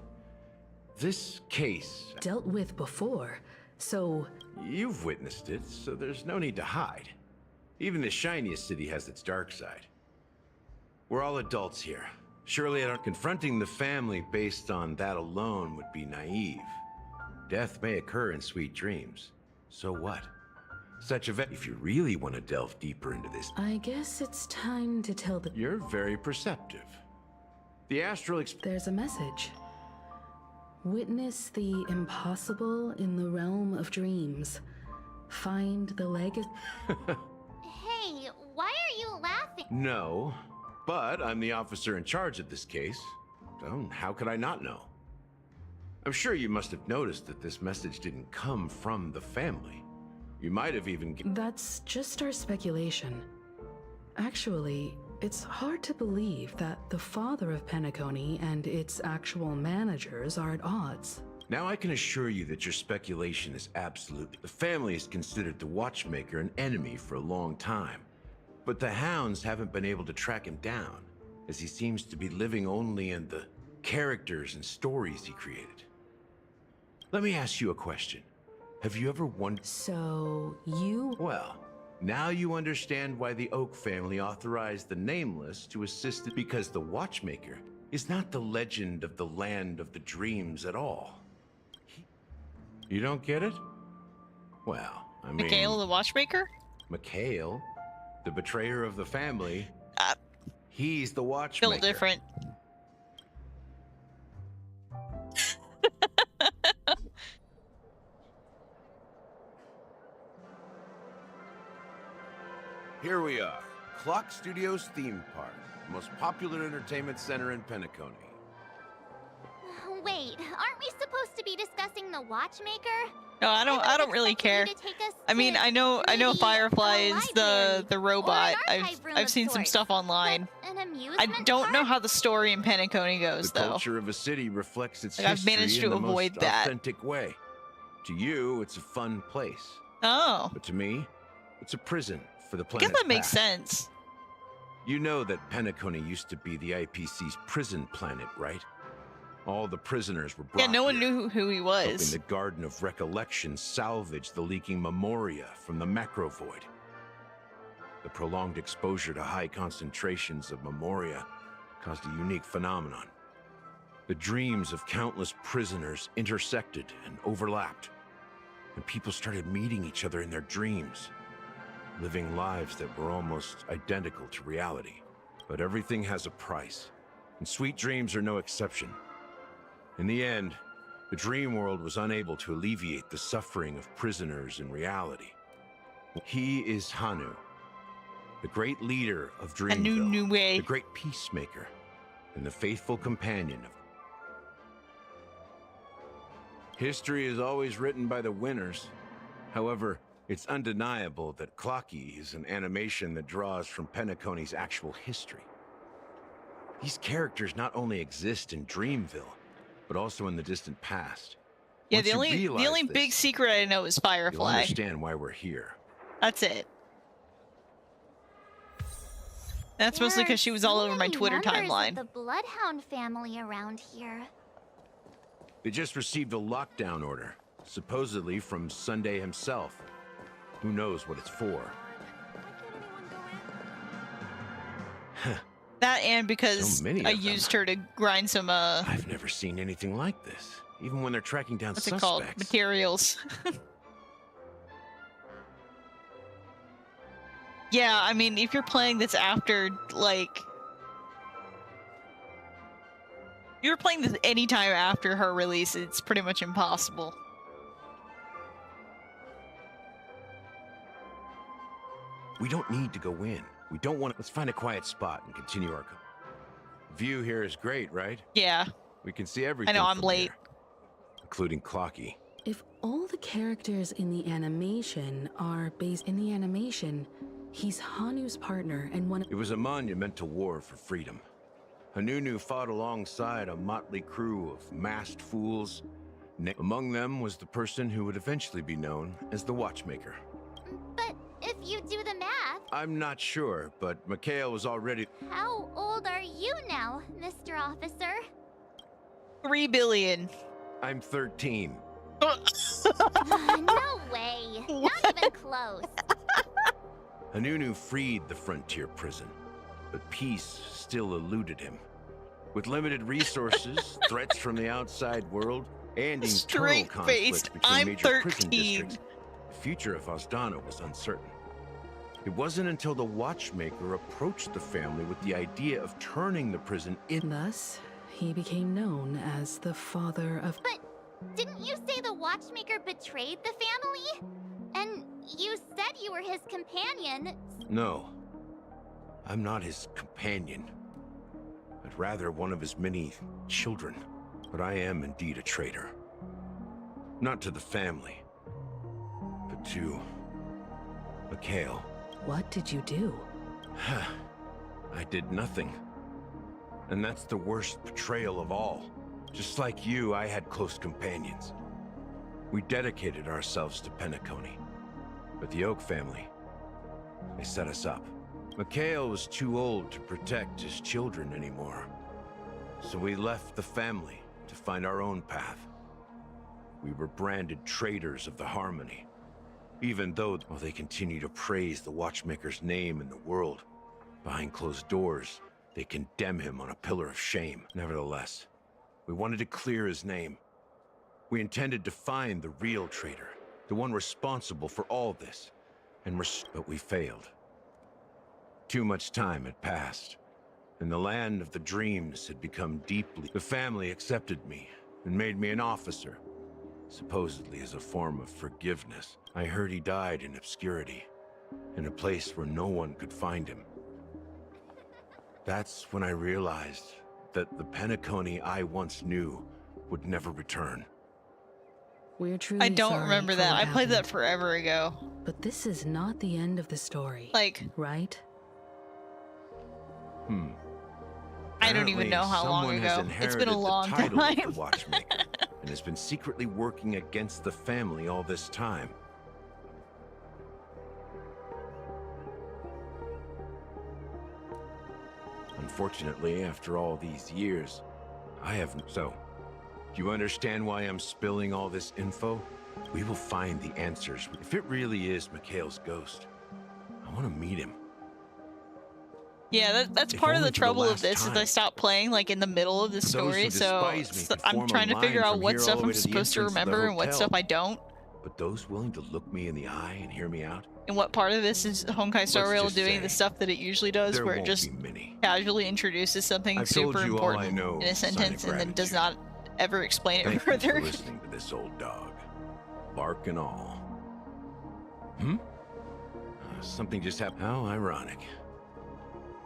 This case... Dealt with before, so... You've witnessed it, so there's no need to hide. Even the shiniest city has its dark side. We're all adults here. Surely confronting the family based on that alone would be naive. Death may occur in sweet dreams. So what? Such event... If you really want to delve deeper into this... I guess it's time to tell the... You're very perceptive. The astral... There's a message. Witness the impossible in the realm of dreams. Find the legacy... Hey, why are you laughing? No, but I'm the officer in charge of this case. So how could I not know? I'm sure you must have noticed that this message didn't come from the family. You might have even... That's just our speculation. Actually, it's hard to believe that the father of Penacony and its actual managers are at odds. Now I can assure you that your speculation is absolute. The family has considered the Watchmaker an enemy for a long time. But the hounds haven't been able to track him down, as he seems to be living only in the characters and stories he created. Let me ask you a question. Have you ever wondered... So, you... Well, now you understand why the Oak family authorized the Nameless to assist it, because the Watchmaker is not the legend of the Land of the Dreams at all. You don't get it? Well, I mean... Mikhail the Watchmaker? Mikhail, the betrayer of the family, he's the Watchmaker. Still different. Here we are, Clock Studios theme park, the most popular entertainment center in Penacony. Wait, aren't we supposed to be discussing the Watchmaker? No, I don't really care. I mean, I know Firefly is the robot. I've seen some stuff online. I don't know how the story in Penacony goes though. The culture of a city reflects its Like, I've history managed in to the avoid most that. authentic way. To you, it's a fun place. Oh. But to me, it's a prison for the I planet. guess that makes sense. You know that Penacony used to be the IPC's prison planet, right? All the prisoners were brought Yeah, no one here, knew who he helping was. the Garden of Recollection salvage the leaking memoria from the macrovoid. The prolonged exposure to high concentrations of memoria caused a unique phenomenon. The dreams of countless prisoners intersected and overlapped, and people started meeting each other in their dreams, living lives that were almost identical to reality. But everything has a price, and sweet dreams are no exception. In the end, the dream world was unable to alleviate the suffering of prisoners in reality. He is Hanu, the great leader of Dreamville, the great peacemaker, and the faithful companion of... History is always written by the winners. However, it's undeniable that Clocky is an animation that draws from Penacony's actual history. These characters not only exist in Dreamville, but also in the distant past. Yeah, Once the you only realize big this, secret I know is you'll Firefly. understand why we're here. That's it. That's mostly because she was all over my Twitter timeline. The Bloodhound family around here. They just received a lockdown order, supposedly from Sunday himself. Who knows what it's for? That and because So many I of them. used her to grind some I've never seen anything like this, even when they're tracking down what's it suspects. called? Materials. Yeah, I mean, if you're playing this after, like... If you're playing this anytime after her release, it's pretty much impossible. We don't need to go in. We don't want to... Let's find a quiet spot and continue our... View here is great, right? Yeah. We can see everything I know, I'm from late. here, including Clocky. If all the characters in the animation are based in the animation, he's Hanu's partner and one of... It was a monumental war for freedom. Hanunu fought alongside a motley crew of masked fools. Among them was the person who would eventually be known as the Watchmaker. But if you do the math... I'm not sure, but Mikhail was already... How old are you now, Mr. Officer? 3 billion. I'm 13. No way. Not even close. Hanunu freed the frontier prison, but peace still eluded him. With limited resources, threats from the outside world, and internal conflicts between major prison districts, the future of Osdana was uncertain. It wasn't until the Watchmaker approached the family with the idea of turning the prison in... Thus, he became known as the father of... But didn't you say the Watchmaker betrayed the family? And you said you were his companion. No, I'm not his companion, but rather one of his many children. But I am indeed a traitor. Not to the family, but to Mikhail. What did you do? I did nothing. And that's the worst betrayal of all. Just like you, I had close companions. We dedicated ourselves to Penacony. But the Oak family, they set us up. Mikhail was too old to protect his children anymore. So we left the family to find our own path. We were branded traitors of the Harmony, even though they continue to praise the Watchmaker's name in the world. Behind closed doors, they condemn him on a pillar of shame. Nevertheless, we wanted to clear his name. We intended to find the real traitor, the one responsible for all this, but we failed. Too much time had passed, and the land of the dreams had become deeply... The family accepted me and made me an officer, supposedly as a form of forgiveness. I heard he died in obscurity, in a place where no one could find him. That's when I realized that the penacony I once knew would never return. We're truly I don't sorry remember for that. what I played that happened. forever ago. But this is not the end of the story. Like, right? I don't even know how long ago. It's been a long time. The Watchmaker, and has been secretly working against the family all this time. Unfortunately, after all these years, I have... So, do you understand why I'm spilling all this info? We will find the answers. If it really is Mikhail's ghost, I want to meet him. Yeah, that's part of the trouble of this, is I stopped playing like in the middle of the story, so I'm trying to figure out what stuff I'm supposed to remember and what stuff I don't. But those willing to look me in the eye and hear me out? And what part of this is Honkai Star Rail doing the stuff that it usually does, where it just casually introduces something super important in a sentence and then does not ever explain it further. Thank you for listening to this old dog. Bark and all. Something just happened. How ironic.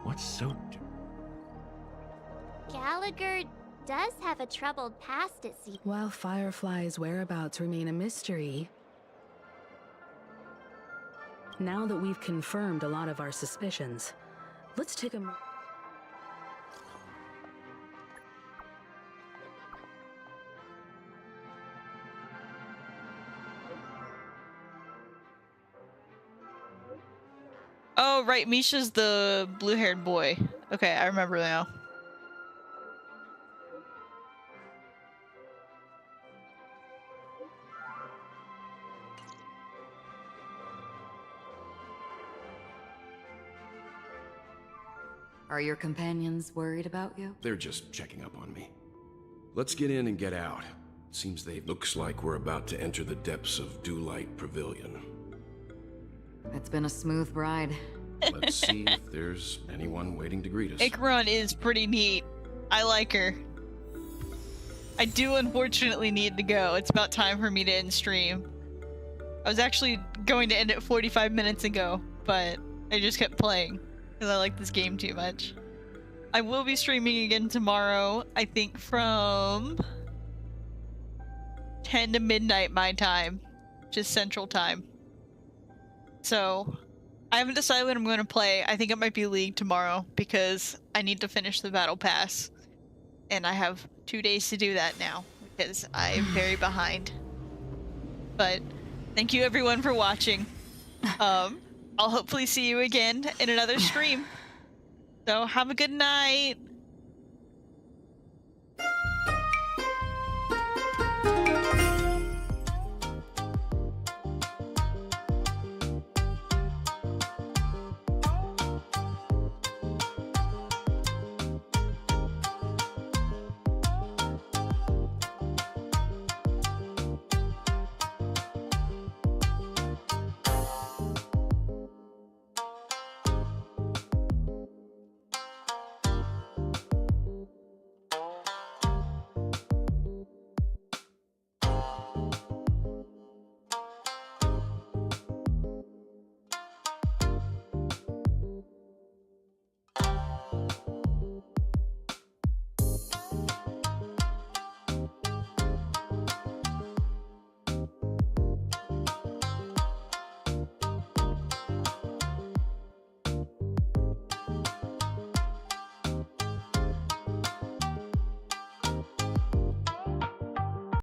What's so... Gallagher does have a troubled past, it seems. While Firefly's whereabouts remain a mystery, now that we've confirmed a lot of our suspicions, let's take a... Oh, right, Misha's the blue-haired boy. Okay, I remember now. Are your companions worried about you? They're just checking up on me. Let's get in and get out. Seems they... Looks like we're about to enter the depths of Dewlight Pavilion. It's been a smooth ride. Let's see if there's anyone waiting to greet us. Ikron is pretty neat. I like her. I do unfortunately need to go. It's about time for me to end stream. I was actually going to end it 45 minutes ago, but I just kept playing because I like this game too much. I will be streaming again tomorrow, I think from 10 to midnight my time, which is Central Time. So, I haven't decided what I'm going to play. I think it might be League tomorrow because I need to finish the Battle Pass. And I have 2 days to do that now because I'm very behind. But thank you everyone for watching. I'll hopefully see you again in another stream. So have a good night.